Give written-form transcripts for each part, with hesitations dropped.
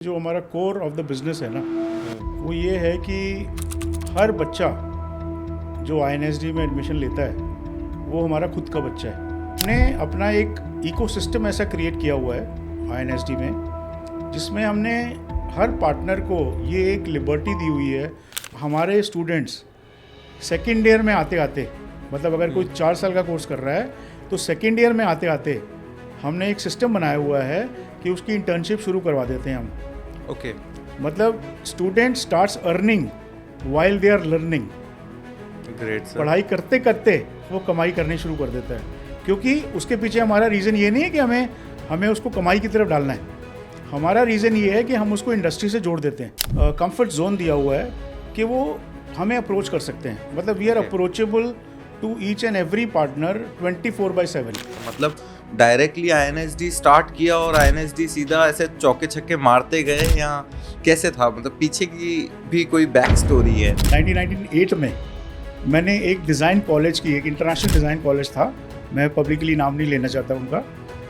जो हमारा core of the business है ना, वो ये है कि हर बच्चा जो आईएनएसडी में एडमिशन लेता है वो हमारा खुद का बच्चा है। हमने अपना एक इकोसिस्टम ऐसा क्रिएट किया हुआ है आईएनएसडी में, जिसमें हमने हर पार्टनर को ये एक लिबर्टी दी हुई है। हमारे स्टूडेंट्स सेकेंड ईयर में आते आते, मतलब अगर कोई 4 साल का कोर्स कर रहा है तो सेकेंड ईयर में आते आते हमने एक सिस्टम बनाया हुआ है कि उसकी इंटर्नशिप शुरू करवा देते हैं हम। ओके मतलब student starts earning while they are learning. Great sir. पढ़ाई करते करते वो कमाई करनी शुरू कर देता है, क्योंकि उसके पीछे हमारा रीज़न ये नहीं है कि हमें उसको कमाई की तरफ डालना है। हमारा रीज़न ये है कि हम उसको इंडस्ट्री से जोड़ देते हैं। कंफर्ट जोन दिया हुआ है कि वो हमें अप्रोच कर सकते हैं। मतलब we are approachable to each and every partner 24/7। मतलब डायरेक्टली आईएनएसडी स्टार्ट किया और आईएनएसडी सीधा ऐसे चौके छक्के मारते गए, या कैसे था? मतलब पीछे की भी कोई बैक स्टोरी है? 1998 में मैंने एक डिज़ाइन कॉलेज की, एक इंटरनेशनल डिज़ाइन कॉलेज था, मैं पब्लिकली नाम नहीं लेना चाहता उनका,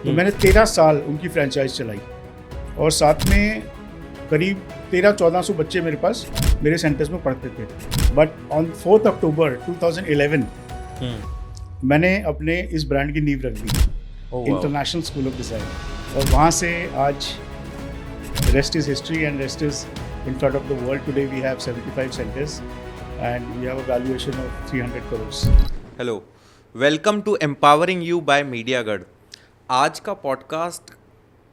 तो मैंने 13 साल उनकी फ्रेंचाइज चलाई और साथ में करीब 1300-1400 बच्चे मेरे पास मेरे सेंटर्स में पढ़ते थे। बट ऑन 4 अक्टूबर 2011 मैंने अपने इस ब्रांड की नींव रख दी, इंटरनेशनल स्कूल ऑफ डिज़ाइन, और वहाँ से आज rest is history and rest is in front of the world. Today we have 75 centres and we have a valuation of 300 crores. Hello, welcome to empowering you by Mediagarh. आज का podcast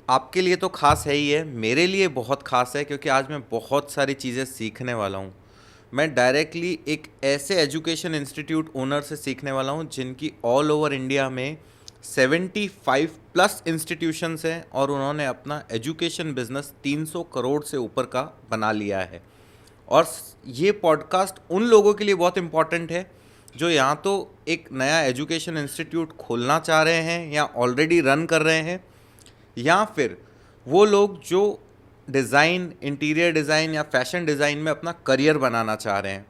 आपके लिए तो खास है ही है, मेरे लिए बहुत खास है क्योंकि आज मैं बहुत सारी चीज़ें सीखने वाला हूँ। मैं डायरेक्टली एक ऐसे एजुकेशन इंस्टीट्यूट ओनर से सीखने वाला हूँ जिनकी ऑल ओवर इंडिया में 75+ इंस्टीट्यूशंस हैं और उन्होंने अपना एजुकेशन बिजनेस 300 करोड़ से ऊपर का बना लिया है। और ये पॉडकास्ट उन लोगों के लिए बहुत इम्पॉर्टेंट है जो यहाँ तो एक नया एजुकेशन इंस्टीट्यूट खोलना चाह रहे हैं या ऑलरेडी रन कर रहे हैं, या फिर वो लोग जो डिज़ाइन, इंटीरियर डिज़ाइन या फैशन डिज़ाइन में अपना करियर बनाना चाह रहे हैं।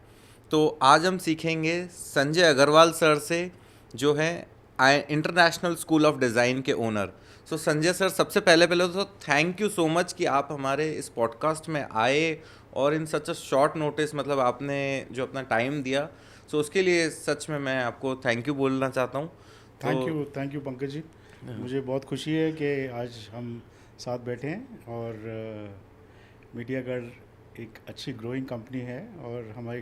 तो आज हम सीखेंगे संजय अग्रवाल सर से, जो है इंटरनेशनल स्कूल ऑफ डिज़ाइन के ओनर। सो संजय सर, सबसे पहले तो थैंक यू सो मच कि आप हमारे इस पॉडकास्ट में आए और इन सच अ शॉर्ट नोटिस, मतलब आपने जो अपना टाइम दिया, सो उसके लिए सच में मैं आपको थैंक यू बोलना चाहता हूँ। Thank you Pankaj ji. मुझे बहुत खुशी है कि आज हम साथ बैठे हैं और मीडियागढ़ एक अच्छी ग्रोइंग कंपनी है और हमारी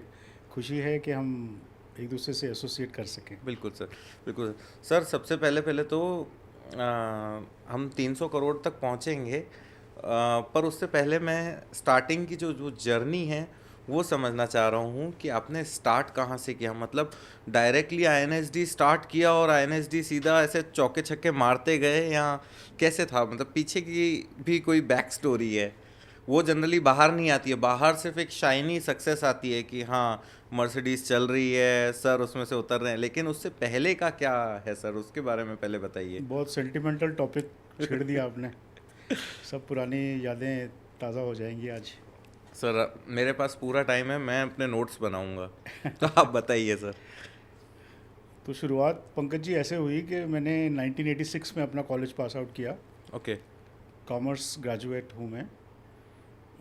खुशी है कि हम एक दूसरे से एसोसिएट कर सकें। बिल्कुल सर, बिल्कुल सर। सबसे पहले तो हम 300 करोड़ तक पहुँचेंगे, पर उससे पहले मैं स्टार्टिंग की जो जर्नी है वो समझना चाह रहा हूँ कि आपने स्टार्ट कहाँ से किया। मतलब डायरेक्टली आईएनएसडी स्टार्ट किया और आईएनएसडी सीधा ऐसे चौके छक्के मारते गए, या कैसे था? मतलब पीछे की भी कोई बैक स्टोरी है? वो जनरली बाहर नहीं आती है, बाहर सिर्फ एक शाइनी सक्सेस आती है कि हाँ मर्सिडीज चल रही है सर, उसमें से उतर रहे हैं, लेकिन उससे पहले का क्या है सर, उसके बारे में पहले बताइए। बहुत सेंटिमेंटल टॉपिक छेड़ दिया आपने। सब पुरानी यादें ताज़ा हो जाएंगी आज। सर मेरे पास पूरा टाइम है, मैं अपने नोट्स बनाऊंगा। तो आप बताइए सर। तो शुरुआत पंकज जी ऐसे हुई कि मैंने 1986 में अपना कॉलेज पास आउट किया। ओके। कॉमर्स ग्रेजुएट हूँ मैं,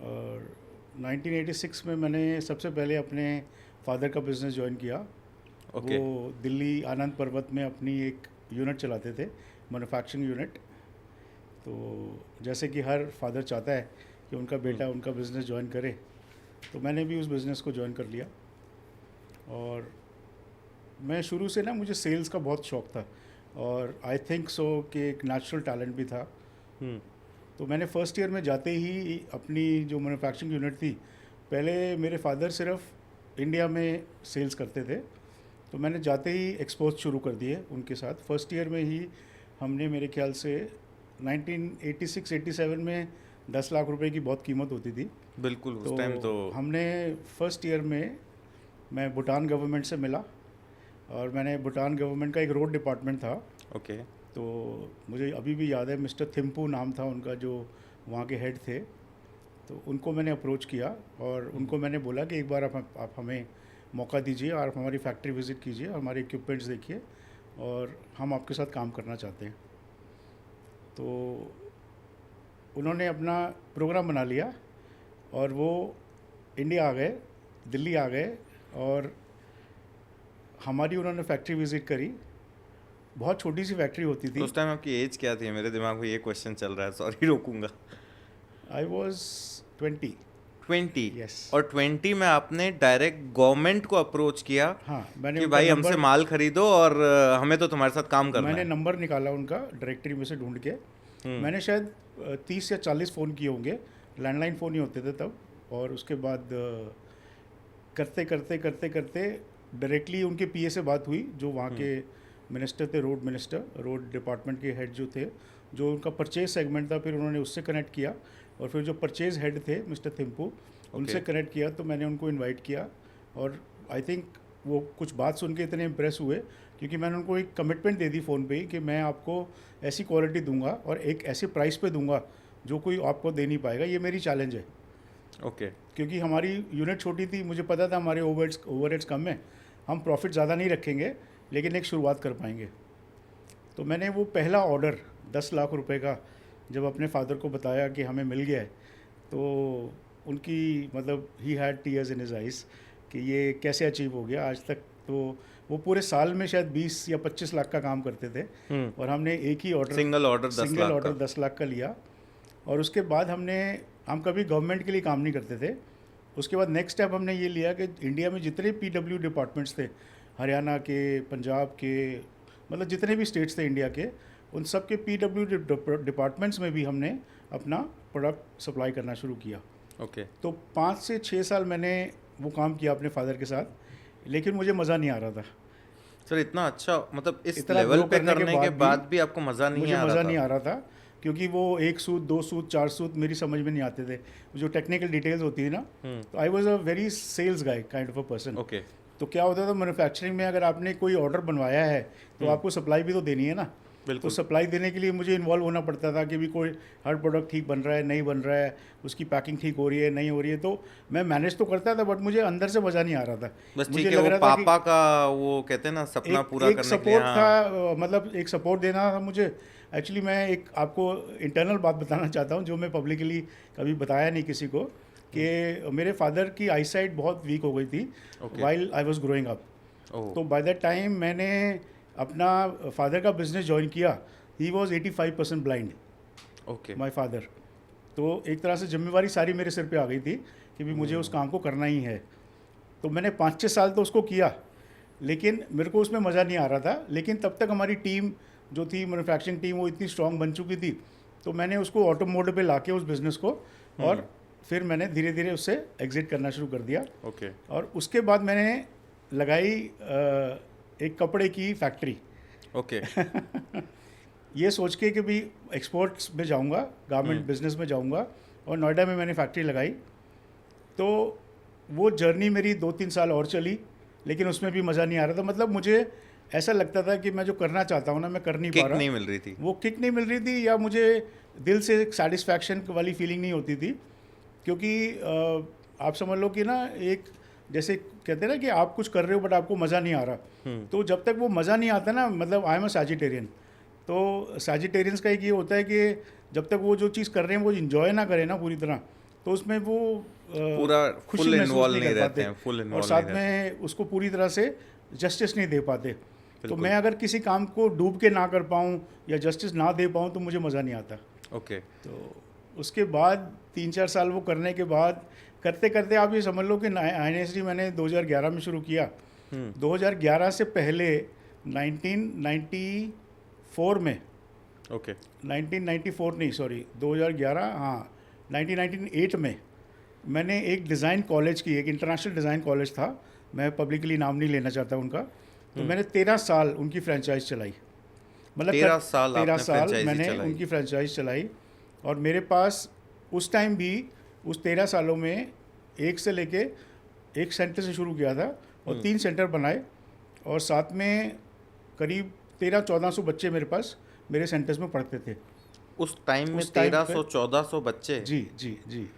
और 1986 में मैंने सबसे पहले अपने फादर का बिज़नेस ज्वाइन किया। ओके। वो दिल्ली आनंद पर्वत में अपनी एक यूनिट चलाते थे, मैन्युफैक्चरिंग यूनिट। तो जैसे कि हर फादर चाहता है कि उनका बेटा उनका बिज़नेस ज्वाइन करे, तो मैंने भी उस बिज़नेस को ज्वाइन कर लिया। और मैं शुरू से ना, मुझे सेल्स का बहुत शौक़ था और आई थिंक सो कि एक नेचुरल टैलेंट भी था। तो मैंने फ़र्स्ट ईयर में जाते ही अपनी जो मैन्युफैक्चरिंग यूनिट थी, पहले मेरे फादर सिर्फ इंडिया में सेल्स करते थे, तो मैंने जाते ही एक्सपोर्ट शुरू कर दिए उनके साथ। फर्स्ट ईयर में ही हमने, मेरे ख्याल से 1986-87 में 10 लाख रुपए की बहुत कीमत होती थी। बिल्कुल, उस टाइम तो हमने फर्स्ट ईयर में, मैं भूटान गवर्नमेंट से मिला और मैंने भूटान गवर्नमेंट का एक रोड डिपार्टमेंट था। ओके। तो मुझे अभी भी याद है, मिस्टर थिम्पू नाम था उनका, जो वहाँ के हेड थे। तो उनको मैंने अप्रोच किया और उनको मैंने बोला कि एक बार आप हमें मौका दीजिए और आप हमारी फैक्ट्री विज़िट कीजिए, हमारे इक्विपमेंट्स देखिए और हम आपके साथ काम करना चाहते हैं। तो उन्होंने अपना प्रोग्राम बना लिया और वो इंडिया आ गए, दिल्ली आ गए और हमारी उन्होंने फैक्ट्री विज़िट करी। बहुत छोटी सी फैक्ट्री होती थी। तो उस टाइम आपकी एज क्या थी? मेरे दिमाग में ये क्वेश्चन चल रहा है, सॉरी रोकूंगा। I was 20। 20? Yes. और 20 में आपने डायरेक्ट गवर्नमेंट को अप्रोच किया हाँ, मैंने कि उनका भाई हमसे नंबर- माल खरीदो और हमें तो तुम्हारे साथ काम करना मैंने है। नंबर निकाला उनका डायरेक्टरी में से ढूंढ के। मैंने शायद 30 या 40 फ़ोन किए होंगे, लैंडलाइन फ़ोन ही होते थे तब। और उसके बाद करते करते करते करते डायरेक्टली उनके पीए से बात हुई, जो वहाँ के मिनिस्टर थे, रोड मिनिस्टर, रोड डिपार्टमेंट के हेड जो थे, जो उनका परचेज सेगमेंट था। फिर उन्होंने उससे कनेक्ट किया और फिर जो परचेज हेड थे मिस्टर थिम्पू, उनसे कनेक्ट किया। तो मैंने उनको इनवाइट किया और आई थिंक वो कुछ बात सुन के इतने इम्प्रेस हुए, क्योंकि मैंने उनको एक कमिटमेंट दे दी फ़ोन पे ही कि मैं आपको ऐसी क्वालिटी दूंगा और एक ऐसे प्राइस पे दूंगा जो कोई आपको दे नहीं पाएगा। ये मेरी चैलेंज है। ओके। क्योंकि हमारी यूनिट छोटी थी, मुझे पता था हमारे ओवरहेड्स कम है, हम प्रॉफिट ज़्यादा नहीं रखेंगे लेकिन एक शुरुआत कर पाएंगे। तो मैंने वो पहला ऑर्डर 10 लाख रुपए का जब अपने फादर को बताया कि हमें मिल गया है, तो उनकी मतलब he had tears in his eyes कि ये कैसे अचीव हो गया आज तक। तो वो पूरे साल में शायद 20 या 25 लाख का काम करते थे और हमने एक ही ऑर्डर, सिंगल ऑर्डर 10 लाख का लिया। और उसके बाद हम कभी गवर्नमेंट के लिए काम नहीं करते थे। उसके बाद नेक्स्ट स्टेप हमने ये लिया कि इंडिया में जितने पीडब्ल्यू डिपार्टमेंट्स थे, हरियाणा के, पंजाब के, मतलब जितने भी स्टेट्स थे इंडिया के, उन सब के पीडब्ल्यू डिपार्टमेंट्स में भी हमने अपना प्रोडक्ट सप्लाई करना शुरू किया। ओके। तो 5 से 6 साल मैंने वो काम किया अपने फादर के साथ, लेकिन मुझे मज़ा नहीं आ रहा था। सर इतना अच्छा, मतलब इस इतना लेवल grow पे करने के बाद भी आपको मज़ा नहीं मुझे आ मज़ा रहा नहीं था? आ रहा था, क्योंकि वो 1 सूत, 2 सूत, 4 सूत मेरी समझ में नहीं आते थे। जो टेक्निकल डिटेल्स होती है ना, तो I was a very sales guy kind of a person. Okay. तो क्या होता था मैन्युफैक्चरिंग में, अगर आपने कोई ऑर्डर बनवाया है तो आपको सप्लाई भी तो देनी है ना। तो सप्लाई देने के लिए मुझे इन्वॉल्व होना पड़ता था कि भी कोई हर प्रोडक्ट ठीक बन रहा है, नहीं बन रहा है, उसकी पैकिंग ठीक हो रही है, नहीं हो रही है। तो मैं मैनेज तो करता था, बट मुझे अंदर से मज़ा नहीं आ रहा था। बस मुझे ठीक है, लग वो रहा था कि पापा का वो कहते हैं ना सपना पूरा एक करने के लिए। सपोर्ट हाँ। था, मतलब एक सपोर्ट देना था मुझे। एक्चुअली मैं एक आपको इंटरनल बात बताना चाहता हूँ, जो मैं पब्लिकली कभी बताया नहीं किसी को, कि मेरे फादर की आई साइट बहुत वीक हो गई थी while I was growing up. तो बाय दैट टाइम मैंने अपना फादर का बिजनेस ज्वाइन किया। He was 85% blind, okay. My father. तो एक तरह से जिम्मेवारी सारी मेरे सिर पे आ गई थी कि भी मुझे उस काम को करना ही है। तो मैंने 5-6 साल तो उसको किया, लेकिन मेरे को उसमें मज़ा नहीं आ रहा था। लेकिन तब तक हमारी टीम जो थी, मैन्युफैक्चरिंग टीम, वो इतनी स्ट्रांग बन चुकी थी। तो मैंने उसको ऑटो मोड पे लाके उस बिज़नेस को, और फिर मैंने धीरे धीरे उससे एग्जिट करना शुरू कर दिया। ओके। और उसके बाद मैंने लगाई एक कपड़े की फैक्ट्री। ओके। ये सोच के कि भी एक्सपोर्ट्स में जाऊंगा, गारमेंट बिजनेस में जाऊंगा, और नोएडा में मैंने फैक्ट्री लगाई। तो वो जर्नी मेरी 2-3 साल और चली, लेकिन उसमें भी मज़ा नहीं आ रहा था। मतलब मुझे ऐसा लगता था कि मैं जो करना चाहता हूँ ना, मैं कर नहीं पा किक रहा। नहीं मिल रही थी। वो किक नहीं मिल रही थी, या मुझे दिल से एक सेटिस्फैक्शन वाली फीलिंग नहीं होती थी। क्योंकि आप समझ लो कि ना, एक जैसे कहते हैं ना कि आप कुछ कर रहे हो बट आपको मज़ा नहीं आ रहा। तो जब तक वो मज़ा नहीं आता ना, मतलब आई एम अ सैजिटेरियन। तो सैजिटेरियंस का एक ये होता है कि जब तक वो जो चीज़ कर रहे हैं वो इन्जॉय ना करें ना पूरी तरह, तो उसमें वो पूरा खुशी फुल महसूस इन्वॉल्व नहीं नहीं कर रहते पाते, हैं, फुल और इन्वॉल्व साथ नहीं रहते। में उसको पूरी तरह से जस्टिस नहीं दे पाते। तो मैं अगर किसी काम को डूब के ना कर पाऊँ या जस्टिस ना दे पाऊँ तो मुझे मज़ा नहीं आता। ओके। तो उसके बाद 3-4 साल वो करने के बाद, करते करते आप ये समझ लो कि INSD मैंने 2011 में शुरू किया। 2011 से पहले 1994 में, ओके। 1994 नहीं, सॉरी 2011, हाँ 1998 में मैंने एक डिज़ाइन कॉलेज की, एक इंटरनेशनल डिज़ाइन कॉलेज था, मैं पब्लिकली नाम नहीं लेना चाहता उनका। तो मैंने 13 साल उनकी फ्रेंचाइज चलाई। मतलब 13 साल 13 आपने साल फ्रेंचाइजी मैंने चलाई। उनकी फ्रेंचाइज चलाई। और मेरे पास उस टाइम भी, उस 13 सालों में, एक से लेके एक सेंटर से शुरू किया था और 3 सेंटर बनाए, और साथ में करीब 1300-1400 बच्चे मेरे पास मेरे सेंटर्स में पढ़ते थे उस टाइम में। उस टाइम पे। 1300-1400 बच्चे? जी जी जी।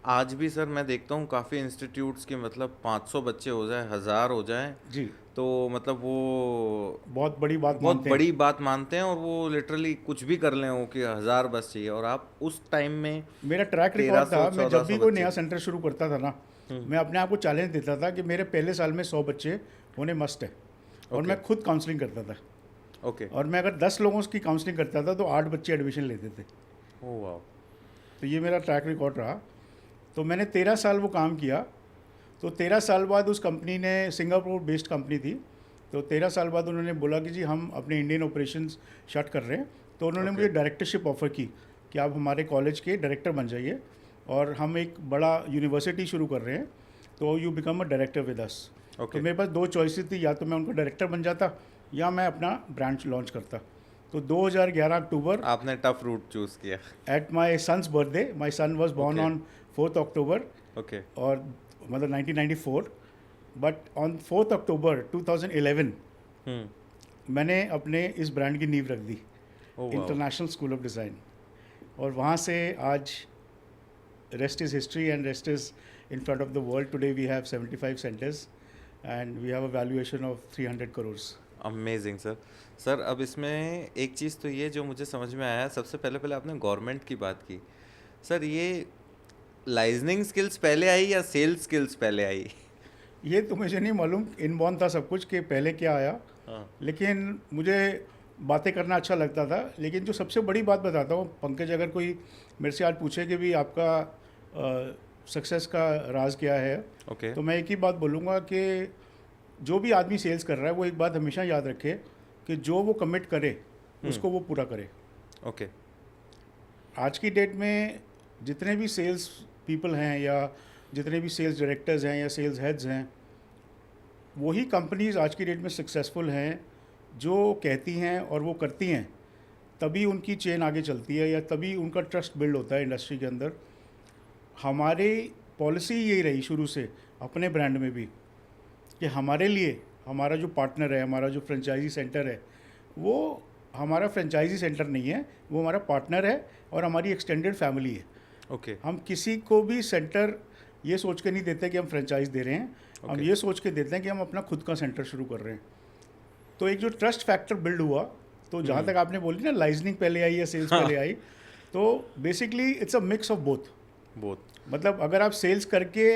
आज भी सर मैं देखता हूँ काफ़ी इंस्टीट्यूट्स के, मतलब 500 बच्चे हो जाए, 1000 हो जाए, जी, तो मतलब वो बहुत बड़ी बात बहुत मानते हैं। बड़ी बात मानते हैं और वो लिटरली कुछ भी कर लें वो कि 1000 बस चाहिए, और आप उस टाइम में मेरा ट्रैक रिकॉर्ड 1300 था, मैं जब भी 1400 कोई बच्चे। नया सेंटर शुरू करता था ना, मैं अपने आप को चैलेंज देता था कि मेरे पहले साल में 100 बच्चे होने मस्ट है। और ओके मैं खुद काउंसलिंग करता था, ओके। और मैं अगर 10 लोगों की काउंसलिंग करता था तो 8 बच्चे एडमिशन लेते थे। ओ वाह। तो ये मेरा ट्रैक रिकॉर्ड रहा। तो मैंने 13 साल वो काम किया। तो 13 साल बाद उस कंपनी ने, सिंगापुर बेस्ड कंपनी थी, तो 13 साल बाद उन्होंने बोला कि जी हम अपने इंडियन ऑपरेशंस शट कर रहे हैं। तो उन्होंने ओके मुझे डायरेक्टरशिप ऑफ़र की कि आप हमारे कॉलेज के डायरेक्टर बन जाइए, और हम एक बड़ा यूनिवर्सिटी शुरू कर रहे हैं, तो you become a director with us. तो ओके। मेरे पास दो चॉइसेस थी, या तो मैं उनका डायरेक्टर बन जाता या मैं अपना ब्रांच लॉन्च करता। तो 2011 अक्टूबर, आपने टफ रूट चूज किया। At my son's birthday, my son was born Okay. On 4th October, okay और मतलब 1994, बट ऑन 4th अक्टूबर 2011 मैंने अपने इस ब्रांड की नींव रख दी, ओ वाह। International school of design. और वहाँ से आज rest is history and rest is in front of the world. Today we have 75 centres and we have a valuation of 300 crore. Amazing sir. Sir अब इसमें एक चीज़ तो ये जो मुझे समझ में आया, सबसे पहले पहले आपने गवर्नमेंट की बात की। सर ये लाइजनिंग स्किल्स पहले आई या सेल्स स्किल्स पहले आई? ये तो मुझे नहीं मालूम, इनबॉर्न था सब कुछ कि पहले क्या आया, हाँ लेकिन मुझे बातें करना अच्छा लगता था। लेकिन जो सबसे बड़ी बात बताता हूँ पंकज, अगर कोई मेरे से आज पूछे कि भी आपका सक्सेस का राज क्या है, ओके तो मैं एक ही बात बोलूँगा कि जो भी आदमी सेल्स कर रहा है वो एक बात हमेशा याद रखे कि जो वो कमिट करे उसको वो पूरा करे। ओके आज की डेट में जितने भी सेल्स पीपल हैं, या जितने भी सेल्स डायरेक्टर्स हैं या सेल्स हेड्स हैं, वही कंपनीज आज की डेट में सक्सेसफुल हैं जो कहती हैं और वो करती हैं, तभी उनकी चेन आगे चलती है, या तभी उनका ट्रस्ट बिल्ड होता है इंडस्ट्री के अंदर। हमारी पॉलिसी यही रही शुरू से अपने ब्रांड में भी, कि हमारे लिए हमारा जो पार्टनर है, हमारा जो फ्रेंचाइजी सेंटर है, वो हमारा फ्रेंचाइजी सेंटर नहीं है, वो हमारा पार्टनर है और हमारी एक्सटेंडेड फैमिली है। ओके हम किसी को भी सेंटर ये सोच के नहीं देते कि हम फ्रेंचाइज दे रहे हैं, हम Okay. ये सोच के देते हैं कि हम अपना खुद का सेंटर शुरू कर रहे हैं। तो एक जो ट्रस्ट फैक्टर बिल्ड हुआ, तो जहाँ तक आपने बोली ना लाइजनिंग पहले आई या सेल्स पहले आई, तो basically it's a mix of both. Both. मतलब अगर आप सेल्स करके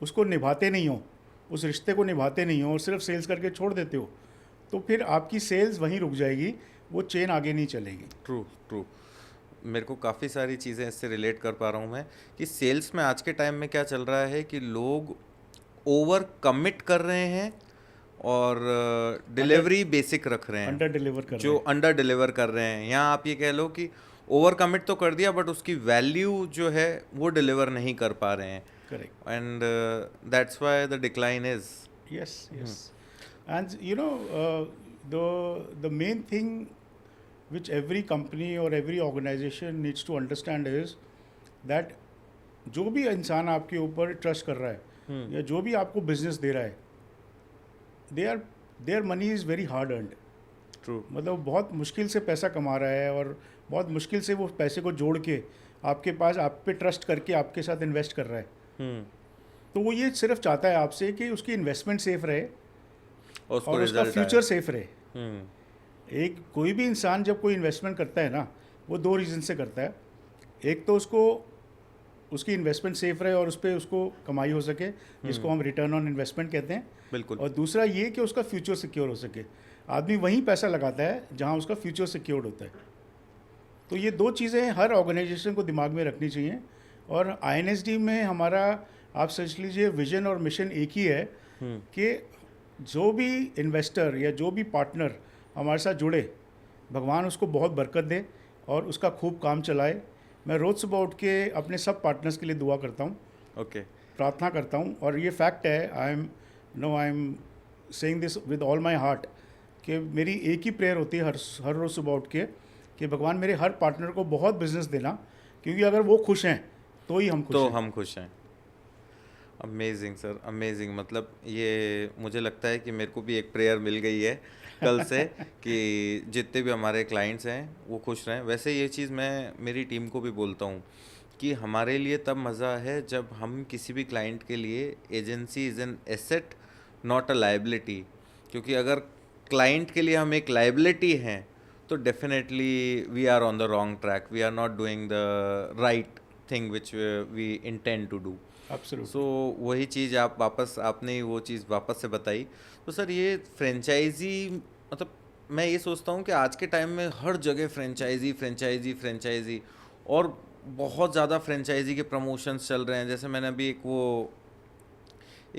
उसको निभाते नहीं हो, उस रिश्ते को निभाते नहीं हो और सिर्फ सेल्स करके छोड़ देते हो, तो फिर आपकी सेल्स वहीं रुक जाएगी, वो चेन आगे नहीं चलेगी। True true. मेरे को काफ़ी सारी चीज़ें इससे रिलेट कर पा रहा हूँ मैं, कि सेल्स में आज के टाइम में क्या चल रहा है कि लोग ओवर कमिट कर रहे हैं और डिलीवरी बेसिक रख रहे हैं, अंडर डिलीवर कर जो अंडर डिलीवर कर रहे हैं। यहाँ आप ये कह लो कि ओवर कमिट तो कर दिया बट उसकी वैल्यू जो है वो डिलीवर नहीं कर पा रहे हैं, correct. And that's why the decline is. Yes, yes. And you know, the main thing which every company or every organization needs to understand is that जो भी इंसान आपके ऊपर ट्रस्ट कर रहा है या जो भी आपको बिजनेस दे रहा है, their money is very hard earned. True. मतलब बहुत मुश्किल से पैसा कमा रहा है और बहुत मुश्किल से वो पैसे को जोड़ के आपके पास, आप पे ट्रस्ट करके आपके साथ इन्वेस्ट कर रहा है। तो वो ये सिर्फ चाहता है आपसे कि उसकी इन्वेस्टमेंट सेफ रहे और उसको और उसका रिजल्ट फ्यूचर सेफ रहे। हम्म एक कोई भी इंसान जब कोई इन्वेस्टमेंट करता है ना, वो दो रीज़न से करता है। एक तो उसको उसकी इन्वेस्टमेंट सेफ रहे और उस पर उसको कमाई हो सके, जिसको हम रिटर्न ऑन इन्वेस्टमेंट कहते हैं। बिल्कुल। और दूसरा ये कि उसका फ्यूचर सिक्योर हो सके। आदमी वहीं पैसा लगाता है जहाँ उसका फ्यूचर सिक्योर्ड होता है। तो ये दो चीज़ें हर ऑर्गेनाइजेशन को दिमाग में रखनी चाहिए। और INSD में हमारा, आप सोच लीजिए, विजन और मिशन एक ही है कि जो भी इन्वेस्टर या जो भी पार्टनर हमारे साथ जुड़े, भगवान उसको बहुत बरकत दे और उसका खूब काम चलाए। मैं रोज़ सुबह उठ के अपने सब पार्टनर्स के लिए दुआ करता हूँ, ओके प्रार्थना करता हूँ। और ये फैक्ट है, I am saying this with all my heart, कि मेरी एक ही प्रेयर होती है हर रोज़ सुबह उठ के कि भगवान मेरे हर पार्टनर को बहुत बिजनेस देना, क्योंकि अगर वो खुश हैं तो ही हम खुश तो हैं। हम खुश हैं। Amazing sir, amazing. मतलब ये मुझे लगता है कि मेरे को भी एक प्रेयर मिल गई है कल से कि जितने भी हमारे क्लाइंट्स हैं वो खुश रहें। वैसे ये चीज़ मैं मेरी टीम को भी बोलता हूँ कि हमारे लिए तब मज़ा है जब हम किसी भी क्लाइंट के लिए, agency is an asset not a liability. क्योंकि अगर क्लाइंट के लिए हम एक लाइबिलिटी हैं तो definitely we are on the wrong track, we are not doing the right thing which we intend to do. Absolutely. So वही चीज़ आपने वो चीज़ वापस से बताई। तो सर ये फ्रेंचाइजी, मतलब मैं ये सोचता हूँ कि आज के टाइम में हर जगह फ्रेंचाइजी फ्रेंचाइजी फ्रेंचाइजी, और बहुत ज़्यादा फ्रेंचाइजी के प्रमोशंस चल रहे हैं। जैसे मैंने अभी एक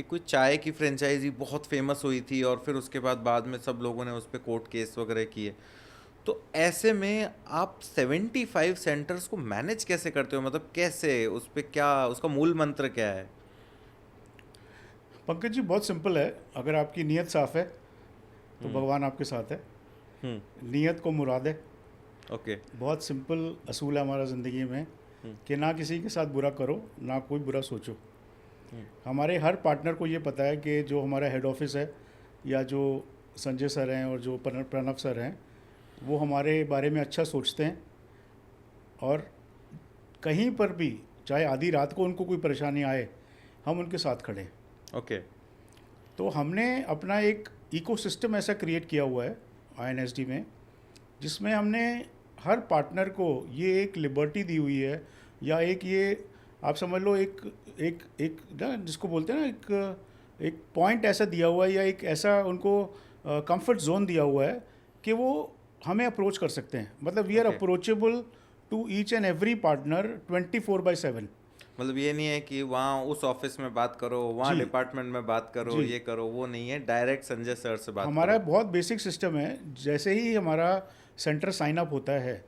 कोई चाय की फ्रेंचाइजी बहुत फेमस हुई थी और फिर उसके बाद में सब लोगों ने उस पर कोर्ट केस वगैरह किए। तो ऐसे में आप 75 सेंटर्स को मैनेज कैसे करते हो, मतलब कैसे, उस पे क्या, उसका मूल मंत्र क्या है? पंकज जी बहुत सिंपल है, अगर आपकी नीयत साफ़ है तो हम्म। भगवान आपके साथ है। हम्म। नीयत को मुराद है। ओके। बहुत सिंपल असूल है हमारा ज़िंदगी में कि ना किसी के साथ बुरा करो, ना कोई बुरा सोचो। हमारे हर पार्टनर को ये पता है कि जो हमारा हेड ऑफिस है या जो संजय सर हैं और जो प्रणव सर हैं, वो हमारे बारे में अच्छा सोचते हैं, और कहीं पर भी चाहे आधी रात को उनको कोई परेशानी आए, हम उनके साथ खड़े हैं। ओके। तो हमने अपना एक इकोसिस्टम ऐसा क्रिएट किया हुआ है INSD में, जिसमें हमने हर पार्टनर को ये एक लिबर्टी दी हुई है, या एक ये आप समझ लो एक एक एक ना जिसको बोलते हैं ना, एक पॉइंट ऐसा दिया हुआ है, या एक ऐसा उनको कंफर्ट जोन दिया हुआ है कि वो हमें अप्रोच कर सकते हैं। मतलब we are Okay. Approachable to each and every partner 24/7। मतलब ये नहीं है कि वहाँ उस ऑफिस में बात करो, वहाँ जी डिपार्टमेंट में बात करो, जी, ये करो, वो नहीं है, डायरेक्ट संजय सर से बात हमारा करो। बहुत बेसिक सिस्टम है। जैसे ही हमारा सेंटर साइन अप होता है,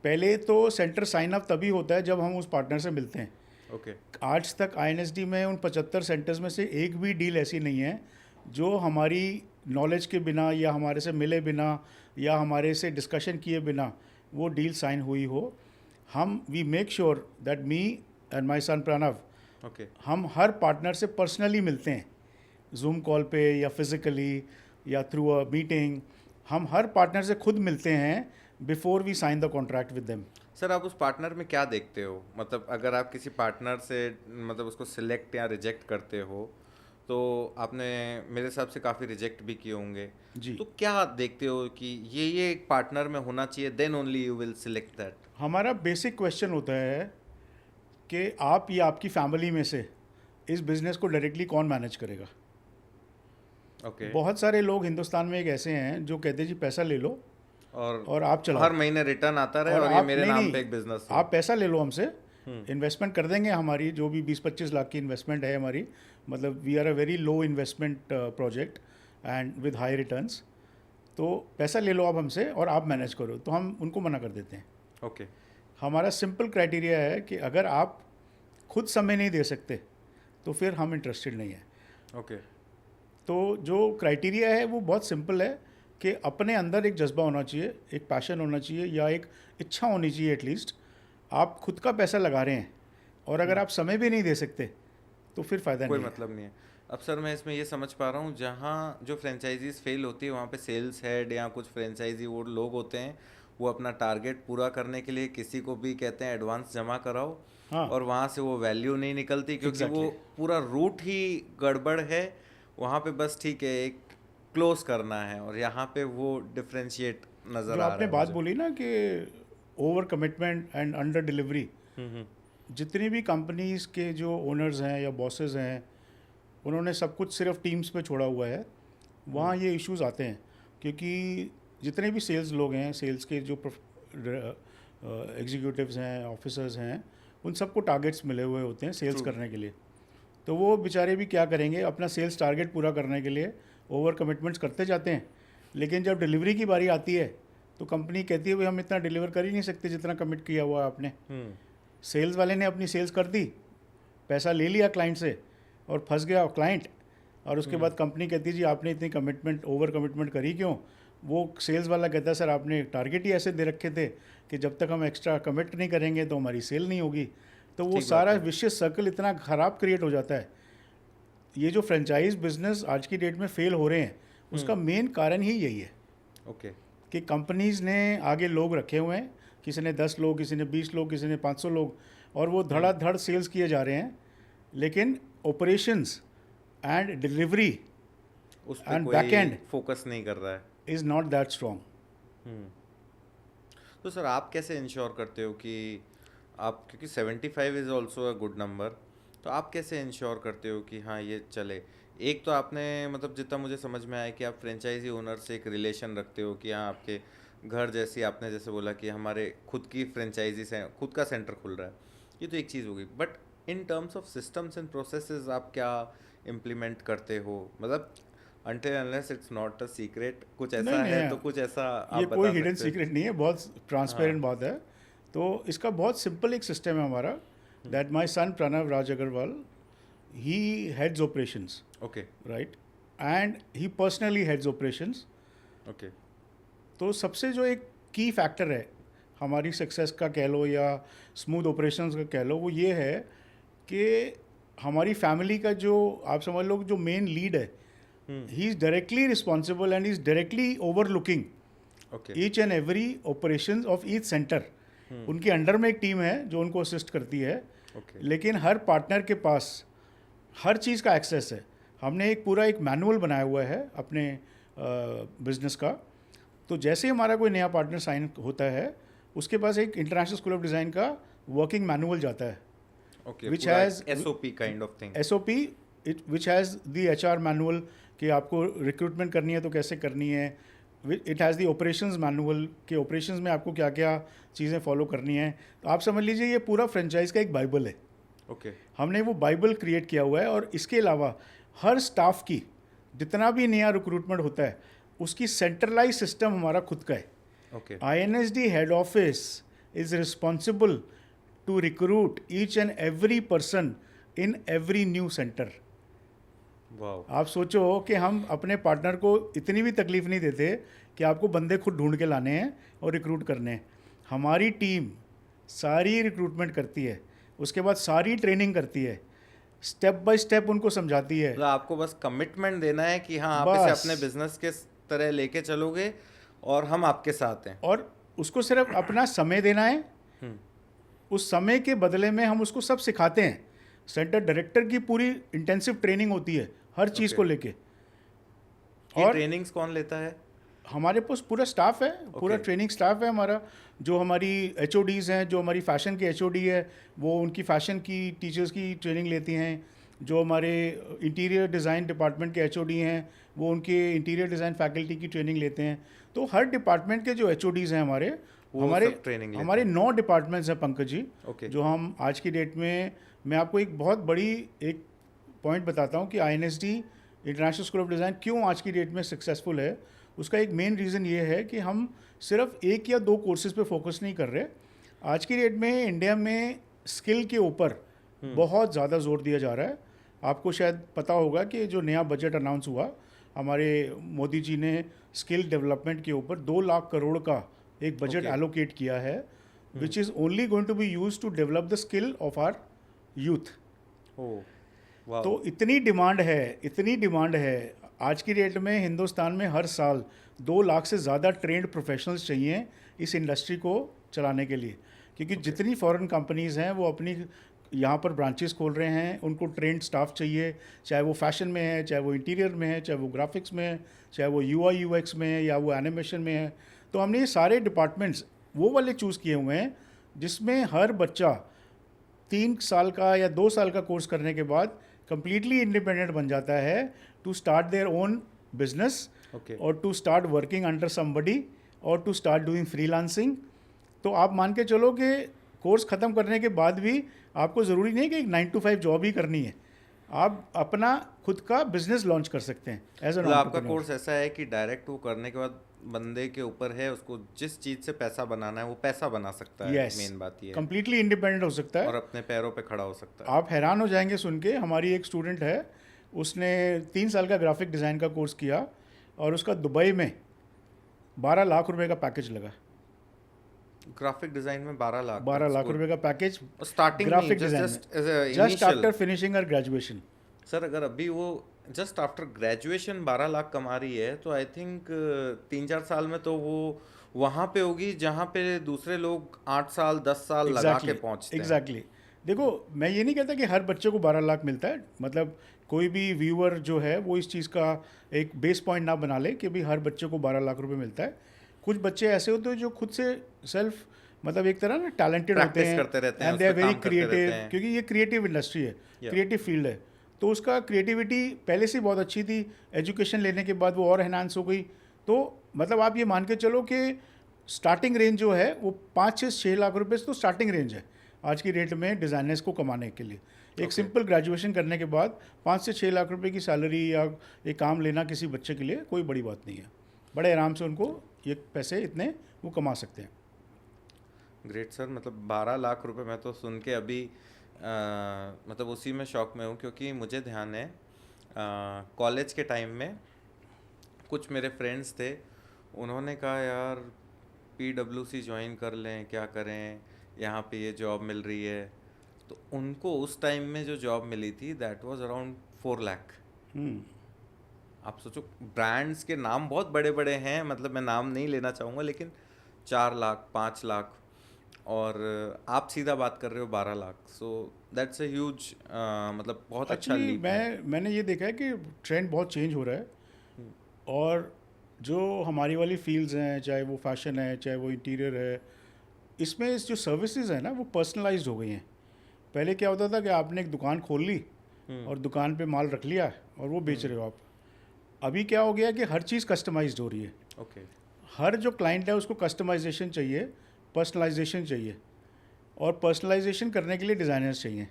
पहले तो सेंटर साइन अप तभी होता है जब हम उस पार्टनर से मिलते हैं। ओके। आज तक INSD में उन 75 सेंटर्स में से एक भी डील ऐसी नहीं है जो हमारी नॉलेज के बिना, या हमारे से मिले बिना, या हमारे से डिस्कशन किए बिना वो डील साइन हुई हो। We make sure that me and my son Pranav, okay. हम हर पार्टनर से पर्सनली मिलते हैं, जूम कॉल पे या फिज़िकली या थ्रू अ मीटिंग। हम हर पार्टनर से खुद मिलते हैं before we sign the contract with them. Sir आप उस पार्टनर में क्या देखते हो, मतलब अगर आप किसी पार्टनर से मतलब उसको सिलेक्ट या रिजेक्ट करते हो, तो आपने मेरे हिसाब से काफ़ी रिजेक्ट भी किए होंगे, जी, तो क्या देखते हो कि ये एक पार्टनर में होना चाहिए, then only you will select that? हमारा बेसिक क्वेश्चन होता है कि आप या आपकी फैमिली में से इस बिज़नेस को डायरेक्टली कौन मैनेज करेगा। ओके। बहुत सारे लोग हिंदुस्तान में एक ऐसे हैं जो कहते हैं जी पैसा ले लो और और आप चलाओ, हर महीने रिटर्न आता रहे और और ये आप मेरे नहीं नाम नहीं पे एक बिजनेस हो। आप पैसा ले लो हमसे, इन्वेस्टमेंट कर देंगे। हमारी जो भी 20-25 लाख की इन्वेस्टमेंट है हमारी, मतलब we are a very low investment project and with high returns. तो पैसा ले लो आप हमसे और आप मैनेज करो, तो हम उनको मना कर देते हैं। ओके। हमारा सिंपल क्राइटेरिया है कि अगर आप खुद समय नहीं दे सकते तो फिर हम इंटरेस्टेड नहीं हैं। ओके। तो जो क्राइटेरिया है वो बहुत सिंपल है कि अपने अंदर एक जज्बा होना चाहिए, एक पैशन होना चाहिए, या एक इच्छा होनी चाहिए एटलीस्ट। आप खुद का पैसा लगा रहे हैं और अगर आप समय भी नहीं दे सकते तो फिर फ़ायदा कोई नहीं है। मतलब नहीं है। अब सर मैं इसमें ये समझ पा रहा हूँ, जहाँ जो फ्रेंचाइजीज फेल होती है वहाँ पे सेल्स हेड या कुछ फ्रेंचाइजी वो लोग होते हैं, वो अपना टारगेट पूरा करने के लिए किसी को भी कहते हैं एडवांस जमा कराओ, हाँ, और वहाँ से वो वैल्यू नहीं निकलती क्योंकि वो एग्जैक्टली। पूरा रूट ही गड़बड़ है। वहाँ पे बस ठीक है एक क्लोज करना है, और यहाँ पे वो डिफरेंशिएट नज़र जो आ आपने रहा है बात मुझे। बोली ना कि over commitment and under delivery, hmm. जितनी भी कंपनीज के जो ओनर्स हैं या बॉसेस हैं, उन्होंने सब कुछ सिर्फ टीम्स पे छोड़ा हुआ है। वहाँ ये इश्यूज आते हैं क्योंकि जितने भी सेल्स लोग हैं, सेल्स के जो एग्जीक्यूटिव्स हैं, ऑफिसर्स हैं, उन सबको टारगेट्स मिले हुए होते हैं सेल्स True. करने के लिए। तो वो बेचारे भी क्या करेंगे, अपना सेल्स टारगेट पूरा करने के लिए ओवर कमिटमेंट्स करते जाते हैं, लेकिन जब डिलीवरी की बारी आती है तो कंपनी कहती है भाई हम इतना डिलीवर कर ही नहीं सकते जितना कमिट किया हुआ है आपने। सेल्स वाले ने अपनी सेल्स कर दी, पैसा ले लिया क्लाइंट से और फंस गया क्लाइंट, और उसके बाद कंपनी कहती है जी आपने इतनी कमिटमेंट ओवर कमिटमेंट करी क्यों। वो सेल्स वाला कहता है सर आपने टारगेट ही ऐसे दे रखे थे कि जब तक हम एक्स्ट्रा कमिट नहीं करेंगे तो हमारी सेल नहीं होगी। तो वो ठीक बात सारा है। विशियस सर्कल इतना ख़राब क्रिएट हो जाता है। ये जो फ्रेंचाइज बिजनेस आज की डेट में फेल हो रहे हैं, उसका मेन कारण ही यही है ओके। कि कंपनीज़ ने आगे लोग रखे हुए हैं, किसी ने 10 लोग, किसी ने 20 लोग, किसी ने 500 लोग, और वो धड़ाधड़ सेल्स किए जा रहे हैं, लेकिन ऑपरेशंस एंड डिलीवरी उस पे and कोई back end फोकस नहीं कर रहा है। is not that strong. तो सर आप कैसे इंश्योर करते हो कि आप, क्योंकि 75 is also a good number, तो आप कैसे इंश्योर करते हो कि हाँ ये चले? एक तो आपने मतलब जितना मुझे समझ में आया कि आप फ्रेंचाइजी ओनर से एक रिलेशन रखते हो कि हाँ आपके घर जैसी, आपने जैसे बोला कि हमारे खुद की फ्रेंचाइजीज हैं, खुद का सेंटर खुल रहा है, ये तो एक चीज़ होगी। But in terms of systems and processes आप क्या इम्प्लीमेंट करते हो? मतलब until unless it's not a secret, कुछ नहीं ऐसा नहीं है है, तो कुछ ऐसा ये आप कोई बता हिडन सकते हो? सीक्रेट नहीं है, बहुत ट्रांसपेरेंट हाँ। बात है। तो इसका बहुत सिंपल एक सिस्टम है हमारा, that my son Pranav Raj Agarwal, he heads operations, okay right, and he personally heads operations. Okay तो सबसे जो एक की फैक्टर है हमारी सक्सेस का कह लो या स्मूथ ऑपरेशंस का कह लो, वो ये है कि हमारी फैमिली का जो आप समझ लो जो मेन लीड है, he is directly responsible and is directly overlooking okay each and every operations of each centre. उनके अंडर में एक टीम है जो उनको असिस्ट करती है, ओके लेकिन हर पार्टनर के पास हर चीज़ का एक्सेस है। हमने एक पूरा एक मैनुअल बनाया हुआ है अपने बिजनेस का। तो जैसे ही हमारा कोई नया पार्टनर साइन होता है, उसके पास एक इंटरनेशनल स्कूल ऑफ डिज़ाइन का वर्किंग मैनुअल जाता है, ओके, which पूरा has SOP kind of thing. SOP, which has the HR manual कि आपको रिक्रूटमेंट करनी है तो कैसे करनी है। It has the operations manual कि ऑपरेशंस में आपको क्या क्या चीज़ें फॉलो करनी है। तो आप समझ लीजिए ये पूरा फ्रेंचाइज का एक बाइबल है। ओके हमने वो बाइबल क्रिएट किया हुआ है, और इसके अलावा हर स्टाफ की जितना भी नया रिक्रूटमेंट होता है उसकी सेंट्रलाइज सिस्टम हमारा खुद का है। Okay INSD head office is responsible to recruit each and every person in every new centre. Wow आप सोचो कि हम अपने पार्टनर को इतनी भी तकलीफ नहीं देते कि आपको बंदे खुद ढूंढ के लाने हैं और रिक्रूट करने हैं। हमारी टीम सारी रिक्रूटमेंट करती है, उसके बाद सारी ट्रेनिंग करती है, स्टेप बाय स्टेप उनको समझाती है। मतलब आपको बस कमिटमेंट देना है कि हाँ आप इसे बस। अपने बिजनेस के तरह लेके चलोगे और हम आपके साथ हैं। और उसको सिर्फ अपना समय देना है, उस समय के बदले में हम उसको सब सिखाते हैं। सेंटर डायरेक्टर की पूरी इंटेंसिव ट्रेनिंग होती है हर चीज़ Okay. को लेके। ये और ट्रेनिंग्स कौन लेता है? हमारे पास पूरा स्टाफ है, पूरा Okay. ट्रेनिंग स्टाफ है हमारा। जो हमारी HODs हैं, जो हमारी फ़ैशन की HOD है, वो उनकी फ़ैशन की टीचर्स की ट्रेनिंग लेती हैं। जो हमारे इंटीरियर डिज़ाइन डिपार्टमेंट के HOD हैं, वो उनके इंटीरियर डिज़ाइन फैकल्टी की ट्रेनिंग लेते हैं। तो हर डिपार्टमेंट के जो HODs हैं हमारे वो हमारे सब ट्रेनिंग लेते हमारे 9 डिपार्टमेंट्स हैं पंकज जी। Okay. जो हम आज की डेट में, मैं आपको एक बहुत बड़ी एक पॉइंट बताता हूँ कि INSD international school of design क्यों आज की डेट में सक्सेसफुल है। उसका एक मेन रीज़न ये है कि हम सिर्फ 1 या 2 कोर्सेज़ पे फोकस नहीं कर रहे। आज की डेट में इंडिया में स्किल के ऊपर बहुत ज़्यादा जोर दिया जा रहा है। आपको शायद पता होगा कि जो नया बजट अनाउंस हुआ, हमारे मोदी जी ने स्किल डेवलपमेंट के ऊपर 2 लाख करोड़ का एक बजट Okay. एलोकेट किया है, which is only going to be use to develop the skill of our youth. Oh wow. तो इतनी डिमांड है आज की डेट में। हिंदुस्तान में हर साल 2 लाख से ज़्यादा ट्रेंड प्रोफेशनल्स चाहिए इस इंडस्ट्री को चलाने के लिए, क्योंकि जितनी फॉरेन कंपनीज़ हैं वो अपनी यहाँ पर ब्रांचेस खोल रहे हैं, उनको ट्रेंड स्टाफ चाहिए, चाहे वो फैशन में है, चाहे वो इंटीरियर में है, चाहे वो ग्राफिक्स में है, चाहे वो UI UX में है, या वो एनिमेशन में है। तो हमने ये सारे डिपार्टमेंट्स वो वाले चूज़ किए हुए हैं जिसमें हर बच्चा 3 साल का या 2 साल का कोर्स करने के बाद कंप्लीटली इंडिपेंडेंट बन जाता है to start their own business, Okay. और to start working under somebody, और टू स्टार्ट डूइंग फ्रीलांसिंग। तो आप मान के चलो कि कोर्स ख़त्म करने के बाद भी आपको ज़रूरी नहीं कि एक 9 to 5 जॉब ही करनी है, आप अपना खुद का बिजनेस लॉन्च कर सकते हैं एज एन मतलब आपका एंटरप्रेन्योर। कोर्स ऐसा है कि डायरेक्ट वो करने के बाद बंदे के ऊपर है, उसको जिस चीज़ से पैसा बनाना है वो पैसा बना सकता है। यस, मेन बात ये है। कंप्लीटली इंडिपेंडेंट हो सकता और है। अपने पैरों पे खड़ा हो सकता है। आप हैरान हो जाएंगे सुन के, हमारी एक स्टूडेंट है, उसने 3 साल का ग्राफिक डिज़ाइन का कोर्स किया और उसका दुबई में 12 लाख रुपए का पैकेज लगा। ग्राफिक डिजाइन में 12 लाख 12 लाख रुपए का पैकेज स्टार्टिंग ग्राफिक में, डिज़ाइन जस्ट में, जस्ट आफ्टर फिनिशिंग और ग्रेजुएशन। सर अगर अभी वो जस्ट आफ्टर ग्रेजुएशन 12 लाख कमा रही है तो आई थिंक 3-4 साल में तो वो वहाँ पे होगी जहाँ पे दूसरे लोग 8 साल 10 साल लगा के पहुँचते हैं। एग्जैक्टली। देखो, मैं ये नहीं कहता कि हर बच्चे को 12 लाख मिलता है, मतलब कोई भी व्यूअर जो है वो इस चीज़ का एक बेस पॉइंट ना बना ले कि भाई हर बच्चे को 12 लाख रुपए मिलता है। कुछ बच्चे ऐसे होते हैं जो खुद से सेल्फ, मतलब एक तरह ना टैलेंटेड होते प्रैक्टिस हैं करते रहते हैं, एंड उस दे आर पे वेरी काम करते क्रिएटिव, रहते हैं। क्योंकि ये क्रिएटिव इंडस्ट्री है, Yeah. क्रिएटिव फील्ड है। तो उसका क्रिएटिविटी पहले से बहुत अच्छी थी, एजुकेशन लेने के बाद वो और एनहांस हो गई। तो मतलब आप ये मान के चलो कि स्टार्टिंग रेंज जो है वो 5 से 6 लाख रुपए से तो स्टार्टिंग रेंज है आज की डेट में डिज़ाइनर्स को कमाने के लिए। एक Okay. सिंपल ग्रेजुएशन करने के बाद 5 से 6 लाख रुपए की सैलरी या एक काम लेना किसी बच्चे के लिए कोई बड़ी बात नहीं है। बड़े आराम से उनको ये पैसे इतने वो कमा सकते हैं। ग्रेट सर, मतलब 12 लाख रुपए मैं तो सुन के अभी मतलब उसी में शॉक में हूँ, क्योंकि मुझे ध्यान है कॉलेज के टाइम में कुछ मेरे फ्रेंड्स थे, उन्होंने कहा यार PWC ज्वाइन कर लें, क्या करें, यहाँ पे ये जॉब मिल रही है। तो उनको उस टाइम में जो जॉब मिली थी दैट वाज अराउंड 4 लाख। आप सोचो, ब्रांड्स के नाम बहुत बड़े बड़े हैं, मतलब मैं नाम नहीं लेना चाहूँगा, लेकिन 4 लाख 5 लाख, और आप सीधा बात कर रहे हो 12 lakh. So that's a huge, मतलब बहुत अच्छा एक्चुअली लीप है। मैंने ये देखा है कि ट्रेंड बहुत चेंज हो रहा है, और जो हमारी वाली फील्ड्स हैं, चाहे वो फैशन है, चाहे वो इंटीरियर है, इसमें जो सर्विसेज है ना वो पर्सनलाइज्ड हो गई हैं। पहले क्या होता था कि आपने एक दुकान खोल ली और दुकान पे माल रख लिया और वो बेच रहे हो आप। अभी क्या हो गया कि हर चीज़ कस्टमाइज्ड हो रही है। ओके। हर जो क्लाइंट है उसको कस्टमाइजेशन चाहिए, पर्सनलाइजेशन चाहिए, और पर्सनलाइजेशन करने के लिए डिज़ाइनर्स चाहिए।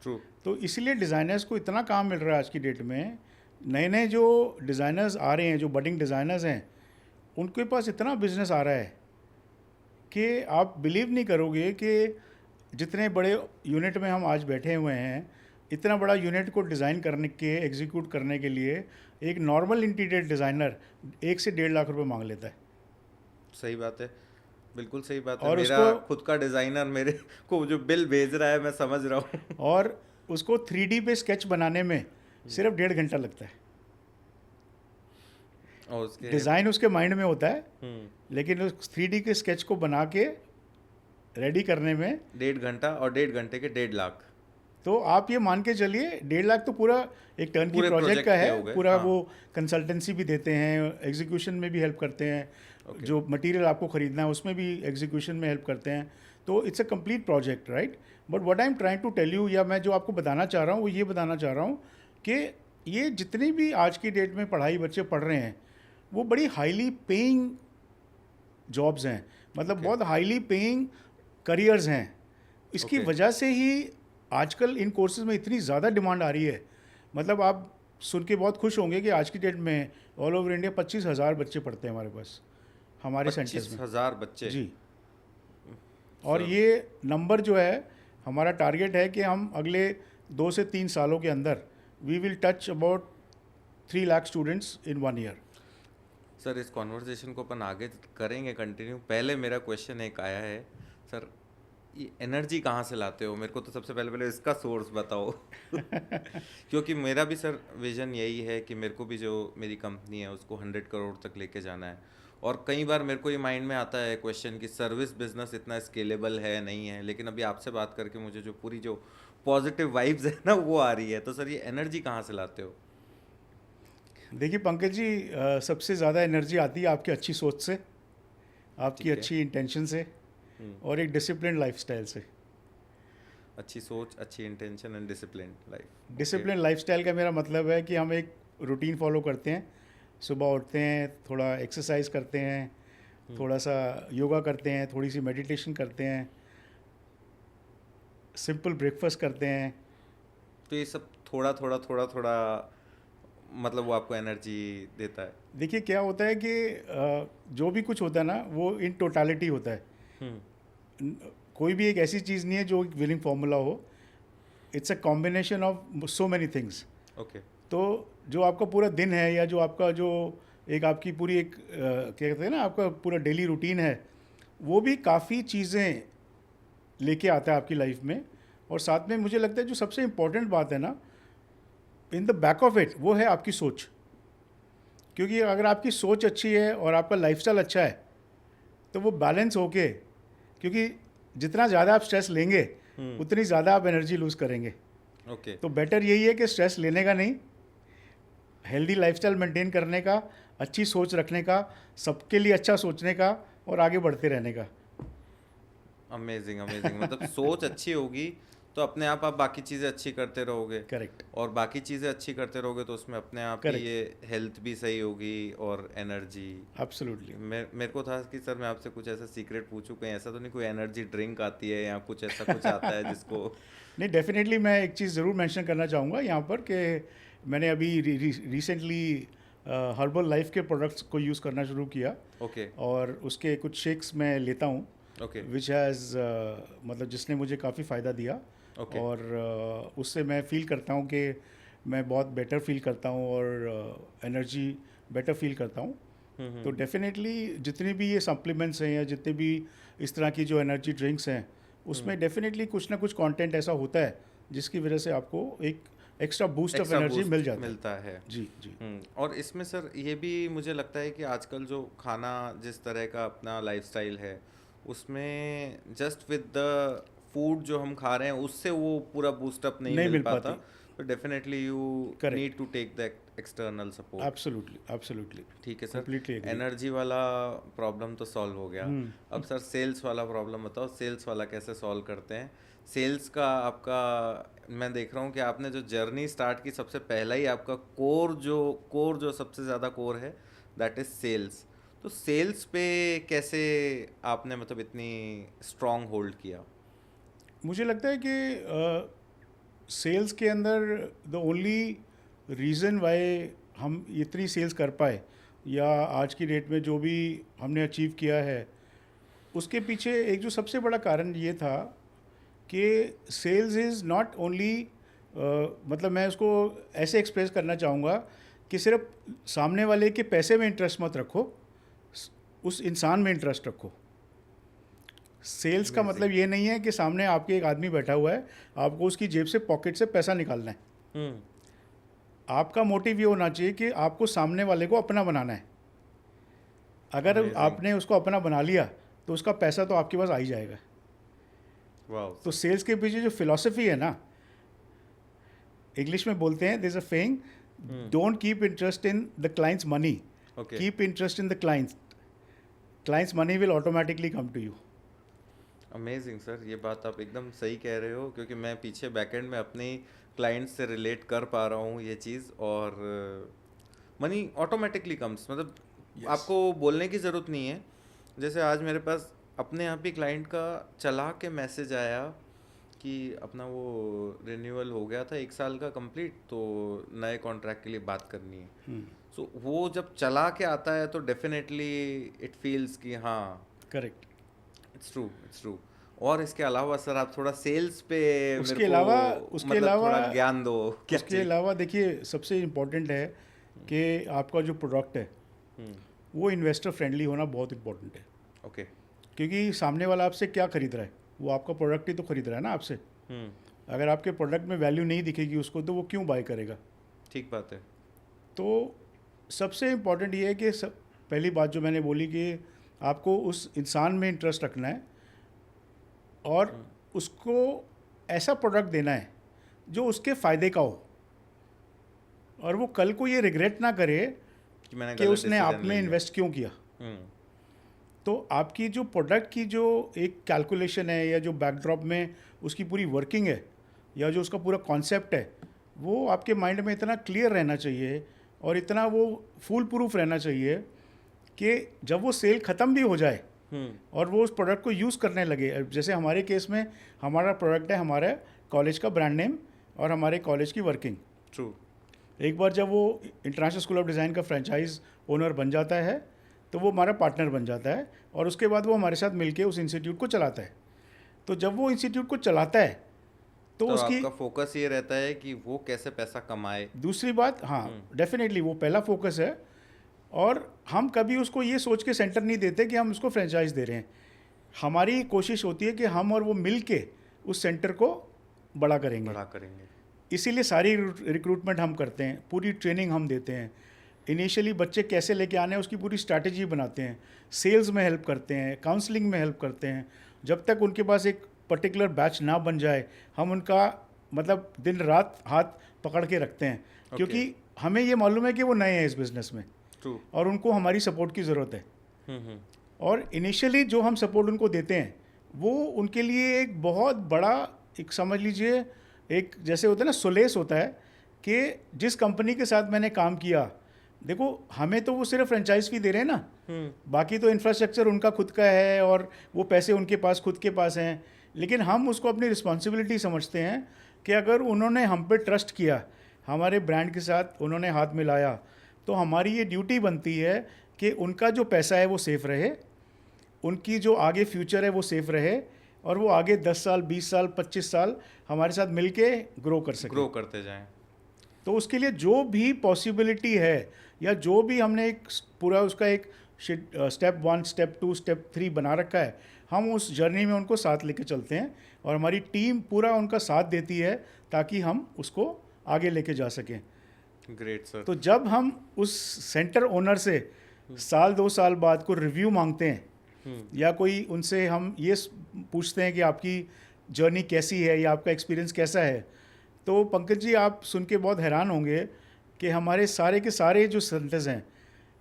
ट्रू। तो इसीलिए डिज़ाइनर्स को इतना काम मिल रहा है आज की डेट में। नए नए जो डिज़ाइनर्स आ रहे हैं, जो बडिंग डिज़ाइनर्स हैं, उनके पास इतना बिजनेस आ रहा है कि आप बिलीव नहीं करोगे कि जितने बड़े यूनिट में हम आज बैठे हुए हैं, इतना बड़ा यूनिट को डिज़ाइन करने के, एग्जीक्यूट करने के लिए एक नॉर्मल इंटीरियर डिज़ाइनर 1 से 1.5 लाख रुपए मांग लेता है। सही बात है, बिल्कुल सही बात है। और मेरा उसको खुद का डिज़ाइनर मेरे को जो बिल भेज रहा है, मैं समझ रहा हूँ। और उसको 3D पे स्केच बनाने में सिर्फ 1.5 घंटा लगता है। और उसके डिज़ाइन उसके माइंड में होता है, लेकिन उस 3D के स्केच को बना के रेडी करने में 1.5 घंटा, और 1.5 घंटे के 1.5 लाख। तो आप ये मान के चलिए 1.5 लाख तो पूरा एक टर्न की पूरे प्रोजेक्ट प्रोजेक्ट का के है हो गए, पूरा। हाँ। वो कंसल्टेंसी भी देते हैं, एग्जीक्यूशन में भी हेल्प करते हैं, Okay. जो मटेरियल आपको ख़रीदना है उसमें भी एग्जीक्यूशन में हेल्प करते हैं। तो it's a complete project, right. But what I am trying to tell you, या मैं जो आपको बताना चाह रहा हूँ वो ये बताना चाह रहा हूँ कि ये जितनी भी आज की डेट में पढ़ाई बच्चे पढ़ रहे हैं वो बड़ी हाईली पेइंग जॉब्स हैं, मतलब Okay. बहुत हाईली पेइंग करियर्स हैं। इसकी Okay. वजह से ही आजकल इन कोर्सेज में इतनी ज़्यादा डिमांड आ रही है। मतलब आप सुन के बहुत खुश होंगे कि आज की डेट में ऑल ओवर इंडिया 25,000 बच्चे पढ़ते हैं हमारे पास, हमारे सेंटर्स में। 25,000 बच्चे जी। और ये नंबर जो है, हमारा टारगेट है कि हम अगले 2 से 3 सालों के अंदर we will touch about 3 lakh students in 1 year. Sir, इस कॉन्वर्जेशन को अपन आगे करेंगे कंटिन्यू। पहले मेरा क्वेश्चन एक आया है सर, ये एनर्जी कहाँ से लाते हो? मेरे को तो सबसे पहले इसका सोर्स बताओ। क्योंकि मेरा भी सर विजन यही है कि मेरे को भी जो मेरी कंपनी है उसको 100 करोड़ तक लेके जाना है। और कई बार मेरे को ये माइंड में आता है क्वेश्चन कि सर्विस बिजनेस इतना स्केलेबल है नहीं है, लेकिन अभी आपसे बात करके मुझे जो पूरी जो पॉजिटिव वाइब्स है ना वो आ रही है। तो सर, ये एनर्जी कहाँ से लाते हो? देखिए पंकज जी, सबसे ज़्यादा एनर्जी आती है आपकी अच्छी सोच से, आपकी ठीक है। अच्छी इंटेंशन से, और एक डिसिप्लिन लाइफस्टाइल से। अच्छी सोच, अच्छी intention and discipline life. Discipline lifestyle का मेरा मतलब है कि हम एक रूटीन फॉलो करते हैं। सुबह उठते हैं, थोड़ा एक्सरसाइज करते हैं, थोड़ा सा योगा करते हैं, थोड़ी सी मेडिटेशन करते हैं, सिंपल ब्रेकफास्ट करते हैं। तो ये सब थोड़ा थोड़ा थोड़ा थोड़ा मतलब वो आपको एनर्जी देता है। देखिए क्या होता है कि जो भी कुछ होता है ना वो इन टोटालिटी होता है। कोई भी एक ऐसी चीज़ नहीं है जो एक विनिंग फार्मूला हो। It's a combination of so many things. Okay. तो जो आपका पूरा दिन है, या जो आपका जो एक आपकी पूरी एक क्या कहते हैं ना, आपका पूरा डेली रूटीन है, वो भी काफ़ी चीज़ें लेके आता है आपकी लाइफ में। और साथ में मुझे लगता है जो सबसे इम्पोर्टेंट बात है ना, in the back of it, वो है आपकी सोच। क्योंकि अगर आपकी सोच अच्छी है और आपका लाइफस्टाइल अच्छा है तो वो बैलेंस होके, क्योंकि जितना ज़्यादा आप स्ट्रेस लेंगे उतनी ज़्यादा आप एनर्जी लूज़ करेंगे। ओके। तो बेटर यही है कि स्ट्रेस लेने का नहीं, हेल्दी लाइफस्टाइल मेंटेन करने का, अच्छी सोच रखने का, सबके लिए अच्छा सोचने का और आगे बढ़ते रहने का। Amazing amazing. मतलब सोच अच्छी होगी तो अपने आप बाकी चीज़ें अच्छी करते रहोगे, करेक्ट और बाकी चीज़ें अच्छी करते रहोगे तो उसमें अपने आप ही करेक्ट, ये हेल्थ भी सही होगी और एनर्जी। एब्सोल्युटली। मेरे को था कि सर मैं आपसे कुछ ऐसा सीक्रेट पूछूं, कहीं ऐसा तो नहीं कोई एनर्जी ड्रिंक आती है या कुछ ऐसा कुछ आता है जिसको नहीं, डेफिनेटली मैं एक चीज़ ज़रूर मेंशन करना चाहूँगा यहाँ पर कि मैंने अभी रिसेंटली हर्बल लाइफ के प्रोडक्ट्स को यूज़ करना शुरू किया, ओके और उसके कुछ शेक्स मैं लेता हूँ, ओके विच हैज़ मतलब जिसने मुझे काफ़ी फ़ायदा दिया। ओके और उससे मैं फील करता हूँ कि मैं बहुत बेटर फील करता हूँ और एनर्जी बेटर फील करता हूँ। तो डेफिनेटली जितनी भी ये सप्लीमेंट्स हैं या जितने भी इस तरह की जो एनर्जी ड्रिंक्स हैं, उसमें डेफिनेटली कुछ ना कुछ कंटेंट ऐसा होता है जिसकी वजह से आपको एक एक्स्ट्रा बूस्ट ऑफ एनर्जी मिल जाता है। मिलता है। जी जी। और इसमें सर ये भी मुझे लगता है कि आजकल जो खाना जिस तरह का अपना लाइफस्टाइल है, उसमें जस्ट विद द फूड जो हम खा रहे हैं उससे वो पूरा बूस्टअप नहीं नहीं मिल मिल पाता। पाती। तो definitely you Correct. Need to take the external support. Absolutely absolutely. ठीक है सर। Completely agree. एनर्जी वाला प्रॉब्लम तो सॉल्व हो गया। अब सर सेल्स वाला प्रॉब्लम बताओ, सेल्स वाला कैसे सॉल्व करते हैं? सेल्स का आपका, मैं देख रहा हूँ कि आपने जो जर्नी स्टार्ट की, सबसे पहला ही आपका कोर जो सबसे ज़्यादा कोर है, दैट इज़ सेल्स। तो सेल्स पे कैसे आपने मतलब इतनी स्ट्रॉन्ग होल्ड किया? मुझे लगता है कि सेल्स के अंदर द ओनली रीज़न वाई हम इतनी सेल्स कर पाए या आज की डेट में जो भी हमने अचीव किया है, उसके पीछे एक जो सबसे बड़ा कारण ये था कि सेल्स इज़ नॉट ओनली, मतलब मैं उसको ऐसे एक्सप्रेस करना चाहूँगा कि सिर्फ सामने वाले के पैसे में इंटरेस्ट मत रखो, उस इंसान में इंटरेस्ट रखो। सेल्स का मतलब ये नहीं है कि सामने आपके एक आदमी बैठा हुआ है, आपको उसकी जेब से पॉकेट से पैसा निकालना है। आपका मोटिव ये होना चाहिए कि आपको सामने वाले को अपना बनाना है। अगर आपने उसको अपना बना लिया तो उसका पैसा तो आपके पास आ ही जाएगा। तो सेल्स के पीछे जो फिलॉसफी है ना, इंग्लिश में बोलते हैं, there is a saying, don't keep interest in the client's money, keep interest in the client's money will automatically come to you. Amazing sir, ये बात आप एकदम सही कह रहे हो, क्योंकि मैं पीछे बैकएंड में अपने क्लाइंट से रिलेट कर पा रहा हूँ ये चीज़, और मनी ऑटोमेटिकली कम्स। मतलब आपको बोलने की ज़रूरत नहीं है। जैसे आज मेरे पास अपने आप ही क्लाइंट का चला के मैसेज आया कि अपना वो रिन्यूअल हो गया था 1 साल का कंप्लीट, तो नए कॉन्ट्रैक्ट के लिए बात करनी है। सो वो जब चला के आता है तो डेफिनेटली इट फील्स कि हाँ, करेक्ट, इट्स ट्रू। और इसके अलावा सर आप थोड़ा सेल्स पे उसके अलावा थोड़ा ज्ञान दो। उसके अलावा देखिए, सबसे इम्पोर्टेंट है कि आपका जो प्रोडक्ट है वो इन्वेस्टर फ्रेंडली होना बहुत इम्पोर्टेंट है। ओके। क्योंकि सामने वाला आपसे क्या खरीद रहा है, वो आपका प्रोडक्ट ही तो खरीद रहा है ना आपसे। अगर आपके प्रोडक्ट में वैल्यू नहीं दिखेगी उसको, तो वो क्यों बाय करेगा? ठीक बात है। तो सबसे इम्पोर्टेंट ये है कि पहली बात जो मैंने बोली कि आपको उस इंसान में इंटरेस्ट रखना है और उसको ऐसा प्रोडक्ट देना है जो उसके फ़ायदे का हो, और वो कल को ये रिग्रेट ना करे कि उसने आप में इन्वेस्ट क्यों किया। तो आपकी जो प्रोडक्ट की जो एक कैलकुलेशन है या जो बैकड्रॉप में उसकी पूरी वर्किंग है या जो उसका पूरा कॉन्सेप्ट है, वो आपके माइंड में इतना क्लियर रहना चाहिए और इतना वो फूल प्रूफ रहना चाहिए कि जब वो सेल ख़त्म भी हो जाए और वो उस प्रोडक्ट को यूज़ करने लगे। जैसे हमारे केस में हमारा प्रोडक्ट है हमारे कॉलेज का ब्रांड नेम और हमारे कॉलेज की वर्किंग। ट्रू। एक बार जब वो इंटरनेशनल स्कूल ऑफ डिज़ाइन का फ्रेंचाइज ओनर बन जाता है तो वो हमारा पार्टनर बन जाता है, और उसके बाद वो हमारे साथ मिलके उस इंस्टीट्यूट को चलाता है। तो जब वो इंस्टीट्यूट को चलाता है तो उसकी आपका फोकस ये रहता है कि वो कैसे पैसा कमाए। दूसरी बात, हाँ डेफिनेटली वो पहला फोकस है, और हम कभी उसको ये सोच के सेंटर नहीं देते कि हम उसको फ्रेंचाइज दे रहे हैं। हमारी कोशिश होती है कि हम और वो मिल के उस सेंटर को बड़ा करेंगे। इसीलिए सारी रिक्रूटमेंट हम करते हैं, पूरी ट्रेनिंग हम देते हैं। इनिशियली बच्चे कैसे लेके आने हैं उसकी पूरी स्ट्रैटेजी बनाते हैं, सेल्स में हेल्प करते हैं, काउंसलिंग में हेल्प करते हैं। जब तक उनके पास एक पर्टिकुलर बैच ना बन जाए, हम उनका मतलब दिन रात हाथ पकड़ के रखते हैं, क्योंकि हमें ये मालूम है कि वो नए हैं इस बिज़नेस में ट्रू। और उनको हमारी सपोर्ट की ज़रूरत है। हम्म। और इनिशियली जो हम सपोर्ट उनको देते हैं वो उनके लिए एक बहुत बड़ा, एक समझ लीजिए एक जैसे होता है ना सुलेस होता है कि जिस कंपनी के साथ मैंने काम किया, देखो हमें तो वो सिर्फ फ्रेंचाइज फी दे रहे हैं ना, बाकी तो इंफ्रास्ट्रक्चर उनका खुद का है और वो पैसे उनके पास खुद के पास हैं, लेकिन हम उसको अपनी रिस्पॉन्सिबिलिटी समझते हैं कि अगर उन्होंने हम पे ट्रस्ट किया, हमारे ब्रांड के साथ उन्होंने हाथ मिलाया, तो हमारी ये ड्यूटी बनती है कि उनका जो पैसा है वो सेफ़ रहे, उनकी जो आगे फ्यूचर है वो सेफ़ रहे, और वो आगे 10 साल 20 साल 25 साल हमारे साथ मिलके ग्रो कर सके। ग्रो करते जाएं। तो उसके लिए जो भी पॉसिबिलिटी है या जो भी हमने एक पूरा उसका एक स्टेप 1 स्टेप 2 स्टेप 3 बना रखा है, हम उस जर्नी में उनको साथ लेके चलते हैं और हमारी टीम पूरा उनका साथ देती है ताकि हम उसको आगे लेके जा सकें। Great sir. तो जब हम उस सेंटर ओनर से साल 2 साल बाद को रिव्यू मांगते हैं या कोई उनसे हम ये पूछते हैं कि आपकी जर्नी कैसी है या आपका एक्सपीरियंस कैसा है, तो पंकज जी आप सुन के बहुत हैरान होंगे कि हमारे सारे के सारे जो सेंटर्स हैं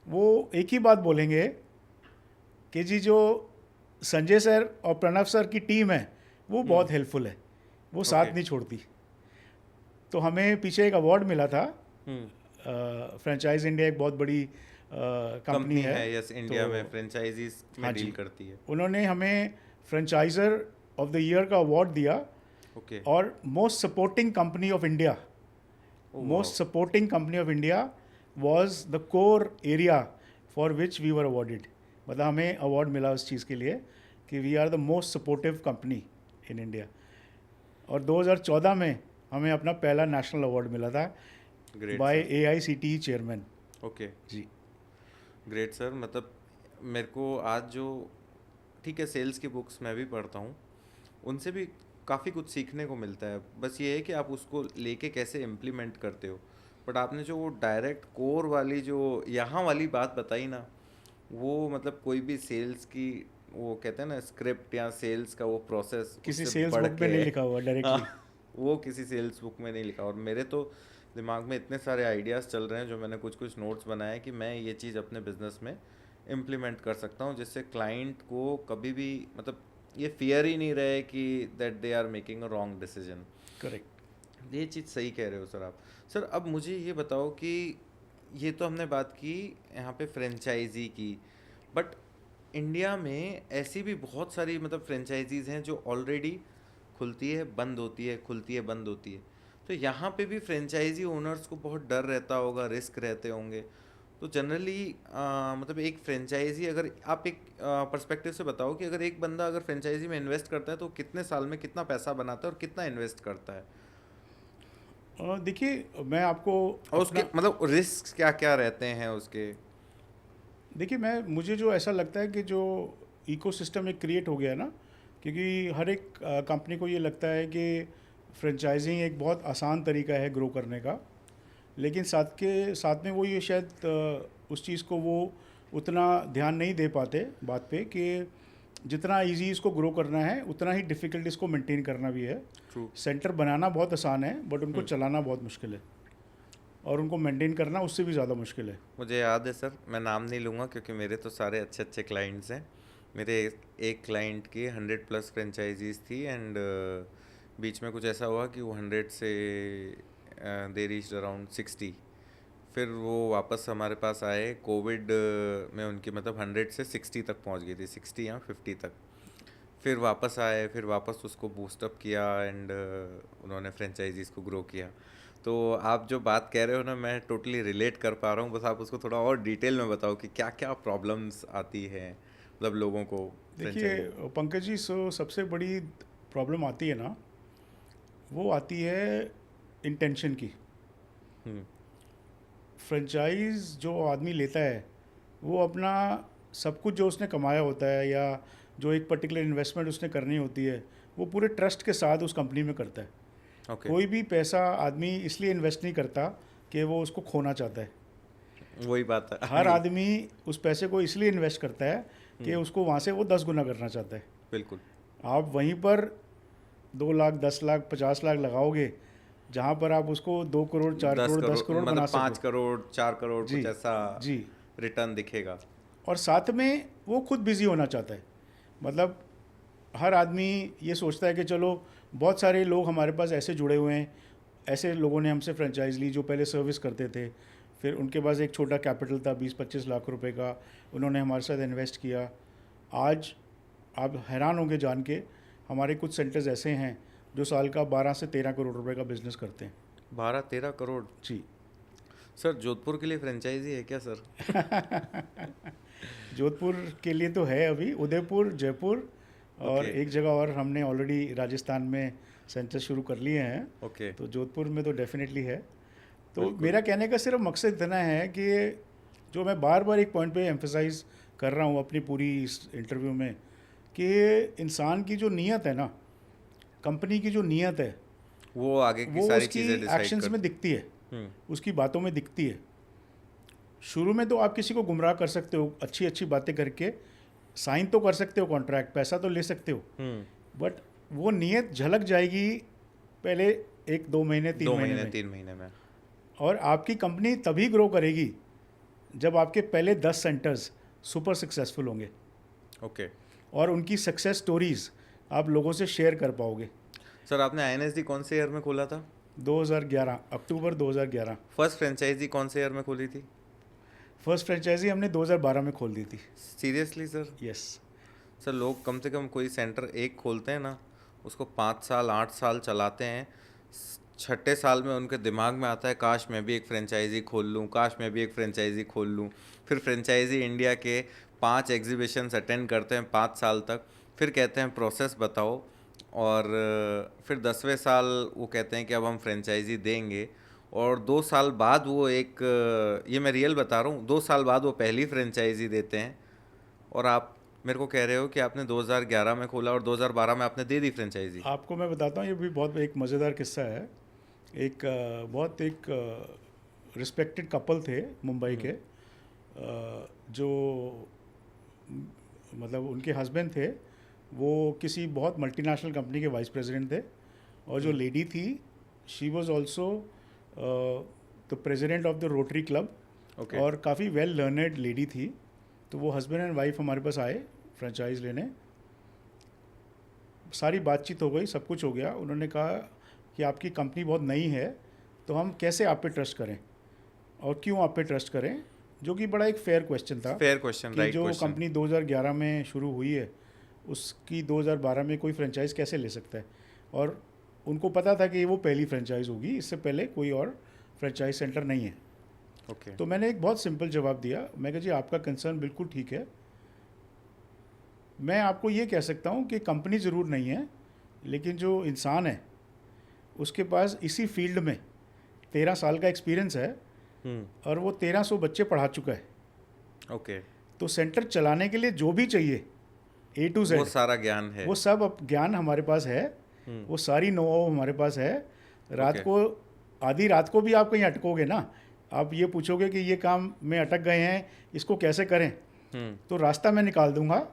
वो एक ही बात बोलेंगे कि जी जो संजय सर और प्रणव सर की टीम है वो बहुत हेल्पफुल है, वो साथ नहीं छोड़ती। तो हमें पीछे एक अवार्ड मिला था, फ्रेंचाइज इंडिया एक बहुत बड़ी कंपनी है, यस, इंडिया तो में फ्रेंचाइजीज में डील करती है। उन्होंने हमें फ्रेंचाइजर ऑफ द ईयर का अवार्ड दिया ओके। और most supporting company of India, most supporting company of India was the core area for which we were awarded. मतलब हमें अवार्ड मिला उस चीज़ के लिए कि we are the most supportive company in India. और 2014 में हमें अपना पहला नेशनल अवार्ड मिला था बाय AICTE चेयरमैन। ओके जी, ग्रेट सर। मतलब मेरे को आज जो, ठीक है, सेल्स की बुक्स मैं भी पढ़ता हूँ, उनसे भी काफ़ी कुछ सीखने को मिलता है, बस ये है कि आप उसको लेके कैसे इम्प्लीमेंट करते हो। बट आपने जो वो डायरेक्ट कोर वाली जो यहाँ वाली बात बताई ना, वो मतलब कोई भी सेल्स की, वो कहते हैं ना स्क्रिप्ट या सेल्स का वो प्रोसेस किसी सेल्स बुक में नहीं लिखा हुआ डायरेक्टली। वो किसी सेल्स बुक में नहीं लिखा। और मेरे तो दिमाग में इतने सारे आइडियाज़ चल रहे हैं जो मैंने कुछ कुछ नोट्स बनाए कि मैं ये चीज़ अपने बिजनेस में इम्प्लीमेंट कर सकता हूँ, जिससे क्लाइंट को कभी भी मतलब ये फियर ही नहीं रहे कि that they are making a wrong decision. Correct. ये चीज़ सही कह रहे हो सर आप। सर अब मुझे ये बताओ कि ये तो हमने बात की यहाँ पे फ्रेंचाइजी की, बट इंडिया में ऐसी भी बहुत सारी मतलब फ्रेंचाइजीज़ हैं जो ऑलरेडी खुलती है बंद होती है, खुलती है बंद होती है। तो यहाँ पे भी फ्रेंचाइजी ओनर्स को बहुत डर रहता होगा, रिस्क रहते होंगे। तो जनरली मतलब एक फ्रेंचाइजी, अगर आप एक पर्सपेक्टिव से बताओ कि अगर एक बंदा अगर फ्रेंचाइजी में इन्वेस्ट करता है तो कितने साल में कितना पैसा बनाता है और कितना इन्वेस्ट करता है? देखिए मैं आपको और उसके मतलब रिस्क क्या क्या रहते हैं उसके? देखिए मुझे जो ऐसा लगता है कि जो इकोसिस्टम एक क्रिएट हो गया है ना, क्योंकि हर एक कंपनी को ये लगता है कि फ्रेंचाइजिंग एक बहुत आसान तरीका है ग्रो करने का, लेकिन साथ में वो ये शायद उस चीज़ को वो उतना ध्यान नहीं दे पाते बात पे कि जितना इजी इसको ग्रो करना है उतना ही डिफ़िकल्ट इसको मेंटेन करना भी है। True. सेंटर बनाना बहुत आसान है बट उनको चलाना बहुत मुश्किल है और उनको मेंटेन करना उससे भी ज़्यादा मुश्किल है। मुझे याद है सर, मैं नाम नहीं लूँगा क्योंकि मेरे तो सारे अच्छे अच्छे क्लाइंट्स हैं। मेरे एक क्लाइंट की 100+ फ्रेंचाइजीज थी एंड बीच में कुछ ऐसा हुआ कि वो 100 से दे रीच्ड अराउंड 60। फिर वो वापस हमारे पास आए कोविड में, उनकी मतलब 100 से 60 तक पहुंच गई थी, 60 या 50 तक। फिर वापस आए, फिर वापस उसको बूस्टअप किया एंड उन्होंने फ्रेंचाइजीज़ को ग्रो किया। तो आप जो बात कह रहे हो ना, मैं टोटली रिलेट कर पा रहा हूँ, बस आप उसको थोड़ा और डिटेल में बताओ कि क्या क्या प्रॉब्लम्स आती हैं मतलब लोगों को। देखिए पंकज जी, सबसे बड़ी प्रॉब्लम आती है ना, वो आती है इंटेंशन की। फ्रेंचाइज जो आदमी लेता है वो अपना सब कुछ जो उसने कमाया होता है या जो एक पर्टिकुलर इन्वेस्टमेंट उसने करनी होती है वो पूरे ट्रस्ट के साथ उस कंपनी में करता है। कोई भी पैसा आदमी इसलिए इन्वेस्ट नहीं करता कि वो उसको खोना चाहता है। वही बात है। हर आदमी उस पैसे को इसलिए इन्वेस्ट करता है कि उसको वहाँ से वो 10 गुना करना चाहता है। बिल्कुल। आप वहीं पर 2 लाख 10 लाख 50 लाख लगाओगे, जहाँ पर आप उसको 2 करोड़ 4 करोड़ 10 करोड़ बना मतलब सको। 5 करोड़ 4 करोड़ जी कुछ ऐसा जी। रिटर्न दिखेगा। और साथ में वो खुद बिजी होना चाहता है। मतलब हर आदमी ये सोचता है कि चलो, बहुत सारे लोग हमारे पास ऐसे जुड़े हुए हैं, ऐसे लोगों ने हमसे फ्रेंचाइज ली जो पहले सर्विस करते थे, फिर उनके पास एक छोटा कैपिटल था 20-25 लाख रुपए का, उन्होंने हमारे साथ इन्वेस्ट किया। आज आप हैरान होंगे जान के, हमारे कुछ सेंटर्स ऐसे हैं जो साल का 12 से 13 करोड़ रुपए का बिजनेस करते हैं। 12-13 करोड़। जी। सर जोधपुर के लिए फ्रेंचाइजी है क्या सर? जोधपुर के लिए तो है अभी, उदयपुर, जयपुर और ओके। एक जगह और हमने ऑलरेडी राजस्थान में सेंटर शुरू कर लिए हैं। ओके। तो जोधपुर में तो डेफिनेटली है। तो बिल्कुल। मेरा कहने का सिर्फ मकसद इतना है कि जो मैं बार बार एक पॉइंट पे एम्फेसाइज कर रहा हूँ अपनी पूरी इस इंटरव्यू में, कि इंसान की जो नीयत है ना, कंपनी की जो नीयत है, वो आगे की वो सारी उसकी चीजें डिसाइड एक्शंस में दिखती है, हम्म। उसकी बातों में दिखती है। शुरू में तो आप किसी को गुमराह कर सकते हो, अच्छी अच्छी बातें करके साइन तो कर सकते हो कॉन्ट्रैक्ट, पैसा तो ले सकते हो, बट वो नीयत झलक जाएगी पहले 1-2 महीने 3 महीने में। 3 महीने में। और आपकी कंपनी तभी ग्रो करेगी जब आपके पहले 10 सेंटर्स सुपर सक्सेसफुल होंगे ओके। और उनकी सक्सेस स्टोरीज आप लोगों से शेयर कर पाओगे। सर आपने INSD कौन से ईयर में खोला था? 2011, अक्टूबर 2011। फर्स्ट फ्रेंचाइजी कौन से ईयर में खोली थी? फर्स्ट फ्रेंचाइजी हमने 2012 में खोल दी थी। Seriously sir? यस। सर लोग कम से कम कोई सेंटर एक खोलते हैं ना, उसको 5 साल 8 साल चलाते हैं, 6ठे साल में उनके दिमाग में आता है काश मैं भी एक फ्रेंचाइजी खोल लूँ, काश मैं भी एक फ्रेंचाइजी खोल लूँ। फिर फ्रेंचाइजी इंडिया के 5 एग्जीबिशंस अटेंड करते हैं 5 साल तक, फिर कहते हैं प्रोसेस बताओ, और फिर 10वें साल वो कहते हैं कि अब हम फ्रेंचाइजी देंगे, और 2 साल बाद वो एक, ये मैं रियल बता रहा हूँ, 2 साल बाद वो पहली फ्रेंचाइजी देते हैं। और आप मेरे को कह रहे हो कि आपने 2011 में खोला और 2012 में आपने दे दी फ्रेंचाइजी। आपको मैं बताता हूँ, ये भी बहुत एक मज़ेदार किस्सा है। एक बहुत एक रिस्पेक्टेड कपल थे मुंबई के, जो मतलब उनके हस्बैंड थे वो किसी बहुत मल्टीनेशनल कंपनी के वाइस प्रेसिडेंट थे, और जो लेडी थी she was also the president of the rotary club, और काफ़ी वेल लर्नड लेडी थी। तो वो हस्बैंड एंड वाइफ हमारे पास आए फ्रेंचाइज लेने, सारी बातचीत हो गई, सब कुछ हो गया। उन्होंने कहा कि आपकी कंपनी बहुत नई है, तो हम कैसे आप पे ट्रस्ट करें और क्यों आप पे ट्रस्ट करें, जो कि बड़ा एक फेयर क्वेश्चन था। फेयर क्वेश्चन, कि राइट जो क्वेश्चन। कंपनी 2011 में शुरू हुई है उसकी 2012 में कोई फ्रेंचाइज कैसे ले सकता है। और उनको पता था कि वो पहली फ्रेंचाइज होगी, इससे पहले कोई और फ्रेंचाइज सेंटर नहीं है। ओके। तो मैंने एक बहुत सिंपल जवाब दिया, मैं कहा जी आपका कंसर्न बिल्कुल ठीक है, मैं आपको ये कह सकता हूँ कि कंपनी ज़रूर नहीं है, लेकिन जो इंसान है उसके पास इसी फील्ड में 13 साल का एक्सपीरियंस है, और वो 1300 बच्चे पढ़ा चुका है। ओके। तो सेंटर चलाने के लिए जो भी चाहिए A to Z, वो सारा ज्ञान है, वो सब ज्ञान हमारे पास है, वो सारी नो हमारे पास है। रात को, आधी रात को भी आप कहीं अटकोगे ना, आप ये पूछोगे कि ये काम में अटक गए हैं, इसको कैसे करें, तो रास्ता मैं निकाल दूंगा,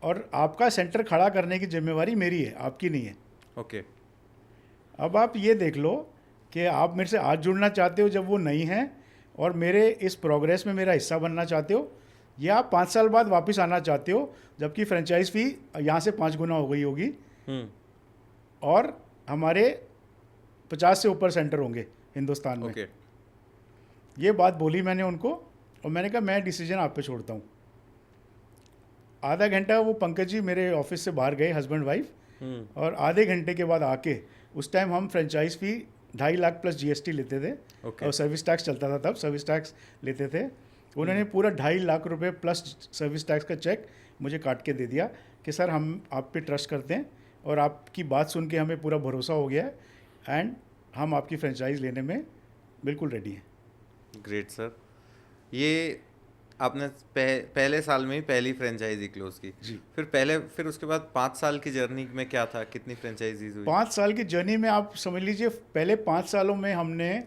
और आपका सेंटर खड़ा करने की जिम्मेवारी मेरी है, आपकी नहीं है। ओके। अब आप ये देख लो कि आप मेरे से आज जुड़ना चाहते हो जब वो नहीं है, और मेरे इस प्रोग्रेस में मेरा हिस्सा बनना चाहते हो, या आप 5 साल बाद वापस आना चाहते हो जबकि फ्रेंचाइज फी यहाँ से 5 गुना हो गई होगी, और हमारे 50 से ऊपर सेंटर होंगे हिंदुस्तान में। ओके। ये बात बोली मैंने उनको, और मैंने कहा मैं डिसीजन आप पे छोड़ता हूँ। आधा घंटा वो पंकज जी मेरे ऑफिस से बाहर गए, हस्बैंड वाइफ, और आधे घंटे के बाद आके, उस टाइम हम फ्रेंचाइज फी 2.5 लाख प्लस GST लेते थे, और सर्विस टैक्स चलता था तब, सर्विस टैक्स लेते थे। उन्होंने पूरा 2.5 लाख रुपए प्लस सर्विस टैक्स का चेक मुझे काट के दे दिया कि सर हम आप पे ट्रस्ट करते हैं, और आपकी बात सुन के हमें पूरा भरोसा हो गया है, एंड हम आपकी फ्रेंचाइज लेने में बिल्कुल रेडी हैं। Great sir. ये आपने पहले साल में ही पहली फ्रेंचाइजी क्लोज की जी। फिर उसके बाद 5 साल की जर्नी में क्या था, कितनी फ्रेंचाइजीज हुई? 5 साल की जर्नी में आप समझ लीजिए पहले 5 सालों में हमने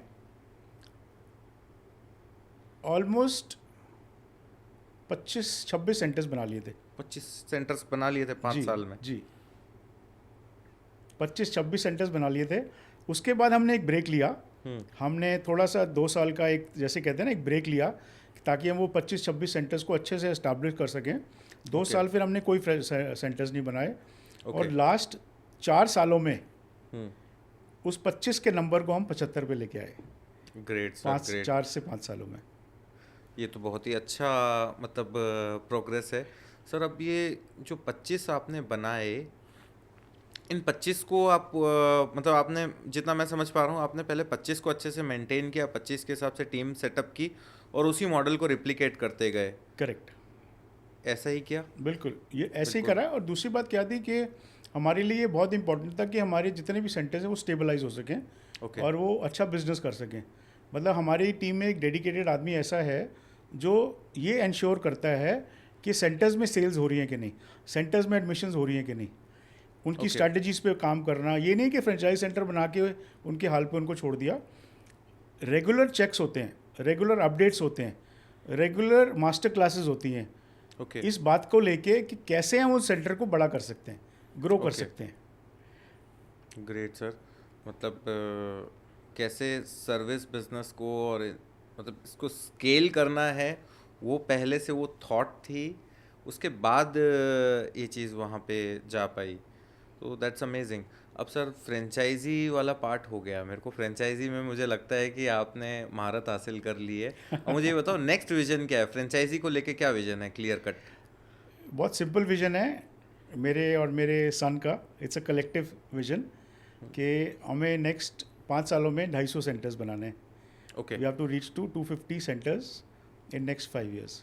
ऑलमोस्ट 25-26 सेंटर्स बना लिए थे। 25 सेंटर्स बना लिए थे 5 साल में? जी। 25-26 सेंटर्स बना लिए थे। उसके बाद हमने एक ब्रेक लिया, हमने थोड़ा सा 2 साल का एक, जैसे कहते हैं ना, एक ब्रेक लिया ताकि हम वो 25-26 सेंटर्स को अच्छे से इस्टेब्लिश कर सकें। 2 साल फिर हमने कोई सेंटर्स नहीं बनाए और लास्ट 4 सालों में उस 25 के नंबर को हम 75 पे लेके आए। ग्रेट सर, 4 से 5 सालों में। ये तो बहुत ही अच्छा मतलब प्रोग्रेस है सर। अब ये जो 25 आपने बनाए, इन 25 को आप मतलब आपने, जितना मैं समझ पा रहा हूँ, आपने पहले 25 को अच्छे से मेंटेन किया, 25 के हिसाब से टीम सेटअप की और उसी मॉडल को रिप्लिकेट करते गए। करेक्ट, ऐसा ही किया? बिल्कुल, ये ऐसे ही करा है। और दूसरी बात क्या थी कि हमारे लिए ये बहुत इंपॉर्टेंट था कि हमारे जितने भी सेंटर्स हैं वो स्टेबलाइज हो सकें और वो अच्छा बिजनेस कर सकें। मतलब हमारी टीम में एक डेडिकेटेड आदमी ऐसा है जो ये इंश्योर करता है कि सेंटर्स में सेल्स हो रही हैं कि नहीं, सेंटर्स में एडमिशन्स हो रही हैं कि नहीं, उनकी स्ट्रैटेजीज़ पे काम करना। ये नहीं कि फ्रेंचाइज सेंटर बना के उनके हाल पे उनको छोड़ दिया। रेगुलर चेक्स होते हैं, रेगुलर अपडेट्स होते हैं, रेगुलर मास्टर क्लासेस होती हैं इस बात को लेके कि कैसे हम उस सेंटर को बड़ा कर सकते हैं, ग्रो कर सकते हैं। Great sir. मतलब कैसे सर्विस बिजनेस को और मतलब इसको स्केल करना है, वो पहले से वो थॉट थी, उसके बाद ये चीज़ वहाँ पे जा पाई। तो दैट्स अमेजिंग। अब सर फ्रेंचाइजी वाला पार्ट हो गया। मेरे को फ्रेंचाइजी में मुझे लगता है कि आपने महारत हासिल कर ली है। और मुझे ये बताओ नेक्स्ट विजन क्या है फ्रेंचाइजी को लेके? क्या विजन है क्लियर कट? बहुत सिंपल विजन है मेरे और मेरे सन का। इट्स अ कलेक्टिव विजन कि हमें नेक्स्ट 5 सालों में 250 सेंटर्स बनाने हैं। Okay, we have to reach to 250 centres in next 5 years.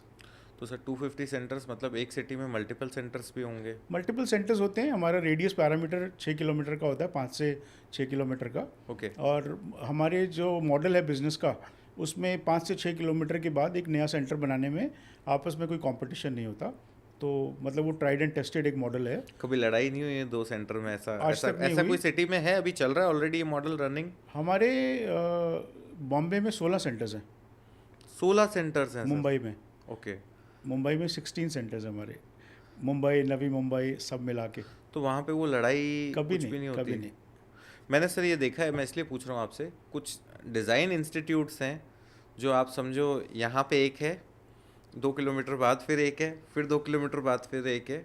तो सर 250 सेंटर्स मतलब एक सिटी में मल्टीपल सेंटर्स भी होंगे? मल्टीपल सेंटर्स होते हैं। हमारा रेडियस पैरामीटर 6 किलोमीटर का होता है, 5 से 6 किलोमीटर का। ओके। और हमारे जो मॉडल है बिजनेस का, उसमें 5 से 6 किलोमीटर के बाद एक नया सेंटर बनाने में आपस में कोई कंपटीशन नहीं होता। तो मतलब वो ट्राइड एंड टेस्टेड एक मॉडल है। कभी लड़ाई नहीं हुई है 2 सेंटर में? ऐसा आज तक नहीं ऐसा हुई। कोई सिटी में है? अभी चल रहा है ऑलरेडी ये मॉडल रनिंग? हमारे बॉम्बे में 16 सेंटर्स हैं। 16 सेंटर्स हैं? मुंबई में, ओके। मुंबई में 16 सेंटर्स हैं हमारे। मुंबई, नवी मुंबई सब मिला के। तो वहाँ पे वो लड़ाई कभी कुछ भी नहीं होती? कभी नहीं। मैंने सर ये देखा है, मैं इसलिए पूछ रहा हूँ आपसे। कुछ डिज़ाइन इंस्टीट्यूट्स हैं जो आप समझो यहाँ पे एक है, 2 किलोमीटर बाद फिर एक है, फिर 2 किलोमीटर बाद फिर एक है,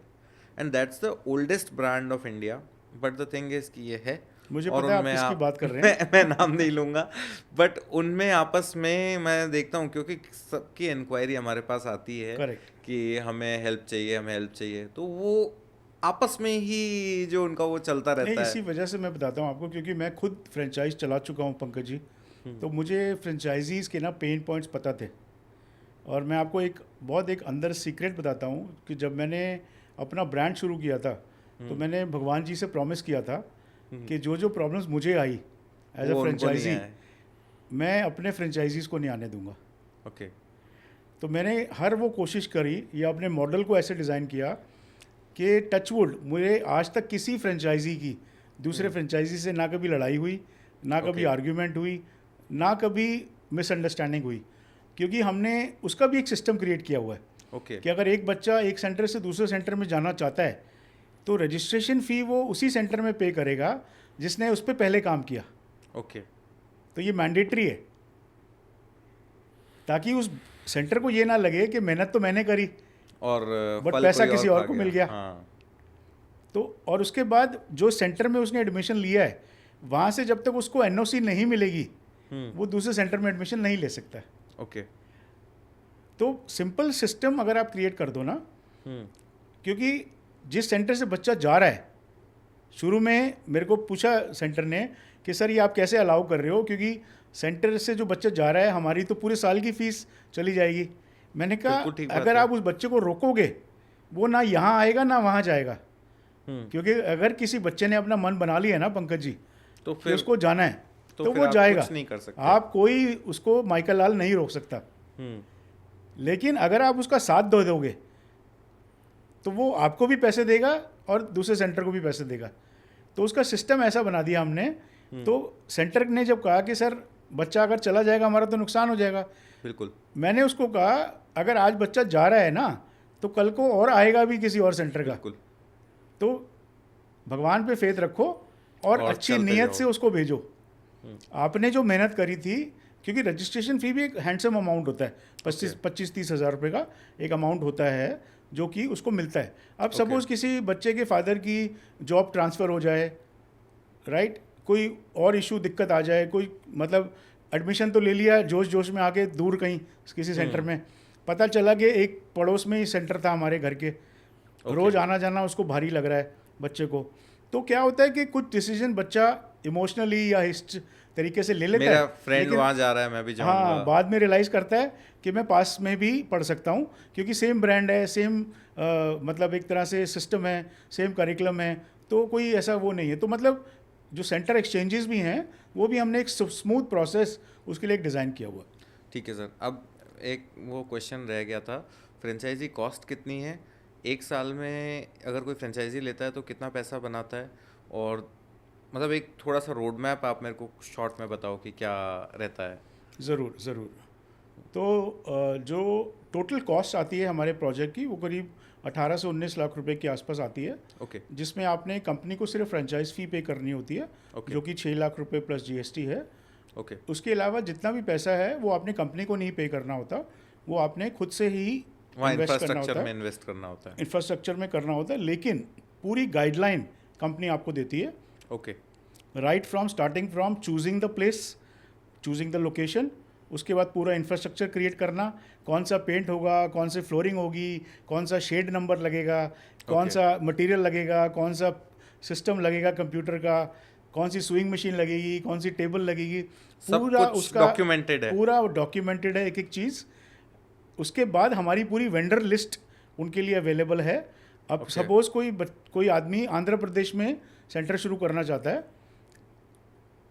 and that's the oldest brand of India. But the thing is कि ये है, मुझे और पता है आप उनमें किसकी बात कर रहे हैं। मैं नाम नहीं लूँगा, बट उनमें आपस में मैं देखता हूँ, क्योंकि सबकी इंक्वायरी हमारे पास आती है करेक्ट। कि हमें हेल्प चाहिए, हमें हेल्प चाहिए, तो वो आपस में ही जो उनका वो चलता रहता है। इसी वजह से मैं बताता हूँ आपको, क्योंकि मैं खुद फ्रेंचाइज चला चुका हूँ पंकज जी। तो मुझे फ्रेंचाइजीज़ के ना पेन पॉइंट्स पता थे। और मैं आपको एक अंदर सीक्रेट बताता हूँ कि जब मैंने अपना ब्रांड शुरू किया था तो मैंने भगवान जी से प्रॉमिस किया था कि जो जो प्रॉब्लम्स मुझे आई एज अ फ्रेंचाइजी, मैं अपने फ्रेंचाइजीज़ को नहीं आने दूंगा। ओके। तो मैंने हर वो कोशिश करी या अपने मॉडल को ऐसे डिज़ाइन किया कि टचवुड मुझे आज तक किसी फ्रेंचाइजी की दूसरे फ्रेंचाइजी से ना कभी लड़ाई हुई, ना कभी आर्ग्यूमेंट हुई, ना कभी मिसअंडरस्टैंडिंग हुई, क्योंकि हमने उसका भी एक सिस्टम क्रिएट किया हुआ है कि अगर एक बच्चा एक सेंटर से दूसरे सेंटर में जाना चाहता है तो रजिस्ट्रेशन फ़ी वो उसी सेंटर में पे करेगा जिसने उस पर पहले काम किया। ओके। तो ये मैंडेटरी है ताकि उस सेंटर को ये ना लगे कि मेहनत तो मैंने करी और बट पैसा किसी और को मिल गया। तो और उसके बाद जो सेंटर में उसने एडमिशन लिया है वहाँ से जब तक उसको एनओसी नहीं मिलेगी वो दूसरे सेंटर में एडमिशन नहीं ले सकता है। ओके। तो सिंपल सिस्टम अगर आप क्रिएट कर दो ना, क्योंकि जिस सेंटर से बच्चा जा रहा है, शुरू में मेरे को पूछा सेंटर ने कि सर ये आप कैसे अलाउ कर रहे हो, क्योंकि सेंटर से जो बच्चा जा रहा है हमारी तो पूरे साल की फ़ीस चली जाएगी। मैंने कहा अगर आप उस बच्चे को रोकोगे वो ना यहाँ आएगा ना वहाँ जाएगा, क्योंकि अगर किसी बच्चे ने अपना मन बना लिया ना पंकज जी तो फिर उसको जाना है तो वो जाएगा। नहीं कर सकते आप कोई उसको माइकल लाल नहीं रोक सकता। लेकिन अगर आप उसका साथ दे दोगे तो वो आपको भी पैसे देगा और दूसरे सेंटर को भी पैसे देगा। तो उसका सिस्टम ऐसा बना दिया हमने। तो सेंटर ने जब कहा कि सर बच्चा अगर चला जाएगा हमारा तो नुकसान हो जाएगा, बिल्कुल, मैंने उसको कहा अगर आज बच्चा जा रहा है ना तो कल को और आएगा भी किसी और सेंटर का। बिल्कुल। तो भगवान पे फेथ रखो और और अच्छी चलते नीयत जाओ। से उसको भेजो। आपने जो मेहनत करी थी, क्योंकि रजिस्ट्रेशन फ़ी भी एक हैंडसम अमाउंट होता है, 25-30 हज़ार रुपये का एक अमाउंट होता है जो कि उसको मिलता है। अब सपोज़ किसी बच्चे के फादर की जॉब ट्रांसफ़र हो जाए, राइट, कोई और इशू दिक्कत आ जाए, कोई मतलब एडमिशन तो ले लिया जोश जोश में आके दूर कहीं किसी सेंटर में, पता चला कि एक पड़ोस में ही सेंटर था हमारे घर के, रोज़ आना जाना उसको भारी लग रहा है बच्चे को, तो क्या होता है कि कुछ डिसीजन बच्चा इमोशनली या इस तरीके से ले लेता मेरा है, फ्रेंड लेकिन वहाँ जा रहा है, मैं भी जाऊँगा। हाँ बाद में रियलाइज़ करता है कि मैं पास में भी पढ़ सकता हूँ, क्योंकि सेम ब्रांड है, सेम मतलब एक तरह से सिस्टम है, सेम करिकुलम है, तो कोई ऐसा वो नहीं है। तो मतलब जो सेंटर एक्सचेंजेस भी हैं वो भी हमने एक स्मूथ प्रोसेस उसके लिए एक डिज़ाइन किया हुआ। ठीक है सर, अब एक वो क्वेश्चन रह गया था, फ्रेंचाइजी कॉस्ट कितनी है एक साल में? अगर कोई फ्रेंचाइजी लेता है तो कितना पैसा बनाता है? और मतलब एक थोड़ा सा रोड मैप आप मेरे को शॉर्ट में बताओ कि क्या रहता है। ज़रूर ज़रूर। तो जो टोटल कॉस्ट आती है हमारे प्रोजेक्ट की वो करीब 18 से 19 लाख रुपए के आसपास आती है, ओके जिसमें आपने कंपनी को सिर्फ फ्रेंचाइज फ़ी पे करनी होती है, ओके जो कि 6 लाख रुपए प्लस जीएसटी है। ओके उसके अलावा जितना भी पैसा है वो आपने कंपनी को नहीं पे करना होता, वो आपने खुद से ही वहाँ इन्वेस्ट करना इंफ्रास्ट्रक्चर होता में है, इन्वेस्ट करना होता है। इंफ्रास्ट्रक्चर में करना होता है, लेकिन पूरी गाइडलाइन कंपनी आपको देती है, okay right from starting from choosing the place, choosing the location, उसके बाद पूरा इंफ्रास्ट्रक्चर क्रिएट करना, कौन सा पेंट होगा, कौन सी फ्लोरिंग होगी, कौन सा शेड नंबर लगेगा, कौन Okay. सा मटेरियल लगेगा, कौन सा सिस्टम लगेगा कंप्यूटर का, कौन सी स्विंग मशीन लगेगी, कौन सी टेबल लगेगी, सब पूरा कुछ उसका डॉक्यूमेंटेड है। पूरा डॉक्यूमेंटेड है एक एक चीज़। उसके बाद हमारी पूरी वेंडर लिस्ट उनके लिए अवेलेबल है। अब Okay. सपोज कोई आदमी आंध्र प्रदेश में सेंटर शुरू करना चाहता है,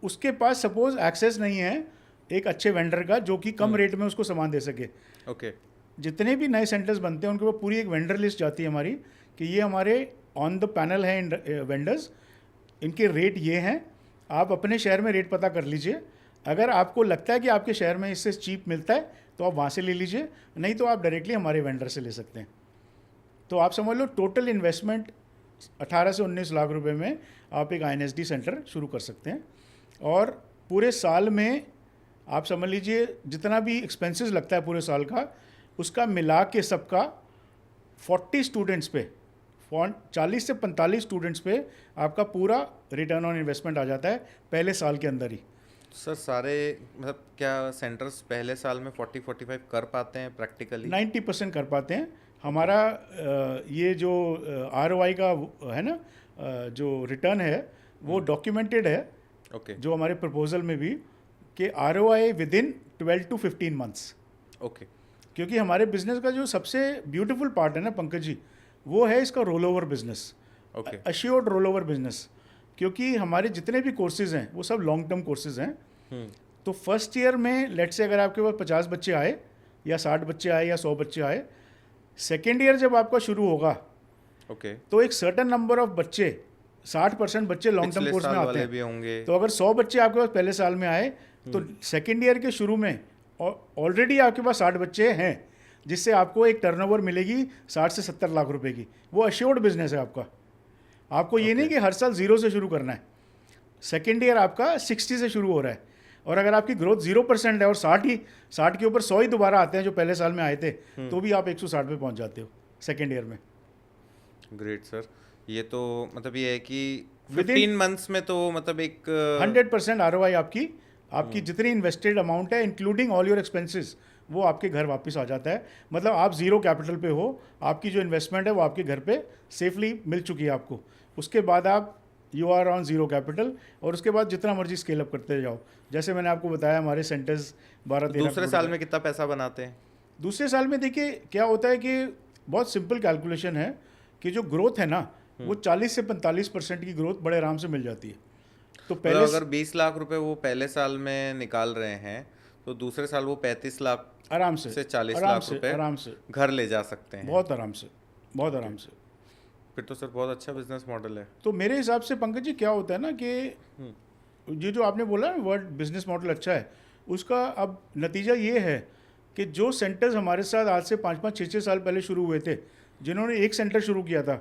उसके पास सपोज एक्सेस नहीं है एक अच्छे वेंडर का जो कि कम रेट में उसको सामान दे सके। ओके जितने भी नए सेंटर्स बनते हैं उनके ऊपर पूरी एक वेंडर लिस्ट जाती है हमारी कि ये हमारे ऑन द पैनल हैं वेंडर्स, इनके रेट ये हैं, आप अपने शहर में रेट पता कर लीजिए, अगर आपको लगता है कि आपके शहर में इससे चीप मिलता है तो आप वहाँ से ले लीजिए, नहीं तो आप डायरेक्टली हमारे वेंडर से ले सकते हैं। तो आप समझ लो टोटल इन्वेस्टमेंट 18 से 19 लाख रुपए में आप एक INSD सेंटर शुरू कर सकते हैं, और पूरे साल में आप समझ लीजिए जितना भी एक्सपेंसेस लगता है पूरे साल का, उसका मिला के सबका 40 स्टूडेंट्स पे 40 से 45 स्टूडेंट्स पे आपका पूरा रिटर्न ऑन इन्वेस्टमेंट आ जाता है पहले साल के अंदर ही। सर, सारे मतलब क्या सेंटर्स पहले साल में 40-45 कर पाते हैं प्रैक्टिकली? 90% कर पाते हैं। हमारा ये जो ROI का है ना, जो रिटर्न है वो डॉक्यूमेंटेड है, ओके जो हमारे प्रपोजल में भी, कि ROI with in 12 to 15 months. Okay क्योंकि हमारे बिजनेस का जो सबसे ब्यूटीफुल पार्ट है ना पंकज जी, वो है इसका roll over business, okay assured roll over business. क्योंकि हमारे जितने भी कोर्सेज हैं वो सब लॉन्ग टर्म कोर्सेज हैं। तो फर्स्ट ईयर में लेट से अगर आपके पास 50 बच्चे आए या 60 बच्चे आए या 100 बच्चे आए, सेकेंड ईयर जब आपका शुरू होगा ओके तो एक सर्टन नंबर ऑफ बच्चे, 60% बच्चे लॉन्ग टर्म पिछले कोर्स में साल आते वाले हैं। भी होंगे। तो अगर 100 बच्चे आपके पास पहले साल में आए तो सेकेंड ईयर के शुरू में ऑलरेडी आपके पास 60 बच्चे हैं, जिससे आपको एक टर्नओवर मिलेगी 60 से 70 लाख रुपए की। वो अश्योर्ड बिजनेस है आपका। आपको ये नहीं कि हर साल 0 से शुरू करना है। सेकेंड ईयर आपका 60 से शुरू हो रहा है, और अगर आपकी ग्रोथ 0% है और 60 के ऊपर 100 ही दोबारा आते हैं जो पहले साल में आए थे, तो भी आप 160 पे पहुंच जाते हो सेकेंड ईयर में। ग्रेट सर, ये तो मतलब ये है कि Within- 15 मंथ्स में तो मतलब एक 100% ROI आपकी जितनी इन्वेस्टेड अमाउंट है इंक्लूडिंग ऑल योर एक्सपेंसेस, वो आपके घर वापस आ जाता है। मतलब आप जीरो कैपिटल पे हो, आपकी जो इन्वेस्टमेंट है वो आपके घर पे सेफली मिल चुकी है आपको। उसके बाद आप you are on zero capital, और उसके बाद जितना मर्जी स्केल अप करते जाओ। जैसे मैंने आपको बताया हमारे सेंटर्स 12-13 दूसरे साल में कितना पैसा बनाते हैं? दूसरे साल में देखिए क्या होता है कि बहुत सिंपल कैलकुलेशन है कि जो ग्रोथ है ना वो 40 से 45% की ग्रोथ बड़े आराम से मिल जाती है। तो मतलब पहले अगर 20 लाख रुपए वो पहले साल में निकाल रहे हैं तो दूसरे साल वो 35 लाख आराम से से 40 आराम लाख से रुपए आराम से घर ले जा सकते हैं। बहुत आराम से, बहुत आराम से। फिर तो सर बहुत अच्छा बिजनेस मॉडल है। तो मेरे हिसाब से पंकज जी क्या होता है ना कि ये जो आपने बोला वर्ड बिजनेस मॉडल अच्छा है, उसका अब नतीजा ये है कि जो सेंटर्स हमारे साथ आज से 5-5, 6-6 साल पहले शुरू हुए थे, जिन्होंने एक सेंटर शुरू किया था,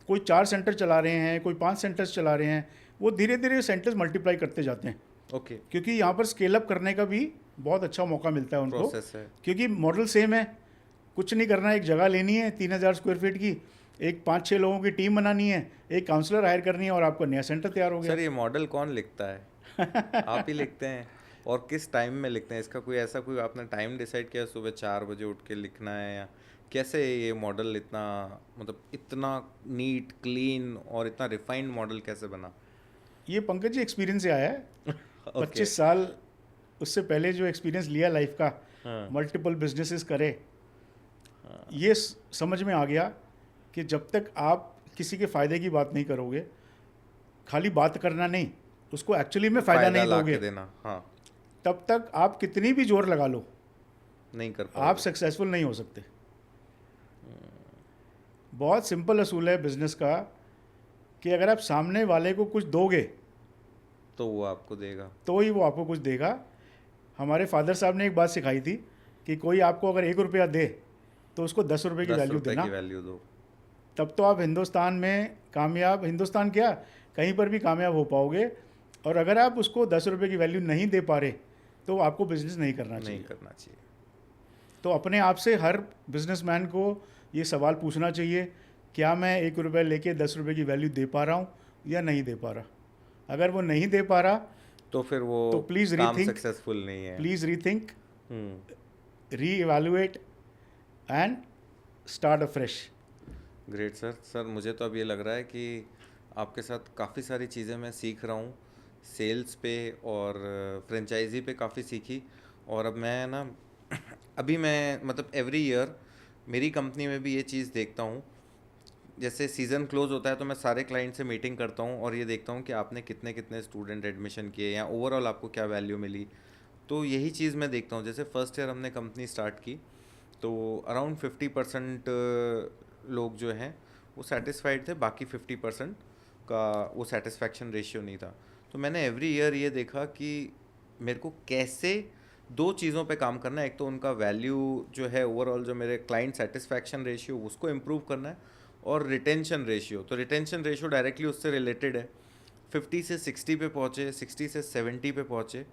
कोई 4 सेंटर चला रहे हैं, कोई 5 सेंटर्स चला रहे हैं, वो धीरे धीरे सेंटर्स मल्टीप्लाई करते जाते हैं, ओके, क्योंकि यहाँ पर स्केल अप करने का भी बहुत अच्छा मौका मिलता है उनको, प्रोसेस है। क्योंकि मॉडल सेम है, कुछ नहीं करना है, एक जगह लेनी है 3000 स्क्वायर फीट की, एक 5-6 लोगों की टीम बनानी है, एक काउंसलर हायर करनी है और आपका नया सेंटर तैयार हो गया। सर ये मॉडल कौन लिखता है? आप ही लिखते हैं? और किस टाइम में लिखते हैं? इसका कोई ऐसा कोई आपने टाइम डिसाइड किया, सुबह 4 बजे उठ के लिखना है, या कैसे ये मॉडल इतना, मतलब इतना नीट क्लीन और इतना रिफाइंड मॉडल कैसे बना? ये पंकज जी एक्सपीरियंस से आया है। ओके। 25 साल उससे पहले जो एक्सपीरियंस लिया लाइफ का, हाँ। मल्टीपल बिजनेसेस करे, ये समझ में आ गया कि जब तक आप किसी के फ़ायदे की बात नहीं करोगे, खाली बात करना नहीं, उसको एक्चुअली में फ़ायदा नहीं ला दोगे, के देना, हाँ, तब तक आप कितनी भी जोर लगा लो, नहीं कर आप पाओगे। सक्सेसफुल नहीं हो सकते। बहुत सिंपल असूल है बिजनेस का कि अगर आप सामने वाले को कुछ दोगे तो वो आपको देगा। तो ही वो आपको कुछ देगा। हमारे फादर साहब ने एक बात सिखाई थी कि कोई आपको अगर 1 रुपया दे तो उसको 10 रुपये की 10 वैल्यू रुपए देना, की वैल्यू दो। तब तो आप हिंदुस्तान में कामयाब, हिंदुस्तान क्या कहीं पर भी कामयाब हो पाओगे। और अगर आप उसको 10 रुपये की वैल्यू नहीं दे पा रहे तो आपको बिजनेस नहीं करना नहीं चाहिए। करना चाहिए। तो अपने आप से हर बिजनेसमैन को ये सवाल पूछना चाहिए, क्या मैं 1 रुपये लेके 10 रुपये की वैल्यू दे पा रहा हूँ या नहीं दे पा रहा। अगर वो नहीं दे पा रहा तो फिर वो तो प्लीज़ काम रीथिंक, सक्सेसफुल नहीं है। प्लीज़ रीथिंक, हम्म। री evaluate and start afresh. Great sir. Sir मुझे तो अब ये लग रहा है कि आपके साथ काफ़ी सारी चीज़ें मैं सीख रहा हूँ, सेल्स पे और फ्रेंचाइजी पे काफ़ी सीखी। और अब मैं ना अभी मैं मतलब एवरी ईयर मेरी कंपनी में भी ये चीज़ देखता हूँ, जैसे सीज़न क्लोज होता है तो मैं सारे क्लाइंट से मीटिंग करता हूँ और ये देखता हूँ कि आपने कितने कितने स्टूडेंट एडमिशन किए या ओवरऑल आपको क्या वैल्यू मिली। तो यही चीज़ मैं देखता हूँ। जैसे फर्स्ट ईयर हमने कंपनी स्टार्ट की तो अराउंड 50% लोग जो हैं वो सेटिस्फाइड थे, बाकी 50% का वो सेटिस्फैक्शन रेशियो नहीं था। तो मैंने एवरी ईयर ये देखा कि मेरे को कैसे 2 चीज़ों पे काम करना है। एक तो उनका वैल्यू जो है ओवरऑल, जो मेरे क्लाइंट सेटिस्फैक्शन रेशियो उसको इम्प्रूव करना है, और रिटेंशन रेशियो, तो रिटेंशन रेशियो डायरेक्टली उससे रिलेटेड है। 50 से 60 पे पहुँचे, 60 से 70 पे पहुँचे,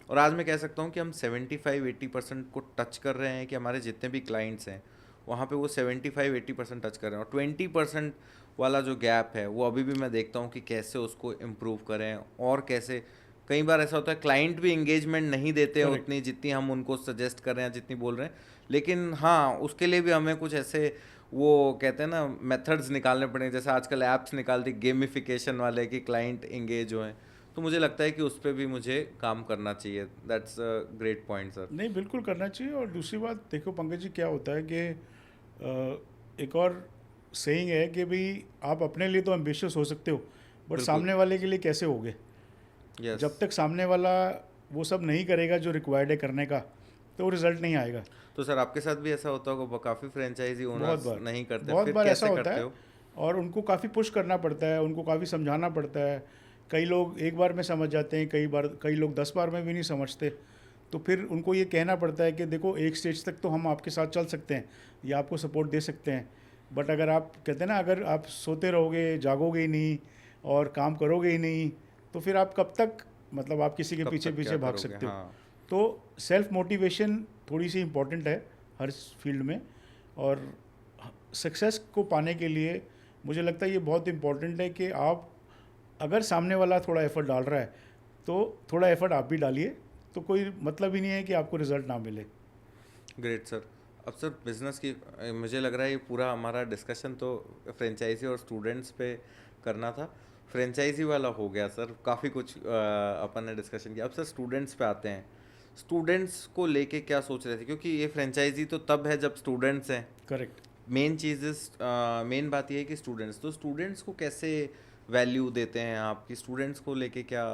और आज मैं कह सकता हूँ कि हम 75-80% को टच कर रहे हैं, कि हमारे जितने भी क्लाइंट्स हैं वहाँ पे वो 75-80% टच कर रहे हैं। और 20% वाला जो गैप है वो अभी भी मैं देखता हूँ कि कैसे उसको इम्प्रूव करें, और कैसे कई बार ऐसा होता है क्लाइंट भी इंगेजमेंट नहीं देते हैं Correct. उतनी जितनी हम उनको सजेस्ट कर रहे हैं, जितनी बोल रहे हैं। लेकिन हाँ, उसके लिए भी हमें कुछ ऐसे वो कहते हैं ना मेथड्स निकालने पड़ेंगे, जैसे आजकल ऐप्स निकाल दी गेमिफिकेशन वाले कि क्लाइंट इंगेज हों। तो मुझे लगता है कि उस पर भी मुझे काम करना चाहिए। That's a great point sir. नहीं, बिल्कुल करना चाहिए। और दूसरी बात देखो पंकज जी, क्या होता है कि एक और सेइंग है कि भाई आप अपने लिए तो एम्बिशियस हो सकते हो, बट बिल्कुल। सामने वाले के लिए कैसे होगे। यस। जब तक सामने वाला वो सब नहीं करेगा जो रिक्वायर्ड है करने का, तो वो रिजल्ट नहीं आएगा। तो सर आपके साथ भी ऐसा होता होगा, काफ़ी फ्रेंचाइजी बहुत ओनर्स बार, नहीं करते, बहुत फिर बार ऐसा कैसे होता करते है, हो? और उनको काफ़ी पुश करना पड़ता है, उनको काफ़ी समझाना पड़ता है। कई लोग एक बार में समझ जाते हैं, कई लोग 10 बार में भी नहीं समझते। तो फिर उनको ये कहना पड़ता है कि देखो, एक स्टेज तक तो हम आपके साथ चल सकते हैं या आपको सपोर्ट दे सकते हैं, बट अगर आप कहते हैं ना, अगर आप सोते रहोगे, जागोगे ही नहीं और काम करोगे ही नहीं, तो फिर आप कब तक, मतलब आप किसी के कब पीछे तक पीछे क्या भाग करोगे? सकते हो। हाँ। तो सेल्फ मोटिवेशन थोड़ी सी इम्पोर्टेंट है हर फील्ड में। और सक्सेस को पाने के लिए मुझे लगता है ये बहुत इम्पोर्टेंट है कि आप, अगर सामने वाला थोड़ा एफर्ट डाल रहा है तो थोड़ा एफर्ट आप भी डालिए, तो कोई मतलब ही नहीं है कि आपको रिजल्ट ना मिले। Great sir. अब सर बिजनेस की मुझे लग रहा है ये पूरा हमारा डिस्कशन तो फ्रेंचाइजी और स्टूडेंट्स पे करना था। फ्रेंचाइजी वाला हो गया सर, काफ़ी कुछ अपन ने डिस्कशन किया। अब सर स्टूडेंट्स पे आते हैं। स्टूडेंट्स को लेके क्या सोच रहे थे, क्योंकि ये फ्रेंचाइजी तो तब है जब स्टूडेंट्स हैं। करेक्ट। मेन मेन बात ये है कि स्टूडेंट्स, तो स्टूडेंट्स को कैसे वैल्यू देते हैं आपकी, स्टूडेंट्स को लेके क्या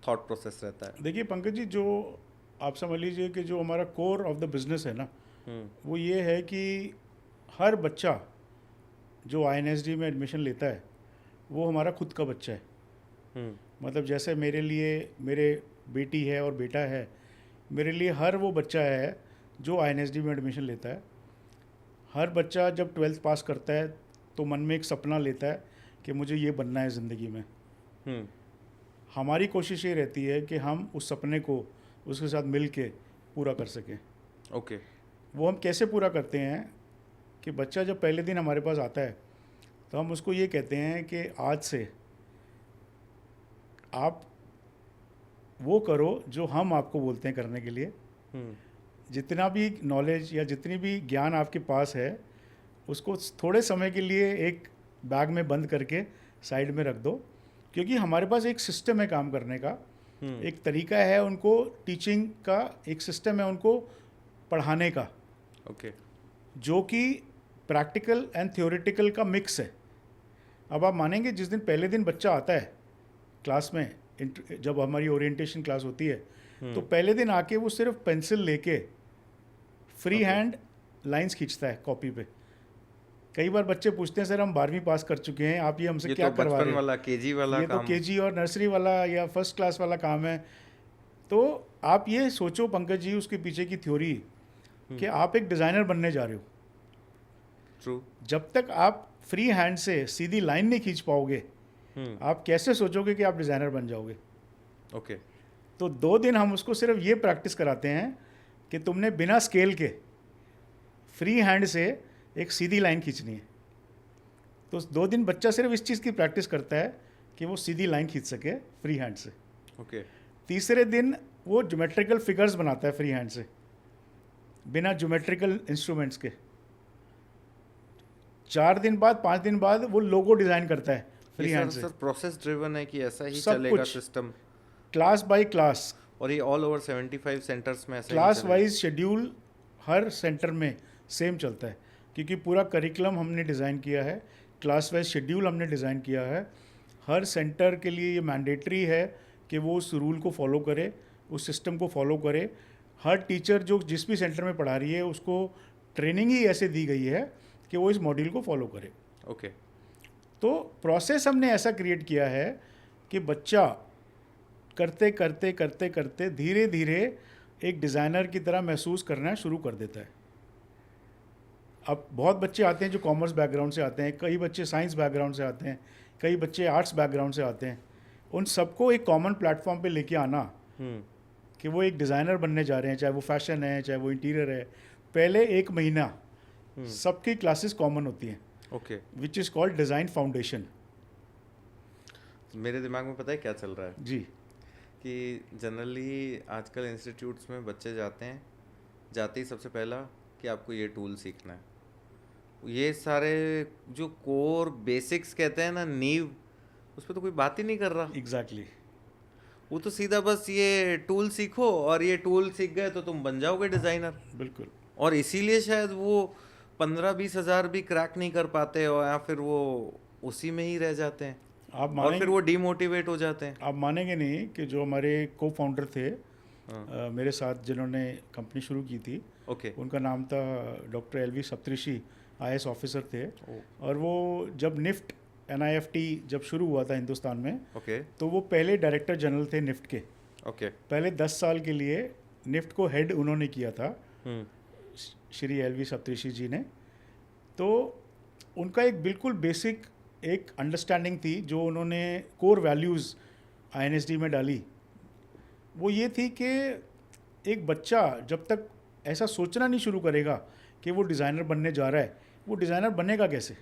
थॉट प्रोसेस रहता है? देखिए पंकज जी, जो आप समझ लीजिए कि जो हमारा कोर ऑफ द बिजनेस है ना, वो ये है कि हर बच्चा जो INSD में एडमिशन लेता है वो हमारा खुद का बच्चा है। मतलब जैसे मेरे लिए मेरे बेटी है और बेटा है, मेरे लिए हर वो बच्चा है जो INSD में एडमिशन लेता है। हर बच्चा जब 12th पास करता है तो मन में एक सपना लेता है कि मुझे ये बनना है ज़िंदगी में। हमारी कोशिश ये रहती है कि हम उस सपने को उसके साथ मिल के पूरा कर सकें। ओके। वो हम कैसे पूरा करते हैं कि बच्चा जब पहले दिन हमारे पास आता है तो हम उसको ये कहते हैं कि आज से आप वो करो जो हम आपको बोलते हैं करने के लिए। जितना भी नॉलेज या जितनी भी ज्ञान आपके पास है उसको थोड़े समय के लिए एक बैग में बंद करके साइड में रख दो, क्योंकि हमारे पास एक सिस्टम है काम करने का, एक तरीका है उनको टीचिंग का, एक सिस्टम है उनको पढ़ाने का, ओके। जो कि प्रैक्टिकल एंड थ्योरेटिकल का मिक्स है। अब आप मानेंगे जिस दिन पहले दिन बच्चा आता है क्लास में, जब हमारी ओरिएंटेशन क्लास होती है, तो पहले दिन आके वो सिर्फ पेंसिल लेके फ्री हैंड लाइंस खींचता है कॉपी पे। कई बार बच्चे पूछते हैं सर हम 12वीं पास कर चुके हैं, आप ये हमसे क्या तो करवा रहे हैं? वाला केजी वाला ये काम। तो केजी और नर्सरी वाला या फर्स्ट क्लास वाला काम है। तो आप ये सोचो पंकज जी, उसके पीछे की थ्योरी कि आप एक डिज़ाइनर बनने जा रहे हो। ट्रू। जब तक आप फ्री हैंड से सीधी लाइन नहीं खींच पाओगे, आप कैसे सोचोगे कि आप डिज़ाइनर बन जाओगे? ओके। तो 2 दिन हम उसको सिर्फ ये प्रैक्टिस कराते हैं कि तुमने बिना स्केल के फ्री हैंड से एक सीधी लाइन खींचनी है। तो 2 दिन बच्चा सिर्फ इस चीज़ की प्रैक्टिस करता है कि वो सीधी लाइन खींच सके फ्री हैंड से। ओके। तीसरे दिन वो ज्योमेट्रिकल फिगर्स बनाता है फ्री हैंड से, बिना ज्योमेट्रिकल इंस्ट्रूमेंट्स के। 4 दिन बाद 5 दिन बाद वो लोगो डिज़ाइन करता है फ्री हैंड से। सर प्रोसेस ड्रिवन है कि ऐसा ही सब चलेगा कुछ। सिस्टम? क्लास बाय क्लास, और ये ऑल ओवर 75 सेंटर्स में ऐसा ही क्लास चलेगा? वाइज शेड्यूल हर सेंटर में सेम चलता है, क्योंकि पूरा करिकुलम हमने डिज़ाइन किया है, क्लास वाइज शेड्यूल हमने डिज़ाइन किया है। हर सेंटर के लिए ये मैंडेटरी है कि वो उस रूल को फॉलो करे, उस सिस्टम को फॉलो करे। हर टीचर जो जिस भी सेंटर में पढ़ा रही है उसको ट्रेनिंग ही ऐसे दी गई है कि वो इस मॉड्यूल को फॉलो करे। ओके। तो प्रोसेस हमने ऐसा क्रिएट किया है कि बच्चा करते करते करते करते धीरे धीरे एक डिज़ाइनर की तरह महसूस करना शुरू कर देता है। अब बहुत बच्चे आते हैं जो कॉमर्स बैकग्राउंड से आते हैं, कई बच्चे साइंस बैकग्राउंड से आते हैं, कई बच्चे आर्ट्स बैकग्राउंड से आते हैं। उन सबको एक कॉमन प्लेटफॉर्म पे लेके आना कि वो एक डिज़ाइनर बनने जा रहे हैं, चाहे वो फैशन है, चाहे वो इंटीरियर है। पहले 1 महीना सबकी क्लासेस कॉमन होती हैं, okay. Which is called design foundation. मेरे दिमाग में पता है क्या चल रहा है जी। कि जनरली आजकल इंस्टीट्यूट्स में बच्चे जाते हैं, जाते ही सबसे पहला कि आपको ये टूल सीखना है। ये सारे जो कोर बेसिक्स कहते हैं ना, नींव, उस पर तो कोई बात ही नहीं कर रहा। एग्जैक्टली। वो तो सीधा बस ये टूल सीखो और ये टूल सीख गए तो तुम बन जाओगे डिज़ाइनर। बिल्कुल। और इसीलिए शायद वो 15-20 हज़ार भी क्रैक नहीं कर पाते, और या फिर वो उसी में ही रह जाते हैं आप और मानेंगे, फिर वो डीमोटिवेट हो जाते हैं। आप मानेंगे नहीं कि जो हमारे को फाउंडर थे मेरे साथ जिन्होंने कंपनी शुरू की थी, ओके। उनका नाम था डॉक्टर एलवी सप्तऋषि, IAS ऑफिसर थे। और वो जब निफ्ट NIFT जब शुरू हुआ था हिंदुस्तान में, ओके। तो वो पहले डायरेक्टर जनरल थे निफ्ट के। ओके। पहले 10 साल के लिए निफ्ट को हेड उन्होंने किया था, श्री एलवी सप्तऋषि जी ने। तो उनका एक बिल्कुल बेसिक एक अंडरस्टैंडिंग थी जो उन्होंने कोर वैल्यूज़ INSD में डाली। वो ये थी कि एक बच्चा जब तक ऐसा सोचना नहीं शुरू करेगा कि वो डिज़ाइनर बनने जा रहा है, वो डिज़ाइनर बनेगा कैसे?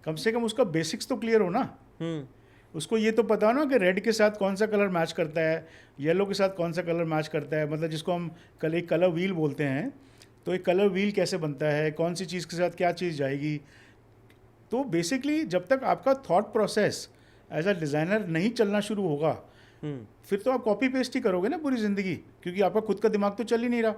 कम से कम उसका बेसिक्स तो क्लियर हो ना। उसको ये तो पता हो ना कि रेड के साथ कौन सा कलर मैच करता है, येलो के साथ कौन सा कलर मैच करता है, मतलब जिसको हम एक कलर व्हील बोलते हैं। तो एक कलर व्हील कैसे बनता है, कौन सी चीज़ के साथ क्या चीज़ जाएगी। तो बेसिकली जब तक आपका thought process as a designer नहीं चलना शुरू होगा, फिर तो आप कॉपी पेस्ट ही करोगे ना पूरी ज़िंदगी, क्योंकि आपका खुद का दिमाग तो चल ही नहीं रहा।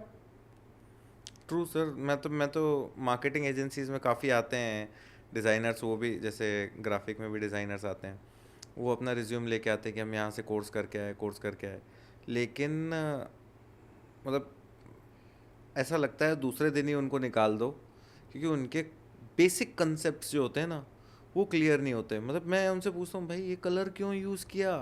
True sir. मैं तो मार्केटिंग एजेंसीज में काफ़ी आते हैं डिज़ाइनर्स, वो भी जैसे ग्राफिक में भी डिज़ाइनर्स आते हैं, वो अपना रिज्यूम लेके आते हैं कि हम यहाँ से कोर्स करके आए। लेकिन मतलब ऐसा लगता है दूसरे दिन ही उनको निकाल दो, क्योंकि उनके बेसिक कंसेप्ट्स जो होते हैं ना वो क्लियर नहीं होते। मतलब मैं उनसे पूछता हूँ भाई ये कलर क्यों यूज़ किया,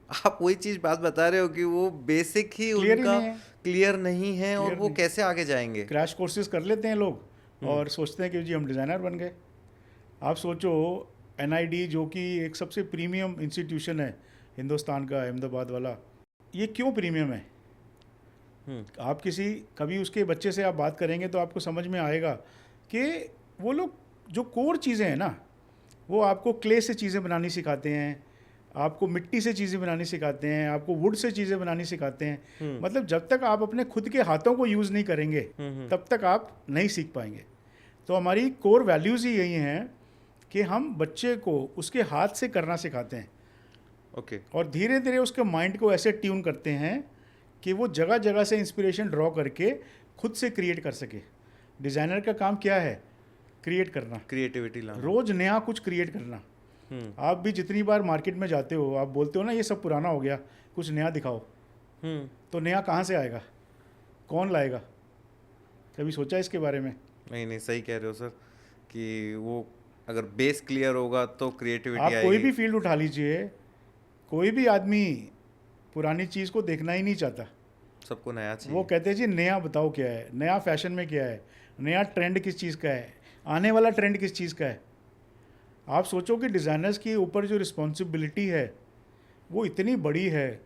आप वही चीज़ बात बता रहे हो कि वो बेसिक ही उनका क्लियर नहीं है और वो कैसे आगे जाएंगे। क्रैश कोर्सेज कर लेते हैं लोग और सोचते हैं कि जी हम डिज़ाइनर बन गए। आप सोचो NID जो कि एक सबसे प्रीमियम इंस्टीट्यूशन है हिंदुस्तान का, अहमदाबाद वाला, ये क्यों प्रीमियम है? आप कभी उसके बच्चे से आप बात करेंगे तो आपको समझ में आएगा कि वो लोग जो कोर चीज़ें हैं ना, वो आपको क्ले से चीज़ें बनानी सिखाते हैं, आपको मिट्टी से चीज़ें बनानी सिखाते हैं, आपको वुड से चीज़ें बनानी सिखाते हैं। मतलब जब तक आप अपने खुद के हाथों को यूज़ नहीं करेंगे तब तक आप नहीं सीख पाएंगे। तो हमारी कोर वैल्यूज़ ही यही हैं कि हम बच्चे को उसके हाथ से करना सिखाते हैं। ओके। और धीरे धीरे उसके माइंड को ऐसे ट्यून करते हैं कि वो जगह जगह से इंस्पिरेशन ड्रॉ करके खुद से क्रिएट कर सके। डिज़ाइनर का काम क्या है? क्रिएट करना, क्रिएटिविटी लाना, रोज़ नया कुछ क्रिएट करना। आप भी जितनी बार मार्केट में जाते हो, आप बोलते हो ना ये सब पुराना हो गया, कुछ नया दिखाओ। तो नया कहाँ से आएगा? कौन लाएगा? कभी सोचा इसके बारे में? नहीं, सही कह रहे हो सर कि वो अगर बेस क्लियर होगा तो क्रिएटिविटी आप आएगी। कोई भी फील्ड उठा लीजिए, कोई भी आदमी पुरानी चीज़ को देखना ही नहीं चाहता। सबको नया चाहिए। वो कहते हैं जी नया बताओ क्या है, नया फैशन में क्या है, नया ट्रेंड किस चीज़ का है, आने वाला ट्रेंड किस चीज़ का है। आप सोचो कि डिज़ाइनर्स के ऊपर जो रिस्पॉन्सिबिलिटी है वो इतनी बड़ी है,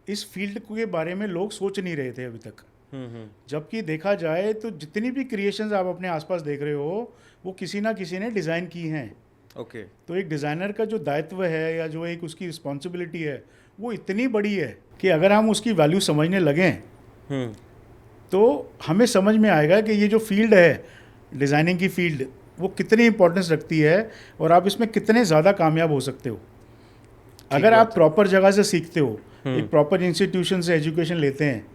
इस फील्ड के बारे में लोग सोच नहीं रहे थे अभी तक। जबकि देखा जाए तो जितनी भी क्रिएशंस आप अपने आसपास देख रहे हो वो किसी ना किसी ने डिज़ाइन की हैं। ओके। तो एक डिज़ाइनर का जो दायित्व है या जो एक उसकी रिस्पॉन्सिबिलिटी है वो इतनी बड़ी है कि अगर हम उसकी वैल्यू समझने लगें तो हमें समझ में आएगा कि ये जो फील्ड है डिज़ाइनिंग की फील्ड वो कितनी इंपॉर्टेंस रखती है और आप इसमें कितने ज़्यादा कामयाब हो सकते हो अगर आप प्रॉपर जगह से सीखते हो, एक प्रॉपर इंस्टीट्यूशन से एजुकेशन लेते हैं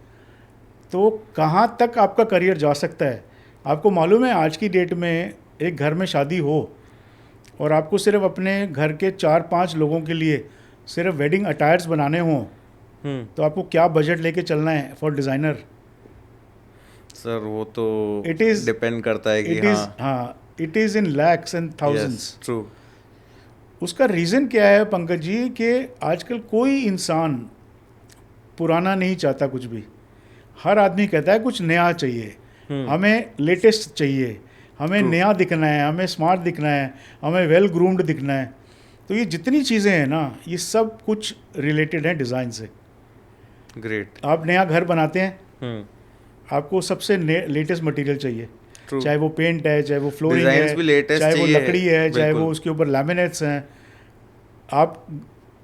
तो कहाँ तक आपका करियर जा सकता है। आपको मालूम है आज की डेट में एक घर में शादी हो और आपको सिर्फ अपने घर के 4-5 लोगों के लिए सिर्फ वेडिंग अटायर्स बनाने हों तो आपको क्या बजट लेके चलना है फॉर डिज़ाइनर? सर वो तो डिपेंड करता है कि it is in lakhs and thousands. True. उसका रीज़न क्या है पंकज जी कि आजकल कोई इंसान पुराना नहीं चाहता कुछ भी। हर आदमी कहता है कुछ नया चाहिए, हमें लेटेस्ट चाहिए, हमें नया दिखना है, हमें स्मार्ट दिखना है, हमें वेल ग्रूम्ड दिखना है। तो ये जितनी चीज़ें हैं ना ये सब कुछ रिलेटेड हैं डिज़ाइन से। ग्रेट। आप नया घर बनाते हैं, आपको सबसे लेटेस्ट मटेरियल चाहिए। चाहे वो पेंट है, चाहे वो फ्लोरिंग है, चाहे वो लकड़ी है, चाहे वो उसके ऊपर लैमिनेट्स हैं। आप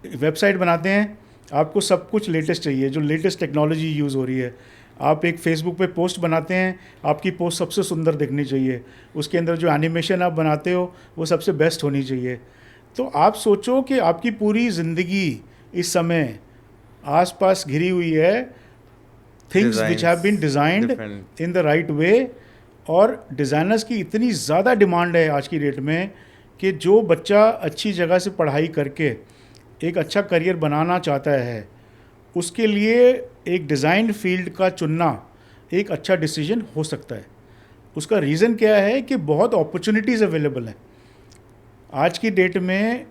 वेबसाइट बनाते हैं, आपको सब कुछ लेटेस्ट चाहिए, जो लेटेस्ट टेक्नोलॉजी यूज़ हो रही है। आप एक फेसबुक पे पोस्ट बनाते हैं, आपकी पोस्ट सबसे सुंदर दिखनी चाहिए, उसके अंदर जो एनिमेशन आप बनाते हो वो सबसे बेस्ट होनी चाहिए। तो आप सोचो कि आपकी पूरी ज़िंदगी इस समय आसपास घिरी हुई है things which have been designed in the right way. और डिज़ाइनर्स की इतनी ज़्यादा डिमांड है आज की डेट में कि जो बच्चा अच्छी जगह से पढ़ाई करके एक अच्छा करियर बनाना चाहता है उसके लिए एक डिज़ाइन फील्ड का चुनना एक अच्छा डिसीजन हो सकता है। उसका रीज़न क्या है कि बहुत अपॉर्चुनिटीज़ अवेलेबल हैं आज की डेट में।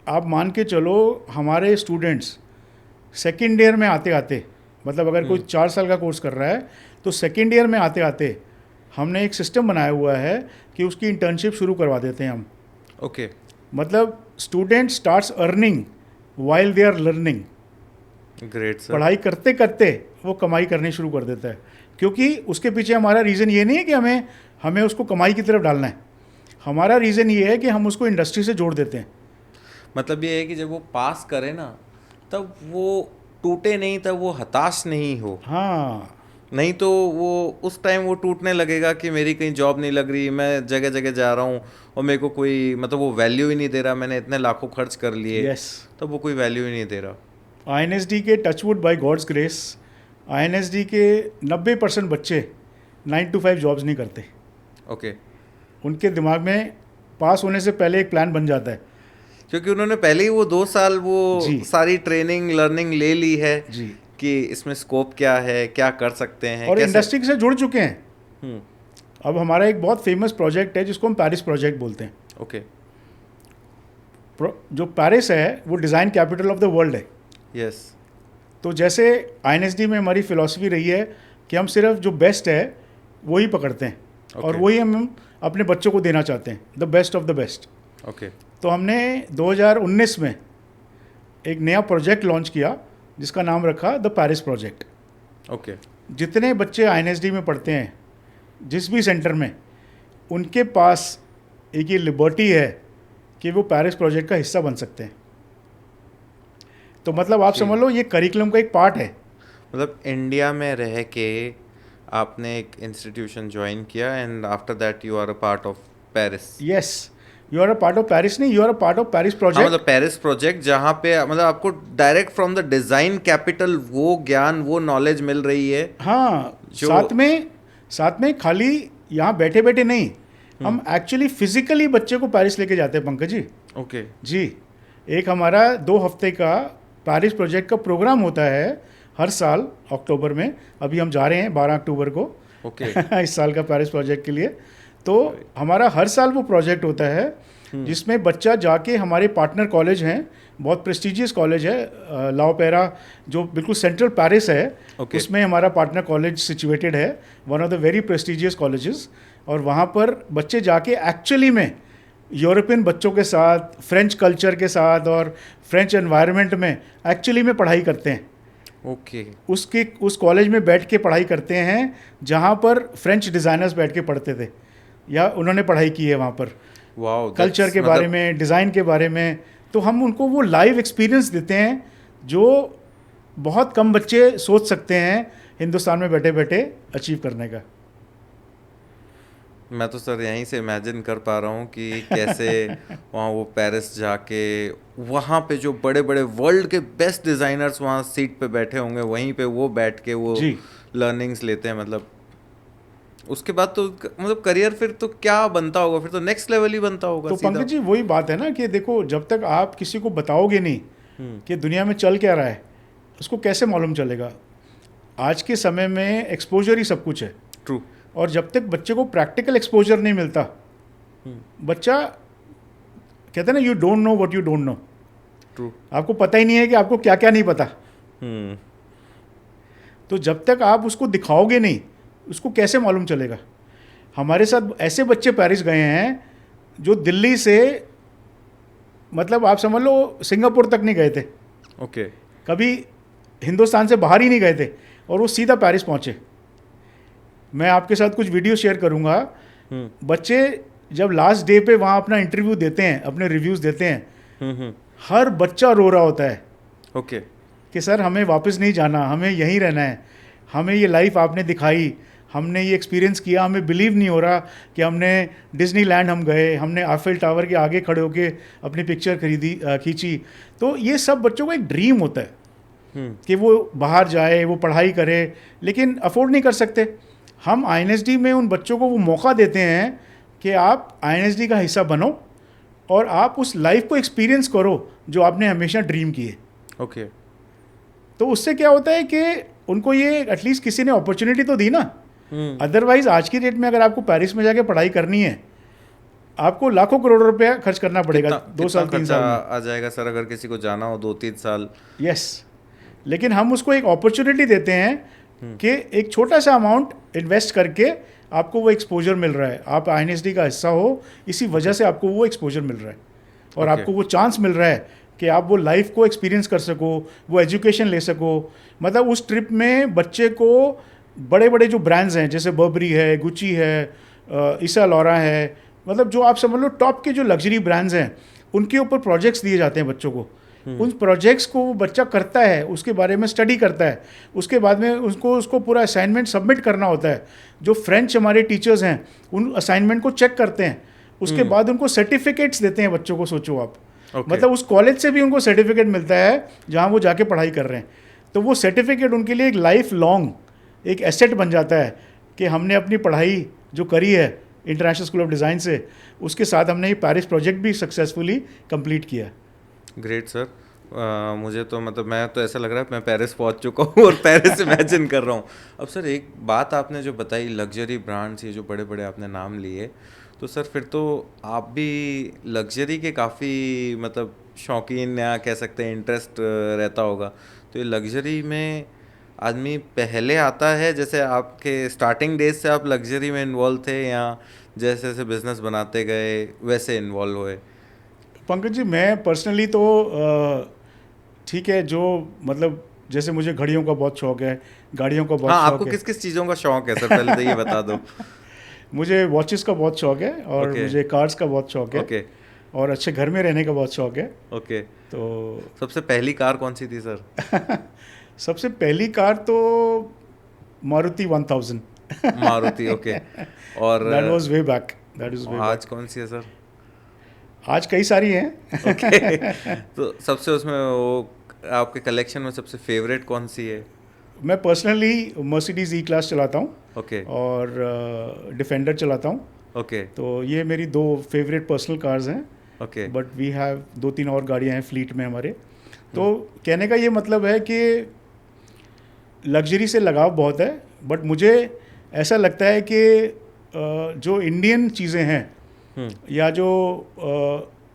आप मान के चलो हमारे स्टूडेंट्स सेकेंड ईयर में आते आते, मतलब अगर कोई 4 साल का कोर्स कर रहा है तो सेकेंड ईयर में आते आते हमने एक सिस्टम बनाया हुआ है कि उसकी इंटर्नशिप शुरू करवा देते हैं हम। ओके। मतलब student starts earning while they are learning. Great sir. पढ़ाई करते करते वो कमाई करनी शुरू कर देता है, क्योंकि उसके पीछे हमारा रीज़न ये नहीं है कि हमें उसको कमाई की तरफ डालना है। हमारा रीज़न ये है कि हम उसको इंडस्ट्री से जोड़ देते हैं। मतलब ये है कि जब वो पास करे ना तब वो टूटे नहीं, तब वो हताश नहीं हो। हाँ, नहीं तो वो उस टाइम वो टूटने लगेगा कि मेरी कहीं जॉब नहीं लग रही, मैं जगह जगह जा रहा हूँ और मेरे को कोई मतलब वो वैल्यू ही नहीं दे रहा, मैंने इतने लाखों खर्च कर लिए। यस। तब वो कोई वैल्यू ही नहीं दे रहा। INSD के touchwood by God's grace, INSD के 90% बच्चे 9 to 5 जॉब्स नहीं करते। ओके। उनके दिमाग में पास होने से पहले एक प्लान बन जाता है, क्योंकि उन्होंने पहले ही वो 2 साल वो सारी ट्रेनिंग लर्निंग ले ली है जी कि इसमें स्कोप क्या है, क्या कर सकते हैं, और इंडस्ट्री से जुड़ चुके हैं। अब हमारा एक बहुत फेमस प्रोजेक्ट है जिसको हम पेरिस प्रोजेक्ट बोलते हैं। ओके। जो पेरिस है वो design capital of the world है। यस। तो जैसे INSD में हमारी फिलॉसफी रही है कि हम सिर्फ जो बेस्ट है वही पकड़ते हैं और वही हम अपने बच्चों को देना चाहते हैं, the best of the best. Okay. तो हमने 2019 में एक नया प्रोजेक्ट लॉन्च किया जिसका नाम रखा द पेरिस प्रोजेक्ट। ओके। जितने बच्चे INSD में पढ़ते हैं जिस भी सेंटर में, उनके पास एक ये लिबर्टी है कि वो पेरिस प्रोजेक्ट का हिस्सा बन सकते हैं। तो मतलब आप समझ लो ये करिकुलम का एक पार्ट है। मतलब इंडिया में रह के आपने एक इंस्टीट्यूशन ज्वाइन किया and after that you are a part of Paris. Yes, you are a part of Paris, नहीं, you are a part of Paris हाँ, प्रोजेक्ट। मतलब पेरिस प्रोजेक्ट जहाँ पे मतलब आपको direct from the design capital वो ज्ञान वो नॉलेज मिल रही है। हाँ, जो साथ में खाली यहाँ बैठे बैठे नहीं, हम एक्चुअली फिजिकली बच्चे को पेरिस लेके जाते हैं पंकज जी। ओके। जी, एक हमारा 2 हफ्ते का पेरिस प्रोजेक्ट का प्रोग्राम होता है हर साल अक्टूबर में। अभी हम जा रहे हैं 12 अक्टूबर को ओके। इस साल का पेरिस प्रोजेक्ट के लिए। तो हमारा हर साल वो प्रोजेक्ट होता है जिसमें बच्चा जाके, हमारे पार्टनर कॉलेज हैं, बहुत प्रेस्टिजियस कॉलेज है लाओपेरा जो बिल्कुल सेंट्रल पेरिस है। Okay. उसमें हमारा पार्टनर कॉलेज सिचुएटेड है, one of the very prestigious colleges. और वहाँ पर बच्चे जाके एक्चुअली में यूरोपियन बच्चों के साथ, फ्रेंच कल्चर के साथ और फ्रेंच एनवायरनमेंट में एक्चुअली में पढ़ाई करते हैं। ओके। उस कॉलेज में बैठ के पढ़ाई करते हैं जहाँ पर फ्रेंच डिज़ाइनर्स बैठ के पढ़ते थे या उन्होंने पढ़ाई की है वहाँ पर, वाओ, कल्चर के बारे में, डिज़ाइन के बारे में। तो हम उनको वो लाइव एक्सपीरियंस देते हैं जो बहुत कम बच्चे सोच सकते हैं हिंदुस्तान में बैठे बैठे अचीव करने का। मैं तो सर यहीं से इमेजिन कर पा रहा हूँ कि कैसे वहाँ वो पेरिस जाके वहाँ पे जो बड़े बड़े वर्ल्ड के बेस्ट डिज़ाइनर्स वहाँ सीट पे बैठे होंगे, वहीं पे वो बैठ के वो लर्निंग्स लेते हैं। मतलब उसके बाद तो मतलब करियर फिर तो क्या बनता होगा, फिर तो नेक्स्ट लेवल ही बनता होगा। तो पंकज जी वही बात है ना कि देखो, जब तक आप किसी को बताओगे नहीं कि दुनिया में चल क्या रहा है, उसको कैसे मालूम चलेगा। आज के समय में एक्सपोजर ही सब कुछ है। ट्रू। और जब तक बच्चे को प्रैक्टिकल एक्सपोजर नहीं मिलता, बच्चा कहते हैं ना, you don't know what you don't know. True. आपको पता ही नहीं है कि आपको क्या क्या नहीं पता। तो जब तक आप उसको दिखाओगे नहीं, उसको कैसे मालूम चलेगा। हमारे साथ ऐसे बच्चे पेरिस गए हैं जो दिल्ली से, मतलब आप समझ लो सिंगापुर तक नहीं गए थे, ओके। कभी हिंदुस्तान से बाहर ही नहीं गए थे, और वो सीधा पेरिस पहुंचे। मैं आपके साथ कुछ वीडियो शेयर करूंगा। बच्चे जब लास्ट डे पे वहाँ अपना इंटरव्यू देते हैं, अपने रिव्यूज़ देते हैं, हर बच्चा रो रहा होता है ओके कि सर हमें वापस नहीं जाना, हमें यहीं रहना है, हमें ये लाइफ आपने दिखाई, हमने ये एक्सपीरियंस किया, हमें बिलीव नहीं हो रहा कि हमने डिज्नीलैंड हम गए, हमने आईफेल टावर के आगे खड़े होके अपनी पिक्चर खींची। तो ये सब बच्चों का एक ड्रीम होता है कि वो बाहर जाए, वो पढ़ाई करे, लेकिन अफोर्ड नहीं कर सकते। हम INSD में उन बच्चों को वो मौका देते हैं कि आप INSD का हिस्सा बनो और आप उस लाइफ को एक्सपीरियंस करो जो आपने हमेशा ड्रीम किए। ओके। तो उससे क्या होता है कि उनको ये एटलीस्ट किसी ने अपॉर्चुनिटी तो दी ना। अदरवाइज आज की डेट में अगर आपको पेरिस में जाके पढ़ाई करनी है, आपको लाखों करोड़ रुपया खर्च करना पड़ेगा। 2 साल 3 साल आ जाएगा सर, अगर किसी को जाना हो 2-3 साल। यस, लेकिन हम उसको एक अपॉर्चुनिटी देते हैं कि एक छोटा सा अमाउंट इन्वेस्ट करके आपको वो एक्सपोजर मिल रहा है, आप INSD का हिस्सा हो, इसी वजह से आपको वो एक्सपोजर मिल रहा है और आपको वो चांस मिल रहा है कि आप वो लाइफ को एक्सपीरियंस कर सको, वो एजुकेशन ले सको। मतलब उस ट्रिप में बच्चे को बड़े बड़े जो ब्रांड्स हैं जैसे बर्बरी है, गुची है, ईसा लॉरा है, मतलब जो आप समझ लो टॉप के जो लग्जरी ब्रांड्स हैं, उनके ऊपर प्रोजेक्ट्स दिए जाते हैं बच्चों को। उन प्रोजेक्ट्स को वो बच्चा करता है, उसके बारे में स्टडी करता है, उसके बाद में उसको पूरा असाइनमेंट सबमिट करना होता है। जो फ्रेंच हमारे टीचर्स हैं उन असाइनमेंट को चेक करते हैं, उसके बाद उनको सर्टिफिकेट्स देते हैं बच्चों को। सोचो आप, मतलब उस कॉलेज से भी उनको सर्टिफिकेट मिलता है जहाँ वो जाके पढ़ाई कर रहे हैं। तो वो सर्टिफिकेट उनके लिए एक लाइफ लॉन्ग एक एसेट बन जाता है कि हमने अपनी पढ़ाई जो करी है इंटरनेशनल स्कूल ऑफ डिज़ाइन से, उसके साथ हमने ये पेरिस प्रोजेक्ट भी सक्सेसफुली कंप्लीट किया। Great sir. मुझे तो मतलब मैं तो ऐसा लग रहा है मैं पेरिस पहुंच चुका हूँ और पेरिस इमेजिन कर रहा हूँ। अब सर एक बात आपने जो बताई, लग्जरी ब्रांड्स, ये जो बड़े बड़े आपने नाम लिए, तो सर फिर तो आप भी लग्जरी के काफ़ी मतलब शौकीन या कह सकते हैं इंटरेस्ट रहता होगा। तो ये लग्जरी में आदमी पहले आता है, जैसे आपके स्टार्टिंग डेज से आप लग्जरी में इन्वॉल्व थे या जैसे जैसे बिजनेस बनाते गए वैसे इन्वॉल्व हुए? पंकज जी, मैं पर्सनली तो ठीक है, जो मतलब जैसे मुझे घड़ियों का बहुत शौक है, गाड़ियों का बहुत हाँ, शौक आपको है। किस किस चीज़ों का शौक है सर, पहले तो ये बता दो। मुझे वॉचेस का बहुत शौक है, और ओके। मुझे कार्स का बहुत शौक है, ओके। और अच्छे घर में रहने का बहुत शौक है। ओके। तो सबसे पहली कार कौन सी थी सर? सबसे पहली कार तो मारुति 1000। मारुति, ओके। और that was way back, that is way आज बैक। कौन सी है सर? आज कई सारी ओके। हैं। तो सबसे उसमें वो आपके कलेक्शन में सबसे फेवरेट कौन सी है? मैं पर्सनली मर्सिडीज ई क्लास चलाता हूँ, ओके। और डिफेंडर चलाता हूँ। ओके। तो ये मेरी दो फेवरेट पर्सनल कार्स हैं। ओके। बट वी हैव 2-3 और गाड़ियाँ हैं फ्लीट में हमारे। तो कहने का ये मतलब है कि लग्जरी से लगाव बहुत है, बट मुझे ऐसा लगता है कि जो इंडियन चीज़ें हैं, या जो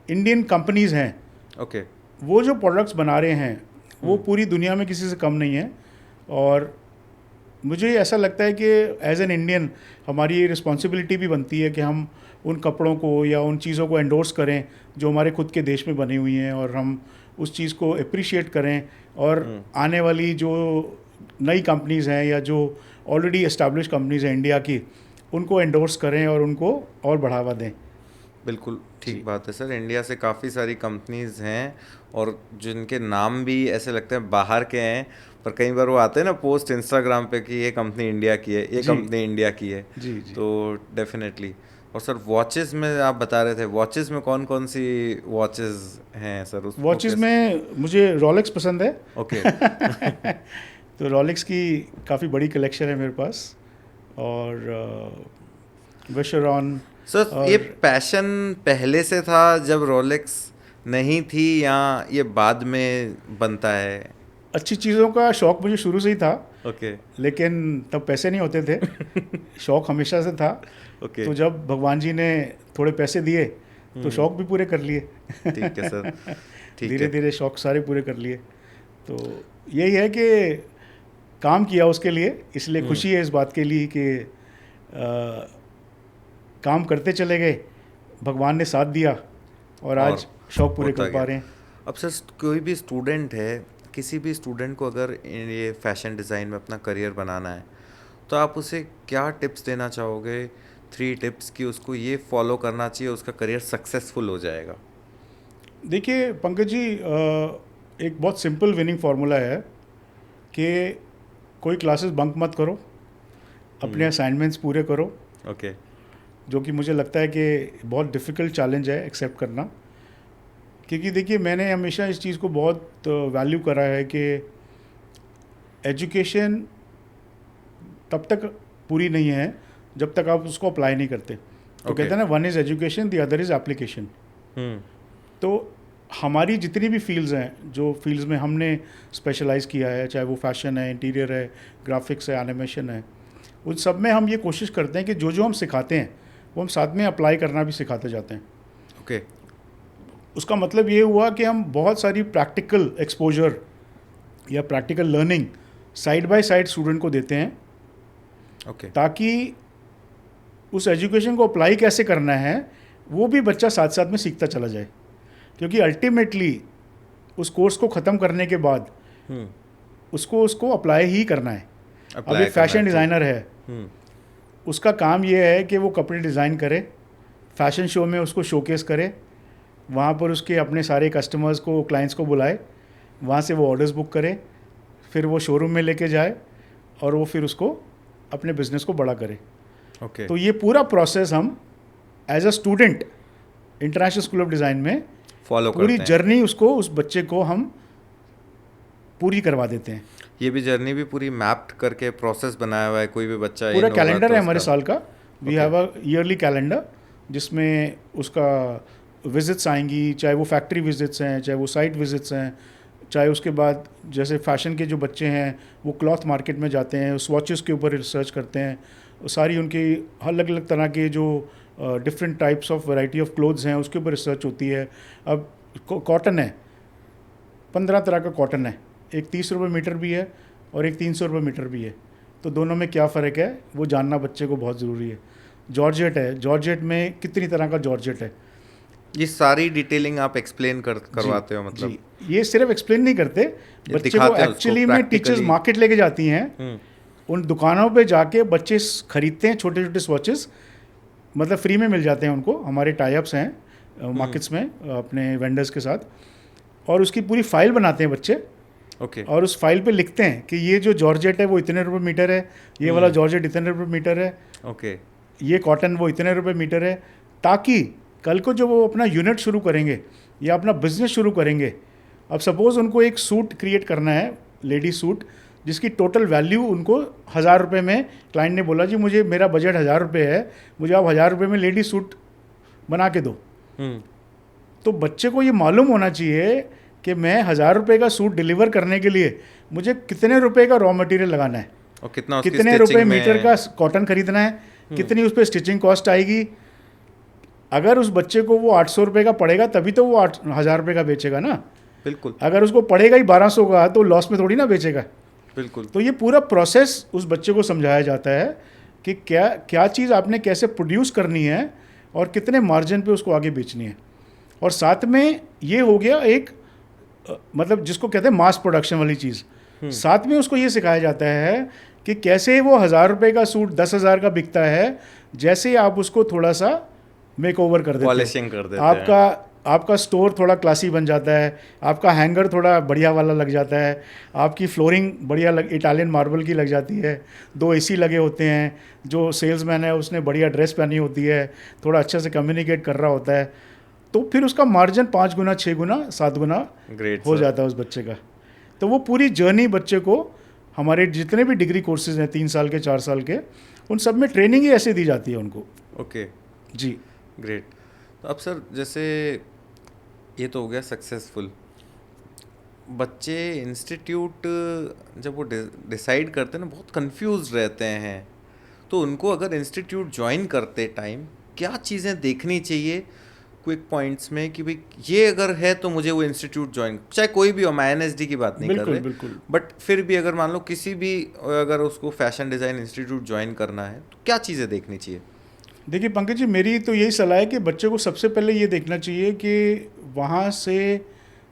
इंडियन कंपनीज़ हैं, ओके। वो जो प्रोडक्ट्स बना रहे हैं, वो पूरी दुनिया में किसी से कम नहीं है। और मुझे ऐसा लगता है कि एज एन इंडियन हमारी ये रिस्पॉन्सिबिलिटी भी बनती है कि हम उन कपड़ों को या उन चीज़ों को एंडोर्स करें जो हमारे खुद के देश में बनी हुई हैं, और हम उस चीज़ को अप्रिशिएट करें, और आने वाली जो नई कंपनीज़ हैं या जो ऑलरेडी एस्टैब्लिश कंपनीज़ हैं इंडिया की, उनको एंडोर्स करें और उनको और बढ़ावा दें। बिल्कुल ठीक बात है सर। इंडिया से काफ़ी सारी कंपनीज हैं और जिनके नाम भी ऐसे लगते हैं बाहर के हैं, पर कई बार वो आते हैं ना पोस्ट इंस्टाग्राम पे कि ये कंपनी इंडिया की है, ये जी। कंपनी इंडिया की है। जी जी। तो डेफिनेटली। और सर वॉचेस में आप बता रहे थे, वॉचेस में कौन कौन सी वॉचेस हैं सर? उस वॉचेस में मुझे रोलेक्स पसंद है। ओके। तो रोलेक्स की काफ़ी बड़ी कलेक्शन है मेरे पास, और विशरॉन। सर ये पैशन पहले से था जब रोलेक्स नहीं थी, या ये बाद में बनता है? अच्छी चीज़ों का शौक़ मुझे शुरू से ही था, ओके। लेकिन तब पैसे नहीं होते थे। शौक़ हमेशा से था। ओके। तो जब भगवान जी ने थोड़े पैसे दिए तो शौक़ भी पूरे कर लिए। ठीक है सर, ठीक धीरे है। धीरे शौक़ सारे पूरे कर लिए। तो यही है कि काम किया उसके लिए, इसलिए खुशी है इस बात के लिए कि काम करते चले गए, भगवान ने साथ दिया, और आज शौक़ पूरे होता कर पा गया। रहे हैं। अब सर कोई भी स्टूडेंट है, किसी भी स्टूडेंट को अगर ये फैशन डिज़ाइन में अपना करियर बनाना है, तो आप उसे क्या टिप्स देना चाहोगे? 3 टिप्स कि उसको ये फॉलो करना चाहिए, उसका करियर सक्सेसफुल हो जाएगा। देखिए पंकज जी, एक बहुत सिंपल विनिंग फार्मूला है कि कोई क्लासेस बंक मत करो, अपने असाइनमेंट्स पूरे करो। ओके। जो कि मुझे लगता है कि बहुत डिफ़िकल्ट चैलेंज है एक्सेप्ट करना, क्योंकि देखिए मैंने हमेशा इस चीज़ को बहुत वैल्यू करा है कि एजुकेशन तब तक पूरी नहीं है जब तक आप उसको अप्लाई नहीं करते। तो कहते हैं ना, one is education, the other is application. तो हमारी जितनी भी फील्ड्स हैं, जो फील्ड्स में हमने स्पेशलाइज़ किया है, चाहे वो फैशन है, इंटीरियर है, ग्राफिक्स है, एनिमेशन है, उन सब में हम ये कोशिश करते हैं कि जो जो हम सिखाते हैं वो हम साथ में अप्लाई करना भी सिखाते जाते हैं। ओके। उसका मतलब ये हुआ कि हम बहुत सारी प्रैक्टिकल एक्सपोजर या practical learning side by side student को देते हैं, ओके। ताकि उस एजुकेशन को अप्लाई कैसे करना है वो भी बच्चा साथ साथ में सीखता चला जाए। क्योंकि अल्टीमेटली उस कोर्स को ख़त्म करने के बाद उसको अप्लाई ही करना है। अब एक फैशन डिज़ाइनर है, उसका काम ये है कि वो कपड़े डिज़ाइन करे, फैशन शो में उसको शोकेस करे, वहाँ पर उसके अपने सारे कस्टमर्स को, क्लाइंट्स को बुलाए, वहाँ से वो ऑर्डर्स बुक करे, फिर वो शोरूम में लेके जाए, और वो फिर उसको अपने बिजनेस को बड़ा करे। ओके। तो ये पूरा प्रोसेस हम as a student international school of design में फॉलो पूरी जर्नी उसको, उस बच्चे को हम पूरी करवा देते हैं। ये भी जर्नी भी पूरी मैप्ड करके प्रोसेस बनाया हुआ है, कोई भी बच्चा पूरा कैलेंडर तो है हमारे साल का। We have a yearly calendar जिसमें उसका विजिट्स आएंगी, चाहे वो फैक्ट्री विजिट्स हैं, चाहे वो साइट विजिट्स हैं, चाहे उसके बाद जैसे फैशन के जो बच्चे हैं वो क्लॉथ मार्केट में जाते हैं, स्वॉचेस के ऊपर रिसर्च करते हैं, सारी उनकी अलग अलग तरह के जो different types of variety of clothes हैं उसके ऊपर रिसर्च होती है। अब कॉटन है, 15 तरह का कॉटन है, एक 30 रुपये मीटर भी है और एक 300 रुपये मीटर भी है। तो दोनों में क्या फ़र्क है वो जानना बच्चे को बहुत ज़रूरी है। जॉर्जेट है, जॉर्जेट में कितनी तरह का जॉर्जेट है। ये सारी डिटेलिंग आप एक्सप्लेन करवाते हो मतलब? जी, ये सिर्फ एक्सप्लेन नहीं करते, बच्चे को दिखाते हैं उसको एक्चुअली में टीचर्स practically। मार्केट लेके जाती हैं, उन दुकानों पे जाके बच्चे खरीदते हैं छोटे छोटे स्वॉचेस, मतलब फ्री में मिल जाते हैं उनको, हमारे टाई अप्स हैं मार्केट्स में अपने वेंडर्स के साथ, और उसकी पूरी फाइल बनाते हैं बच्चे। ओके। और उस फाइल पे लिखते हैं कि ये जो जॉर्जेट है वो इतने रुपए मीटर है, ये वाला जॉर्जेट इतने रुपए मीटर है, ओके। ये कॉटन वो इतने रुपए मीटर है, ताकि कल को जो वो अपना यूनिट शुरू करेंगे या अपना बिजनेस शुरू करेंगे, अब सपोज़ उनको एक सूट क्रिएट करना है, लेडी सूट, जिसकी टोटल वैल्यू उनको 1000 रुपये में, क्लाइंट ने बोला जी मुझे मेरा बजट 1000 रुपये है, मुझे आप 1000 रुपये में लेडी सूट बना के दो। तो बच्चे को ये मालूम होना चाहिए कि मैं 1000 रुपये का सूट डिलीवर करने के लिए मुझे कितने रुपए का रॉ मटेरियल लगाना है, और कितना उसकी कितने रुपए stitching में मीटर का कॉटन खरीदना है, कितनी उस पर स्टिचिंग कॉस्ट आएगी। अगर उस बच्चे को वो 800 रुपये का पड़ेगा तभी तो वो 1000 रुपये का बेचेगा ना। बिल्कुल अगर उसको पड़ेगा ही 1200 का तो लॉस में थोड़ी ना बेचेगा। बिल्कुल। तो ये पूरा प्रोसेस उस बच्चे को समझाया जाता है कि क्या क्या चीज़ आपने कैसे प्रोड्यूस करनी है और कितने मार्जिन पे उसको आगे बेचनी है। और साथ में ये हो गया एक मतलब जिसको कहते हैं मास प्रोडक्शन वाली चीज़। साथ में उसको ये सिखाया जाता है कि कैसे वो 1000 रुपये का सूट 10,000 का बिकता है, जैसे आप उसको थोड़ा सा मेक ओवर कर देते पॉलिशिंग कर देते हैं, आपका स्टोर थोड़ा क्लासी बन जाता है, आपका हैंगर थोड़ा बढ़िया वाला लग जाता है, आपकी फ्लोरिंग बढ़िया इटालियन मार्बल की लग जाती है, 2 एसी लगे होते हैं, जो सेल्समैन है उसने बढ़िया ड्रेस पहनी होती है, थोड़ा अच्छे से कम्युनिकेट कर रहा होता है, तो फिर उसका मार्जिन 5 गुना 6 गुना 7 गुना हो जाता है उस बच्चे का। तो वो पूरी जर्नी बच्चे को हमारे जितने भी डिग्री कोर्सेज हैं 3 साल के 4 साल के, उन सब में ट्रेनिंग ही ऐसे दी जाती है उनको। ओके जी ग्रेट। तो अब सर जैसे ये तो हो गया सक्सेसफुल, बच्चे इंस्टीट्यूट जब वो डिसाइड करते हैं ना बहुत कंफ्यूज रहते हैं, तो उनको अगर इंस्टीट्यूट ज्वाइन करते टाइम क्या चीज़ें देखनी चाहिए क्विक पॉइंट्स में कि भाई ये अगर है तो मुझे वो इंस्टीट्यूट ज्वाइन, चाहे कोई भी हो, मैं एनएसडी की बात नहीं कर रहे, बिल्कुल। बट फिर भी अगर मान लो किसी भी अगर उसको फैशन डिज़ाइन इंस्टीट्यूट ज्वाइन करना है तो क्या चीज़ें देखनी चाहिए? देखिए पंकज जी, मेरी तो यही सलाह है कि बच्चे को सबसे पहले ये देखना चाहिए कि वहाँ से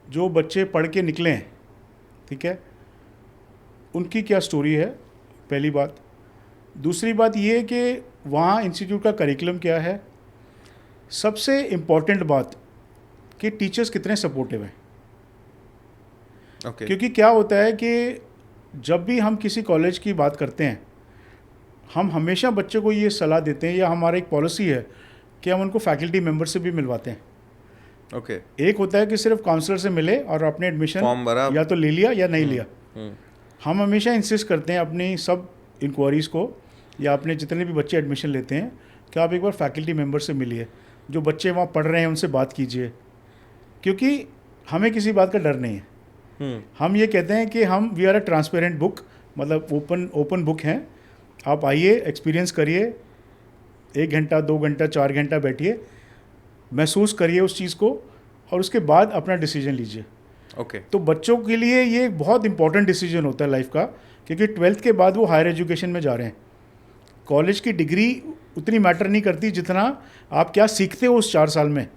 जो बच्चे पढ़ के निकले हैं, ठीक है, उनकी क्या स्टोरी है, पहली बात। दूसरी बात ये है कि वहाँ इंस्टीट्यूट का करिकुलम क्या है। सबसे इम्पॉर्टेंट बात कि टीचर्स कितने सपोर्टिव हैं। Okay. क्योंकि क्या होता है कि जब भी हम किसी कॉलेज की बात करते हैं, हम हमेशा बच्चे को ये सलाह देते हैं, या हमारा एक पॉलिसी है कि हम उनको फैकल्टी मेंबर से भी मिलवाते हैं। ओके। एक होता है कि सिर्फ काउंसलर से मिले और अपने एडमिशन फॉर्म भरा या तो ले लिया या नहीं लिया। हम हमेशा इंसिस्ट करते हैं अपनी सब इंक्वायरीज़ को या अपने जितने भी बच्चे एडमिशन लेते हैं कि आप एक बार फैकल्टी मेंबर से मिलिए, जो बच्चे वहाँ पढ़ रहे हैं उनसे बात कीजिए, क्योंकि हमें किसी बात का डर नहीं है। हम ये कहते हैं कि हम we are a transparent book, मतलब ओपन बुक हैं। आप आइए, एक्सपीरियंस करिए, 1 घंटा 2 घंटा 4 घंटा बैठिए, महसूस करिए उस चीज़ को, और उसके बाद अपना डिसीजन लीजिए। ओके। तो बच्चों के लिए ये एक बहुत इंपॉर्टेंट डिसीजन होता है लाइफ का, क्योंकि 12th के बाद वो हायर एजुकेशन में जा रहे हैं। कॉलेज की डिग्री उतनी मैटर नहीं करती जितना आप क्या सीखते हो उस 4 साल में,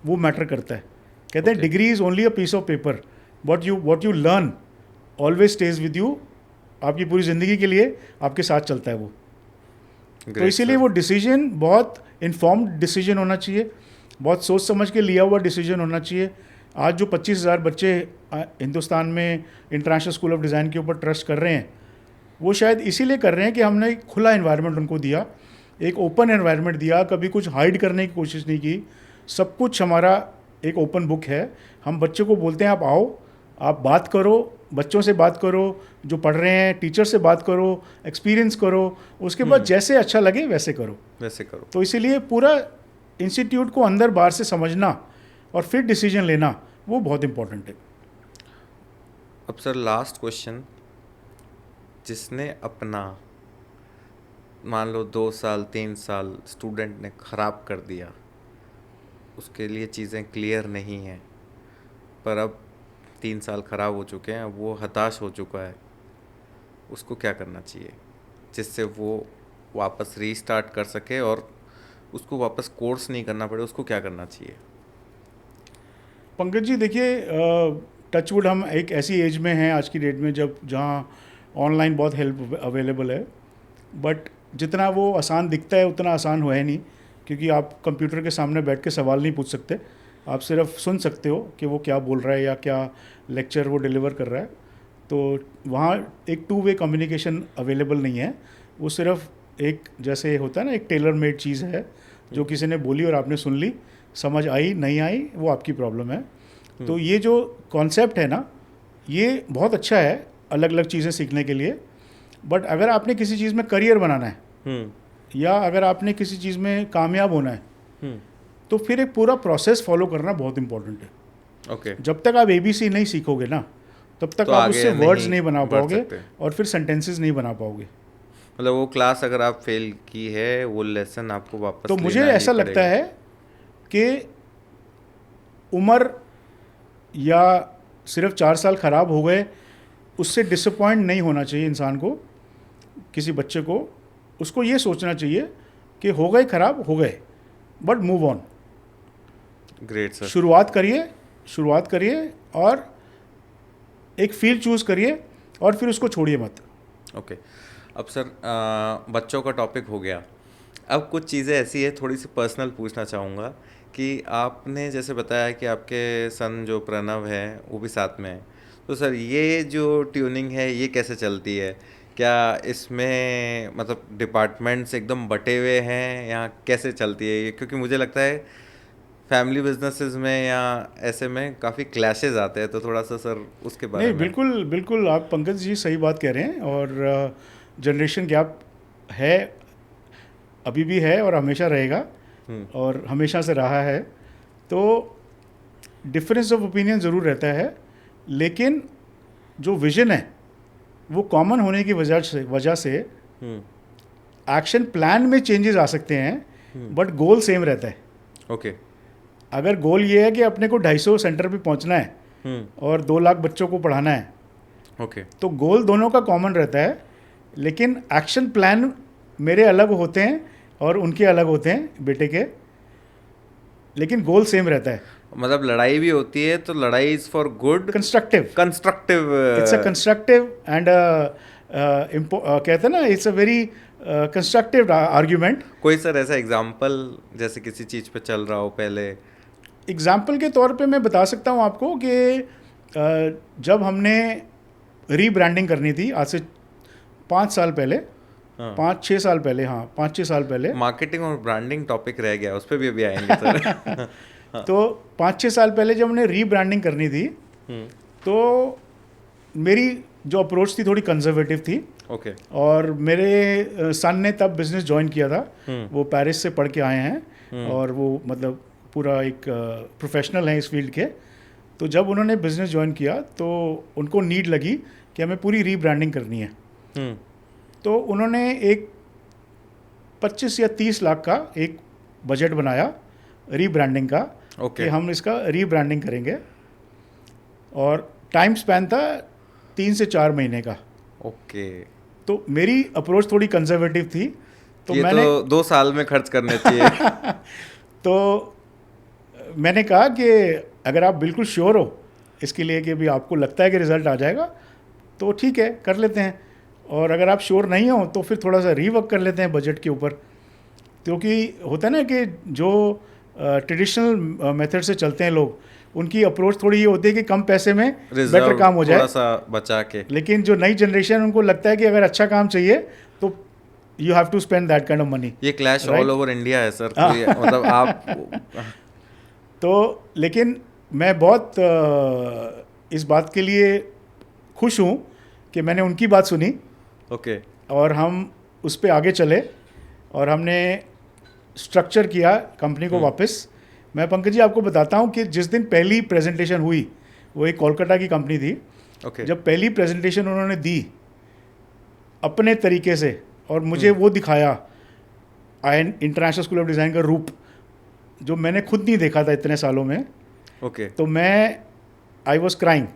वो मैटर करता है। कहते हैं degree is only a piece of paper, what you learn always stays with you. आपकी पूरी ज़िंदगी के लिए आपके साथ चलता है वो। तो इसीलिए वो डिसीजन बहुत इन्फॉर्म्ड डिसीजन होना चाहिए, बहुत सोच समझ के लिया हुआ डिसीजन होना चाहिए। आज जो 25,000 बच्चे हिंदुस्तान में इंटरनेशनल स्कूल ऑफ डिज़ाइन के ऊपर ट्रस्ट कर रहे हैं, वो शायद इसीलिए कर रहे हैं कि हमने एक खुला एनवायरनमेंट उनको दिया, एक ओपन एनवायरनमेंट दिया, कभी कुछ हाइड करने की कोशिश नहीं की। सब कुछ हमारा एक ओपन बुक है। हम बच्चे को बोलते हैं आप आओ, आप बात करो, बच्चों से बात करो, जो पढ़ रहे हैं टीचर से बात करो, एक्सपीरियंस करो, उसके बाद जैसे अच्छा लगे वैसे करो। तो इसीलिए पूरा इंस्टीट्यूट को अंदर बाहर से समझना और फिर डिसीजन लेना वो बहुत इम्पोर्टेंट है। अब सर लास्ट क्वेश्चन, जिसने अपना मान लो 2 साल 3 साल स्टूडेंट ने ख़राब कर दिया, उसके लिए चीज़ें क्लियर नहीं हैं, पर अब 3 साल ख़राब हो चुके हैं, वो हताश हो चुका है, उसको क्या करना चाहिए जिससे वो वापस रीस्टार्ट कर सके और उसको वापस कोर्स नहीं करना पड़े? उसको क्या करना चाहिए? पंकज जी देखिए, टचवुड हम एक ऐसी एज में हैं आज की डेट में जब जहाँ ऑनलाइन बहुत हेल्प अवेलेबल है, बट जितना वो आसान दिखता है उतना आसान हुआ है नहीं, क्योंकि आप कंप्यूटर के सामने बैठ के सवाल नहीं पूछ सकते, आप सिर्फ सुन सकते हो कि वो क्या बोल रहा है या क्या लेक्चर वो डिलीवर कर रहा है। तो वहाँ एक टू वे कम्युनिकेशन अवेलेबल नहीं है, वो सिर्फ एक जैसे होता है ना, एक टेलर मेड चीज़ है जो किसी ने बोली और आपने सुन ली, समझ आई नहीं आई वो आपकी प्रॉब्लम है। तो ये जो कॉन्सेप्ट है ना, ये बहुत अच्छा है अलग अलग चीज़ें सीखने के लिए, बट अगर आपने किसी चीज़ में करियर बनाना है या अगर आपने किसी चीज़ में कामयाब होना है तो फिर एक पूरा प्रोसेस फॉलो करना बहुत इंपॉर्टेंट है। ओके। जब तक आप ABC नहीं सीखोगे ना, तब तक तो आप आगे उससे वर्ड्स नहीं नहीं बना बढ़ पाओगे सकते। और फिर सेंटेंसेस नहीं बना पाओगे। मतलब वो क्लास अगर आप फेल की है, वो लेसन आपको वापस तो मुझे लेना ही ऐसा लगता पड़ेगा। है कि उम्र या सिर्फ 4 साल ख़राब हो गए उससे डिसअपॉइंट नहीं होना चाहिए इंसान को, किसी बच्चे को। उसको ये सोचना चाहिए कि हो गए ख़राब हो गए, but move on. Great sir. शुरुआत करिए और एक फील्ड चूज़ करिए और फिर उसको छोड़िए मत। ओके। अब सर बच्चों का टॉपिक हो गया, अब कुछ चीज़ें ऐसी है थोड़ी सी पर्सनल पूछना चाहूँगा कि आपने जैसे बताया कि आपके सन जो प्रणव है वो भी साथ में है, तो सर ये जो ट्यूनिंग है ये कैसे चलती है? क्या इसमें मतलब डिपार्टमेंट्स एकदम बटे हुए हैं या कैसे चलती है ये? क्योंकि मुझे लगता है फैमिली बिजनेसेस में या ऐसे में काफ़ी क्लैशेस आते हैं, तो थोड़ा सा सर उसके बारे नहीं, में। बिल्कुल बिल्कुल, आप पंकज जी सही बात कह रहे हैं। और जनरेशन गैप है, अभी भी है और हमेशा रहेगा और हमेशा से रहा है। तो डिफरेंस ऑफ ओपिनियन ज़रूर रहता है, लेकिन जो विजन है वो कॉमन होने की वजह से एक्शन प्लान में चेंजेस आ सकते हैं, बट गोल सेम रहता है। ओके। अगर गोल ये है कि अपने को 250 सेंटर पे पहुंचना है और 2 लाख बच्चों को पढ़ाना है, ओके। तो गोल दोनों का कॉमन रहता है, लेकिन एक्शन प्लान मेरे अलग होते हैं और उनके अलग होते हैं बेटे के, लेकिन गोल सेम रहता है। मतलब लड़ाई भी होती है तो लड़ाई is for good, constructive it's a constructive and कहते हैं ना, it's a very constructive argument. कोई सर ऐसा एग्जांपल जैसे किसी चीज पे चल रहा हो पहले? एग्जाम्पल के तौर पे मैं बता सकता हूँ आपको कि जब हमने रीब्रांडिंग करनी थी आज से 5 साल पहले, 5-6 साल पहले, हाँ 5-6 साल पहले, मार्केटिंग और ब्रांडिंग टॉपिक रह गया, उस पर भी अभी आएंगे सर। तो 5-6 साल पहले जब हमने रीब्रांडिंग करनी थी तो मेरी जो अप्रोच थी थोड़ी कंजर्वेटिव थी। ओके। और मेरे सन ने तब बिजनेस ज्वाइन किया था, वो पेरिस से पढ़ के आए हैं और वो मतलब पूरा एक प्रोफेशनल हैं इस फील्ड के। तो जब उन्होंने बिजनेस ज्वाइन किया तो उनको नीड लगी कि हमें पूरी रीब्रांडिंग करनी है। तो उन्होंने एक 25 या 30 लाख का एक बजट बनाया रीब्रांडिंग का, कि हम इसका रीब्रांडिंग करेंगे, और टाइम स्पैन था 3 से 4 महीने का। ओके। तो मेरी अप्रोच थोड़ी कंजर्वेटिव थी, तो ये मैंने तो 2 साल में खर्च करने चाहिए। तो मैंने कहा कि अगर आप बिल्कुल श्योर हो इसके लिए कि भी आपको लगता है कि रिज़ल्ट आ जाएगा तो ठीक है कर लेते हैं, और अगर आप श्योर नहीं हो तो फिर थोड़ा सा रीवर्क कर लेते हैं बजट के ऊपर। क्योंकि होता है ना कि जो ट्रेडिशनल मेथड से चलते हैं लोग, उनकी अप्रोच थोड़ी ये होती है कि कम पैसे में बेटर काम हो जाए, थोड़ा सा बचा के। लेकिन जो नई जनरेशन उनको लगता है कि अगर अच्छा काम चाहिए तो you have to spend that kind of money. ये clash Right? All over India है सर, मतलब आप तो लेकिन मैं बहुत इस बात के लिए खुश हूँ कि मैंने उनकी बात सुनी ओके। और हम उस पर आगे चले और हमने स्ट्रक्चर किया कंपनी को वापस। मैं पंकज जी आपको बताता हूँ कि जिस दिन पहली प्रेजेंटेशन हुई, वो एक कोलकाता की कंपनी थी। ओके। जब पहली प्रेजेंटेशन उन्होंने दी अपने तरीके से और मुझे वो दिखाया IIN international school of design का रूप, जो मैंने खुद नहीं देखा था इतने सालों में, ओके। तो मैं आई वॉज क्राइंग,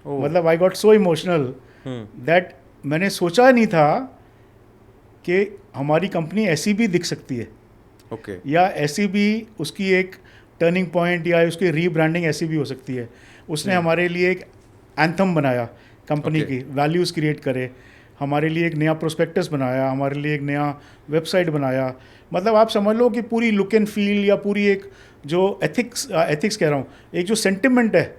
मतलब I got so emotional that मैंने सोचा नहीं था कि हमारी कंपनी ऐसी भी दिख सकती है, ओके। या ऐसी भी उसकी एक टर्निंग पॉइंट या उसकी रीब्रांडिंग ऐसी भी हो सकती है। उसने हमारे लिए एक एंथम बनाया कंपनी की, वैल्यूज़ क्रिएट करे, हमारे लिए एक नया प्रोस्पेक्टस बनाया, हमारे लिए एक नया वेबसाइट बनाया। मतलब आप समझ लो कि पूरी लुक एंड फील या पूरी एक जो एथिक्स कह रहा हूँ, एक जो सेंटिमेंट है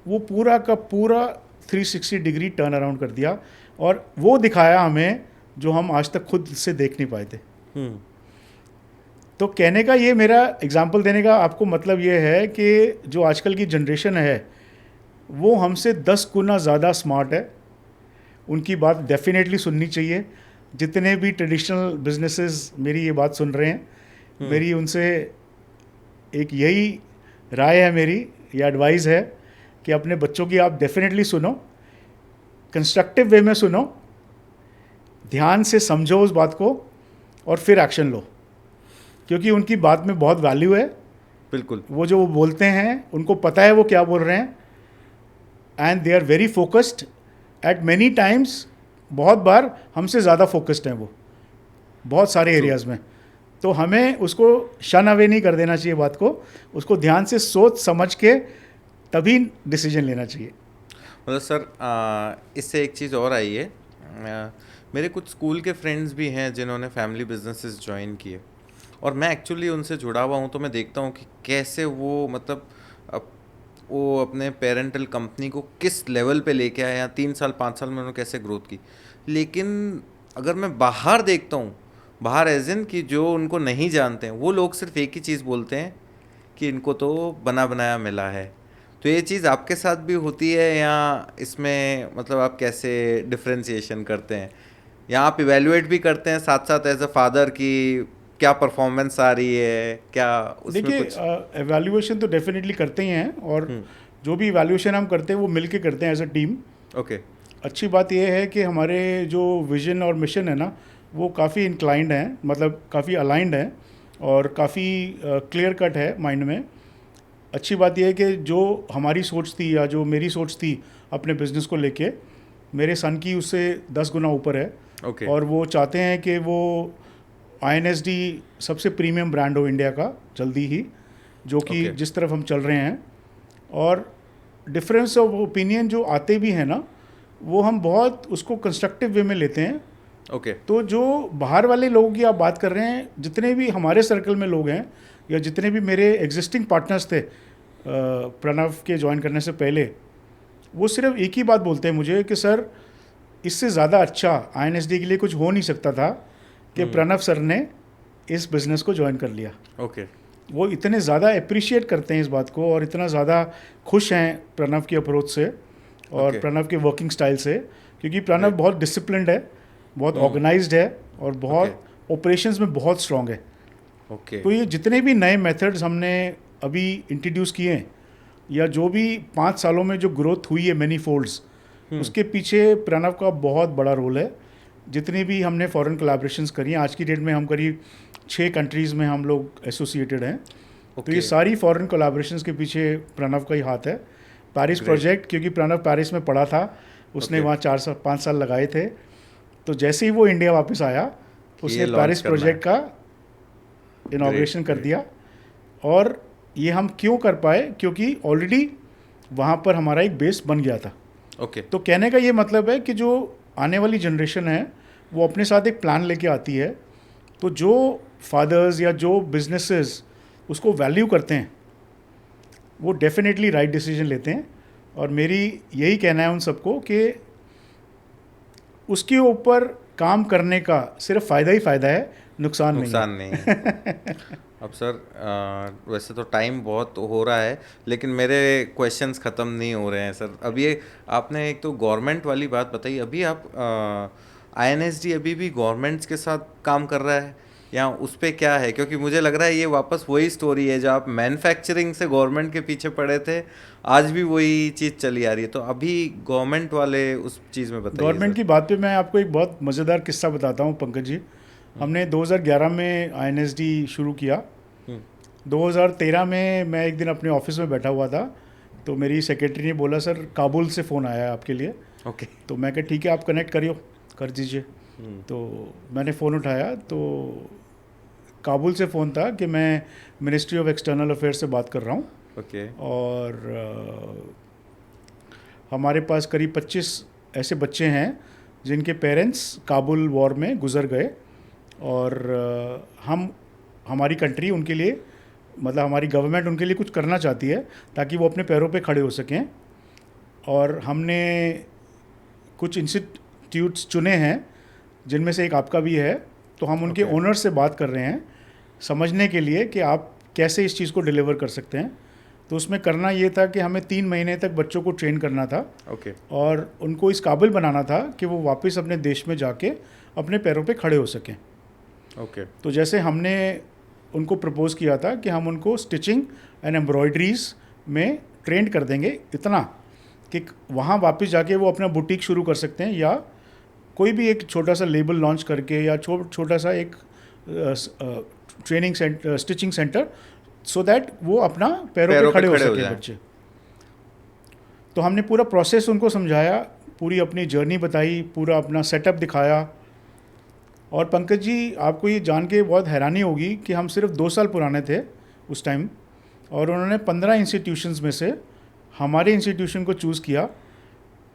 वो पूरा का पूरा 360 डिग्री टर्न अराउंड कर दिया और वो दिखाया हमें जो हम आज तक खुद से देख नहीं पाए थे। तो कहने का ये, मेरा एग्जांपल देने का आपको मतलब ये है कि जो आजकल की जनरेशन है वो हमसे 10 गुना ज़्यादा स्मार्ट है। उनकी बात डेफिनेटली सुननी चाहिए। जितने भी ट्रेडिशनल बिजनेसेस मेरी ये बात सुन रहे हैं, मेरी उनसे एक यही राय है, मेरी ये एडवाइस है कि अपने बच्चों की आप डेफिनेटली सुनो, कंस्ट्रक्टिव वे में सुनो, ध्यान से समझो उस बात को और फिर एक्शन लो, क्योंकि उनकी बात में बहुत वैल्यू है। बिल्कुल, वो जो वो बोलते हैं उनको पता है वो क्या बोल रहे हैं, and they are very focused at many times. बहुत बार हमसे ज़्यादा फोकस्ड हैं वो बहुत सारे एरियाज़ में। तो हमें उसको शन अवे नहीं कर देना चाहिए बात को, उसको ध्यान से सोच समझ के तभी डिसीजन लेना चाहिए। मतलब सर इससे एक चीज़ और आई है, मेरे कुछ स्कूल के फ्रेंड्स भी हैं जिन्होंने फैमिली बिजनेसेस ज्वाइन किए और मैं एक्चुअली उनसे जुड़ा हुआ हूँ, तो मैं देखता हूँ कि कैसे वो मतलब वो अपने पेरेंटल कंपनी को किस लेवल पे लेके आए हैं, 3 साल 5 साल में उन्होंने कैसे ग्रोथ की। लेकिन अगर मैं बाहर देखता हूँ, बाहर एज इन कि जो उनको नहीं जानते हैं वो लोग सिर्फ एक ही चीज़ बोलते हैं कि इनको तो बना बनाया मिला है। तो ये चीज़ आपके साथ भी होती है या इसमें मतलब आप कैसे डिफ्रेंशिएशन करते हैं, या आप इवेल्युएट भी करते हैं साथ साथ एज अ फादर की क्या परफॉर्मेंस आ रही है, क्या उसमें देखिए, कुछ? एवैल्यूएशन तो डेफिनेटली करते ही हैं, और जो भी इवैल्यूएशन हम करते हैं वो मिलके करते हैं एज अ टीम। ओके। अच्छी बात यह है कि हमारे जो विजन और मिशन है ना वो काफ़ी इंक्लाइंड हैं, मतलब काफ़ी अलाइंड हैं और काफ़ी क्लियर कट है माइंड में। अच्छी बात यह है कि जो हमारी सोच थी या जो मेरी सोच थी अपने बिज़नेस को लेके, मेरे सन की उससे 10 गुना ऊपर है। ओके। और वो चाहते हैं कि वो INSD सबसे प्रीमियम ब्रांड हो इंडिया का जल्दी ही, जो कि Okay. जिस तरफ हम चल रहे हैं। और डिफरेंस ऑफ ओपिनियन जो आते भी हैं ना, वो हम बहुत उसको कंस्ट्रक्टिव वे में लेते हैं। ओके। तो जो बाहर वाले लोगों की आप बात कर रहे हैं, जितने भी हमारे सर्कल में लोग हैं या जितने भी मेरे एग्जिस्टिंग पार्टनर्स थे प्रणव के ज्वाइन करने से पहले, वो सिर्फ एक ही बात बोलते हैं मुझे कि सर इससे ज़्यादा अच्छा INSD के लिए कुछ हो नहीं सकता था कि प्रणव सर ने इस बिज़नेस को ज्वाइन कर लिया। ओके। वो इतने ज़्यादा अप्रिशिएट करते हैं इस बात को और इतना ज़्यादा खुश हैं प्रणव की अप्रोच से और Okay. प्रणव के वर्किंग स्टाइल से, क्योंकि प्रणव बहुत डिसिप्लिन्ड है, बहुत ऑर्गेनाइज्ड है और बहुत ऑपरेशंस में बहुत स्ट्रांग है। ओके। तो ये जितने भी नए मेथड्स हमने अभी इंट्रोड्यूस किए हैं या जो भी 5 सालों में जो ग्रोथ हुई है मैनी फोल्ड्स, उसके पीछे प्रणव का बहुत बड़ा रोल है। जितनी भी हमने फॉरेन कोलैबोरेशंस करी हैं, आज की डेट में हम करीब 6 कंट्रीज़ में हम लोग एसोसिएटेड हैं। तो ये सारी फॉरेन कोलैबोरेशंस के पीछे प्रणव का ही हाथ है। पेरिस प्रोजेक्ट, क्योंकि प्रणव पेरिस में पढ़ा था, उसने वहाँ 5 साल लगाए थे। तो जैसे ही वो इंडिया वापस आया, उसने पेरिस प्रोजेक्ट का इनॉग्रेशन कर दिया। और ये हम क्यों कर पाए, क्योंकि ऑलरेडी वहाँ पर हमारा एक बेस बन गया था। ओके। तो कहने का ये मतलब है कि जो आने वाली जनरेशन है वो अपने साथ एक प्लान लेके आती है। तो जो फादर्स या जो बिजनेसेस उसको वैल्यू करते हैं वो डेफिनेटली राइट डिसीजन लेते हैं। और मेरी यही कहना है उन सबको कि उसके ऊपर काम करने का सिर्फ फ़ायदा ही फ़ायदा है, नुकसान नहीं है। अब सर वैसे तो टाइम बहुत हो रहा है, लेकिन मेरे क्वेश्चंस ख़त्म नहीं हो रहे हैं सर। अब ये आपने एक तो गवर्नमेंट वाली बात बताई, अभी आप INSD अभी भी गवर्नमेंट्स के साथ काम कर रहा है या उस पर क्या है? क्योंकि मुझे लग रहा है ये वापस वही स्टोरी है, जो आप मैन्युफैक्चरिंग से गवर्नमेंट के पीछे पड़े थे, आज भी वही चीज़ चली आ रही है। तो अभी गवर्नमेंट वाले उस चीज़ में बताइए। गवर्नमेंट की बात पे मैं आपको एक बहुत मज़ेदार किस्सा बताता हूँ पंकज जी। हमने 2011 में INSD शुरू किया। 2013 में मैं एक दिन अपने ऑफिस में बैठा हुआ था, तो मेरी सेक्रेटरी ने बोला सर काबुल से फ़ोन आया है आपके लिए। ओके। तो मैं कहा ठीक है, आप कनेक्ट कर दीजिए। तो मैंने फ़ोन उठाया तो काबुल से फ़ोन था कि मैं मिनिस्ट्री ऑफ एक्सटर्नल अफेयर्स से बात कर रहा हूँ। ओके। और हमारे पास करीब 25 ऐसे बच्चे हैं जिनके पेरेंट्स काबुल वॉर में गुजर गए, और हमारी कंट्री उनके लिए, मतलब हमारी गवर्नमेंट उनके लिए कुछ करना चाहती है ताकि वो अपने पैरों पे खड़े हो सकें। और हमने कुछ इंस्टीट्यूट्स चुने हैं जिनमें से एक आपका भी है, तो हम उनके ओनर से बात कर रहे हैं समझने के लिए कि आप कैसे इस चीज़ को डिलीवर कर सकते हैं। तो उसमें करना ये था कि हमें 3 महीने तक बच्चों को ट्रेन करना था। ओके। और उनको इस काबिल बनाना था कि वो वापस अपने देश में जाके अपने पैरों पे खड़े हो सकें। ओके। तो जैसे हमने उनको प्रपोज़ किया था कि हम उनको स्टिचिंग एंड एम्ब्रॉयडरीज़ में ट्रेंड कर देंगे, इतना कि वहाँ वापस जाके वो अपना बुटीक शुरू कर सकते हैं, या कोई भी एक छोटा सा लेबल लॉन्च करके, या छोटा सा एक training centre, stitching centre, so that वो अपना पैरों पे खड़े हो सके बच्चे। तो हमने पूरा प्रोसेस उनको समझाया, पूरी अपनी जर्नी बताई, पूरा अपना सेटअप दिखाया। और पंकज जी, आपको ये जान के बहुत हैरानी होगी कि हम सिर्फ 2 साल पुराने थे उस टाइम, और उन्होंने 15 इंस्टीट्यूशंस में से हमारे इंस्टीट्यूशन को चूज़ किया,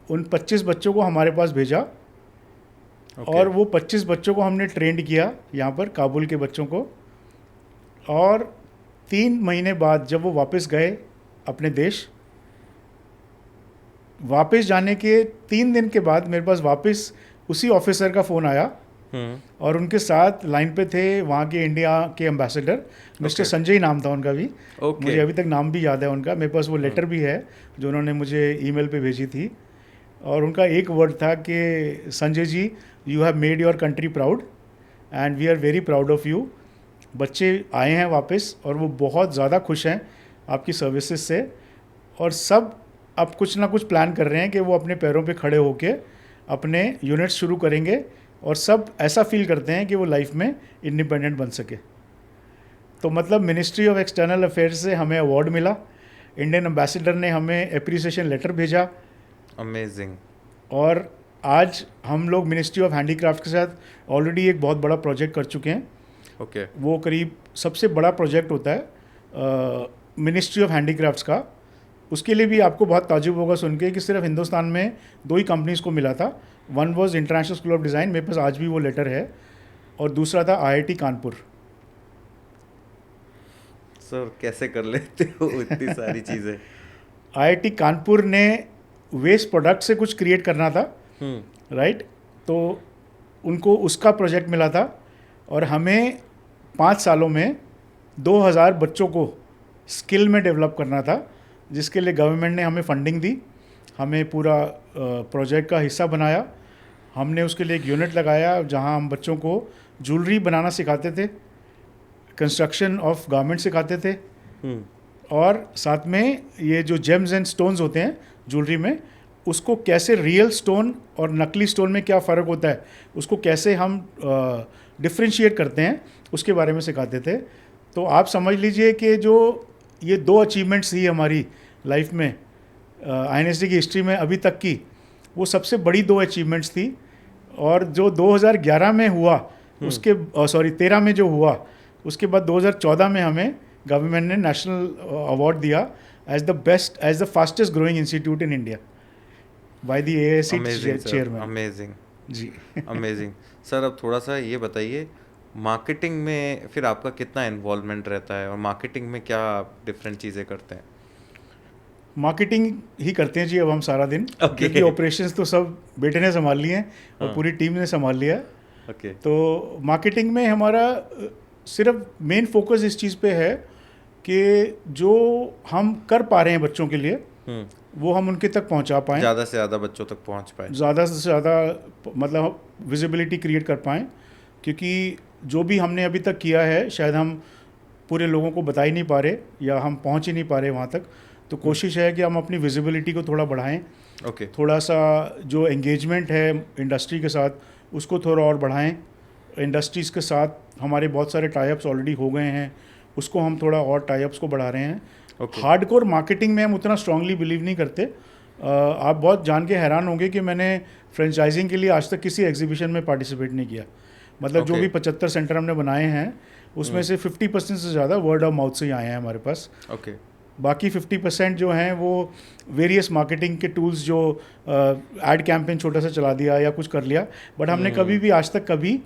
उन 25 बच्चों को हमारे पास भेजा। और वो 25 बच्चों को हमने ट्रेंड किया यहाँ पर, काबुल के बच्चों को। और 3 महीने बाद जब वो वापस गए अपने देश, वापस जाने के 3 दिन के बाद मेरे पास वापस उसी ऑफिसर का फ़ोन आया, और उनके साथ लाइन पे थे वहाँ के इंडिया के एम्बेसडर मिस्टर संजय नाम था उनका भी। मुझे अभी तक नाम भी याद है उनका, मेरे पास वो लेटर भी है जो उन्होंने मुझे ईमेल पे भेजी थी। और उनका एक वर्ड था कि Sanjay ji, you have made your country proud and we are very proud of you. बच्चे आए हैं वापस और वो बहुत ज़्यादा खुश हैं आपकी सर्विसेज से, और सब अब कुछ ना कुछ प्लान कर रहे हैं कि वो अपने पैरों पे खड़े होके अपने यूनिट्स शुरू करेंगे, और सब ऐसा फील करते हैं कि वो लाइफ में इंडिपेंडेंट बन सके। तो मतलब मिनिस्ट्री ऑफ एक्सटर्नल अफेयर्स से हमें अवार्ड मिला, इंडियन एम्बेसडर ने हमें एप्रिसिएशन लेटर भेजा। अमेजिंग। और आज हम लोग मिनिस्ट्री ऑफ हैंडीक्राफ्ट के साथ ऑलरेडी एक बहुत बड़ा प्रोजेक्ट कर चुके हैं। ओके। वो करीब सबसे बड़ा प्रोजेक्ट होता है मिनिस्ट्री ऑफ हैंडीक्राफ्ट्स का। उसके लिए भी आपको बहुत ताजुब होगा सुन के कि सिर्फ हिंदुस्तान में 2 ही कंपनीज़ को मिला था। One was international school of design, मेरे पास आज भी वो लेटर है, और दूसरा था IIT कानपुर। सर कैसे कर लेते हो इतनी सारी चीज़ें? IIT कानपुर ने वेस्ट प्रोडक्ट से कुछ क्रिएट करना था, राइट? तो उनको उसका प्रोजेक्ट मिला था, और हमें 5 सालों में 2000 बच्चों को स्किल में डेवलप करना था, जिसके लिए गवर्नमेंट ने हमें फंडिंग दी, हमें पूरा प्रोजेक्ट का हिस्सा बनाया। हमने उसके लिए एक यूनिट लगाया जहां हम बच्चों को ज्वेलरी बनाना सिखाते थे, कंस्ट्रक्शन ऑफ गारमेंट सिखाते थे, और साथ में ये जो जेम्स एंड स्टोन्स होते हैं ज्वेलरी में, उसको कैसे रियल स्टोन और नकली स्टोन में क्या फ़र्क होता है, उसको कैसे हम डिफ्रेंशिएट करते हैं, उसके बारे में सिखाते थे। तो आप समझ लीजिए कि जो ये 2 अचीवमेंट्स थी हमारी लाइफ में, INSD की हिस्ट्री में अभी तक की, वो सबसे बड़ी 2 अचीवमेंट्स थी। और जो 2011 में हुआ, उसके 13 में जो हुआ, उसके बाद 2014 में हमें गवर्नमेंट ने नेशनल अवार्ड दिया as the best, as the fastest growing institute in India by the AIC chairman. Amazing जी। अमेजिंग। सर अब थोड़ा सा ये बताइए, मार्केटिंग में फिर आपका कितना इन्वॉल्वमेंट रहता है, और मार्केटिंग में क्या डिफरेंट चीज़ें करते हैं? मार्केटिंग ही करते हैं जी अब हम सारा दिन, क्योंकि ऑपरेशंस तो सब बेटे ने संभाल लिए हैं और पूरी टीम ने संभाल लिया है। ओके। तो मार्केटिंग में हमारा सिर्फ मेन फोकस इस चीज़ पे है कि जो हम कर पा रहे हैं बच्चों के लिए, वो हम उनके तक पहुंचा पाएँ, ज़्यादा से ज़्यादा बच्चों तक पहुंच पाएँ, ज़्यादा से ज़्यादा मतलब विजिबिलिटी क्रिएट कर पाएँ। क्योंकि जो भी हमने अभी तक किया है शायद हम पूरे लोगों को बता ही नहीं पा रहे, या हम पहुंच ही नहीं पा रहे वहाँ तक। तो कोशिश है कि हम अपनी विजिबिलिटी को थोड़ा बढ़ाएं। ओके। थोड़ा सा जो एंगेजमेंट है इंडस्ट्री के साथ, उसको थोड़ा और बढ़ाएं। इंडस्ट्रीज़ के साथ हमारे बहुत सारे टाई-अप्स ऑलरेडी हो गए हैं, उसको हम थोड़ा और टाई-अप्स को बढ़ा रहे हैं। हार्डकोर मार्केटिंग में हम उतना स्ट्रांगली बिलीव नहीं करते। आप बहुत जान के हैरान होंगे कि मैंने फ्रेंचाइजिंग के लिए आज तक किसी एग्जीबिशन में पार्टिसिपेट नहीं किया। मतलब जो Okay. भी 75 सेंटर हमने बनाए हैं उसमें से 50% से ज़्यादा वर्ड ऑफ माउथ से ही आए हैं हमारे पास। ओके बाकी 50% जो हैं वो वेरियस मार्केटिंग के टूल्स जो एड कैंपेन छोटा सा चला दिया या कुछ कर लिया, बट हमने कभी भी आज तक कभी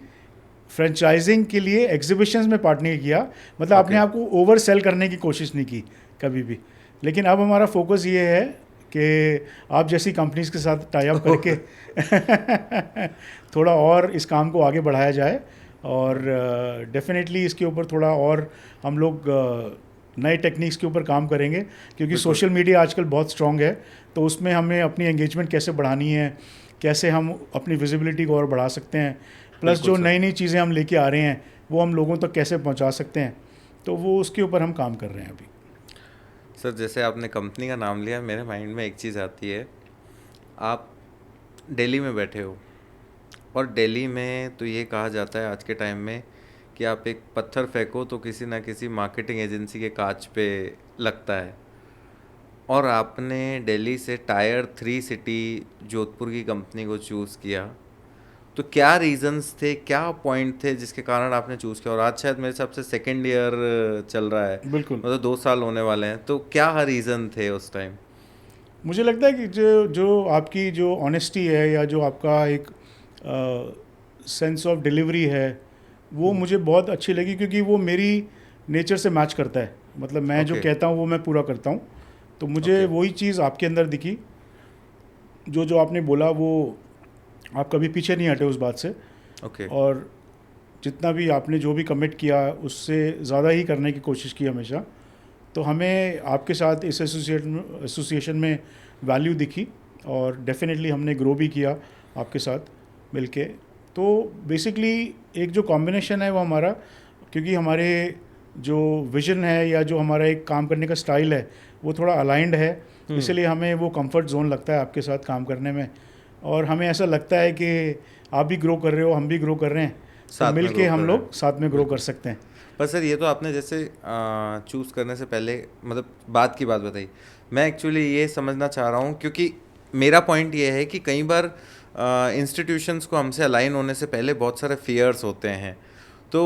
फ्रेंचाइजिंग के लिए एग्जीबिशंस में पार्ट नहीं किया, मतलब अपने Okay. आप को ओवर सेल करने की कोशिश नहीं की कभी भी। लेकिन अब हमारा फोकस ये है कि आप जैसी कंपनीज के साथ टाई अप करके थोड़ा और इस काम को आगे बढ़ाया जाए, और डेफिनेटली इसके ऊपर थोड़ा और हम लोग नए टेक्निक्स के ऊपर काम करेंगे, क्योंकि सोशल मीडिया आजकल बहुत स्ट्रॉन्ग है, तो उसमें हमें अपनी एंगेजमेंट कैसे बढ़ानी है, कैसे हम अपनी विजिबिलिटी को और बढ़ा सकते हैं, प्लस बिल्कुल जो सर। नई नई चीज़ें हम लेके आ रहे हैं वो हम लोगों तक कैसे पहुंचा सकते हैं, तो वो उसके ऊपर हम काम कर रहे हैं अभी। सर जैसे आपने कंपनी का नाम लिया, मेरे माइंड में एक चीज़ आती है, आप दिल्ली में बैठे हो और दिल्ली में तो ये कहा जाता है आज के टाइम में कि आप एक पत्थर फेंको तो किसी ना किसी मार्केटिंग एजेंसी के कांच पे लगता है, और आपने दिल्ली से टायर 3 सिटी जोधपुर की कंपनी को चूज़ किया, तो क्या रीजंस थे, क्या पॉइंट थे जिसके कारण आपने चूज़ किया? और आज शायद मेरे हिसाब से सेकेंड ईयर चल रहा है, बिल्कुल, मतलब 2 साल होने वाले हैं, तो क्या रीज़न थे उस टाइम? मुझे लगता है कि जो आपकी जो ऑनेस्टी है या जो आपका एक सेंस ऑफ डिलीवरी है वो मुझे बहुत अच्छी लगी, क्योंकि वो मेरी नेचर से मैच करता है, मतलब मैं जो Okay. कहता हूँ वो मैं पूरा करता हूँ, तो मुझे Okay. वही चीज़ आपके अंदर दिखी, जो जो आपने बोला वो आप कभी पीछे नहीं हटे उस बात से, ओके और जितना भी आपने जो भी कमिट किया उससे ज़्यादा ही करने की कोशिश की हमेशा, तो हमें आपके साथ इस एसोसिएशन में वैल्यू दिखी, और डेफिनेटली हमने ग्रो भी किया आपके साथ मिलके। तो बेसिकली एक जो कॉम्बिनेशन है वो हमारा, क्योंकि हमारे जो विजन है या जो हमारा एक काम करने का स्टाइल है वो थोड़ा अलाइंड है, इसलिए हमें वो कंफर्ट जोन लगता है आपके साथ काम करने में, और हमें ऐसा लगता है कि आप भी ग्रो कर रहे हो, हम भी ग्रो कर रहे हैं, तो साथ में मिल grow के कर हम रहे लोग हैं। साथ में ग्रो कर सकते हैं। पर सर ये तो आपने जैसे चूज़ करने से पहले मतलब बात की बात बताई, मैं एक्चुअली ये समझना चाह रहा हूँ, क्योंकि मेरा पॉइंट ये है कि कई बार इंस्टीट्यूशंस को हमसे अलाइन होने से पहले बहुत सारे फियर्स होते हैं, तो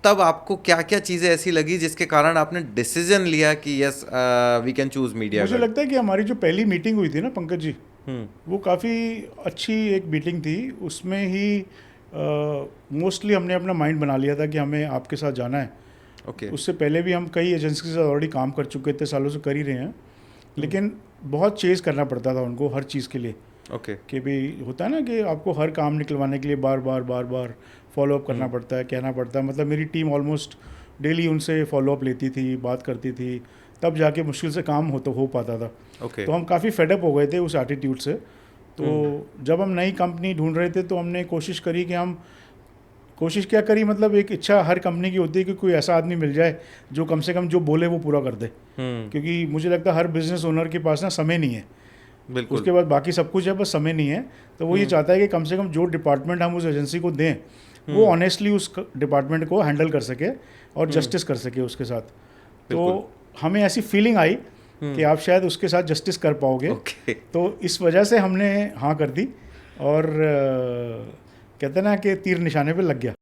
तब आपको क्या क्या चीज़ें ऐसी लगी जिसके कारण आपने डिसीजन लिया कि yes we can choose media मुझे लगता है कि हमारी जो पहली मीटिंग हुई थी ना पंकज जी, वो काफ़ी अच्छी एक मीटिंग थी, उसमें ही मोस्टली हमने अपना माइंड बना लिया था कि हमें आपके साथ जाना है। ओके उससे पहले भी हम कई एजेंसी के साथ ऑलरेडी काम कर चुके थे, सालों से कर ही रहे हैं, लेकिन बहुत चेज़ करना पड़ता था उनको हर चीज़ के लिए, ओके कि भाई होता है ना कि आपको हर काम निकलवाने के लिए बार बार फॉलो अप करना पड़ता है, कहना पड़ता है, मतलब मेरी टीम ऑलमोस्ट डेली उनसे फॉलो अप लेती थी, बात करती थी, तब जाके मुश्किल से काम हो पाता था। ओके तो हम काफ़ी फेडअप हो गए थे उस एटीट्यूड से। तो जब हम नई कंपनी ढूंढ रहे थे तो हमने कोशिश करी कि हम कोशिश क्या करी, मतलब एक इच्छा हर कंपनी की होती है कि कोई ऐसा आदमी मिल जाए जो कम से कम जो बोले वो पूरा कर दे, क्योंकि मुझे लगता है हर बिजनेस ओनर के पास ना समय नहीं है, बिल्कुल उसके बाद बाकी सब कुछ है, बस समय नहीं है। तो वो ये चाहता है कि कम से कम जो डिपार्टमेंट हम उस एजेंसी को दें वो ऑनेस्टली उस डिपार्टमेंट को हैंडल कर सके और जस्टिस कर सके उसके साथ। तो हमें ऐसी फीलिंग आई कि आप शायद उसके साथ जस्टिस कर पाओगे, ओके तो इस वजह से हमने हाँ कर दी, और कहते हैं ना कि तीर निशाने पे लग गया।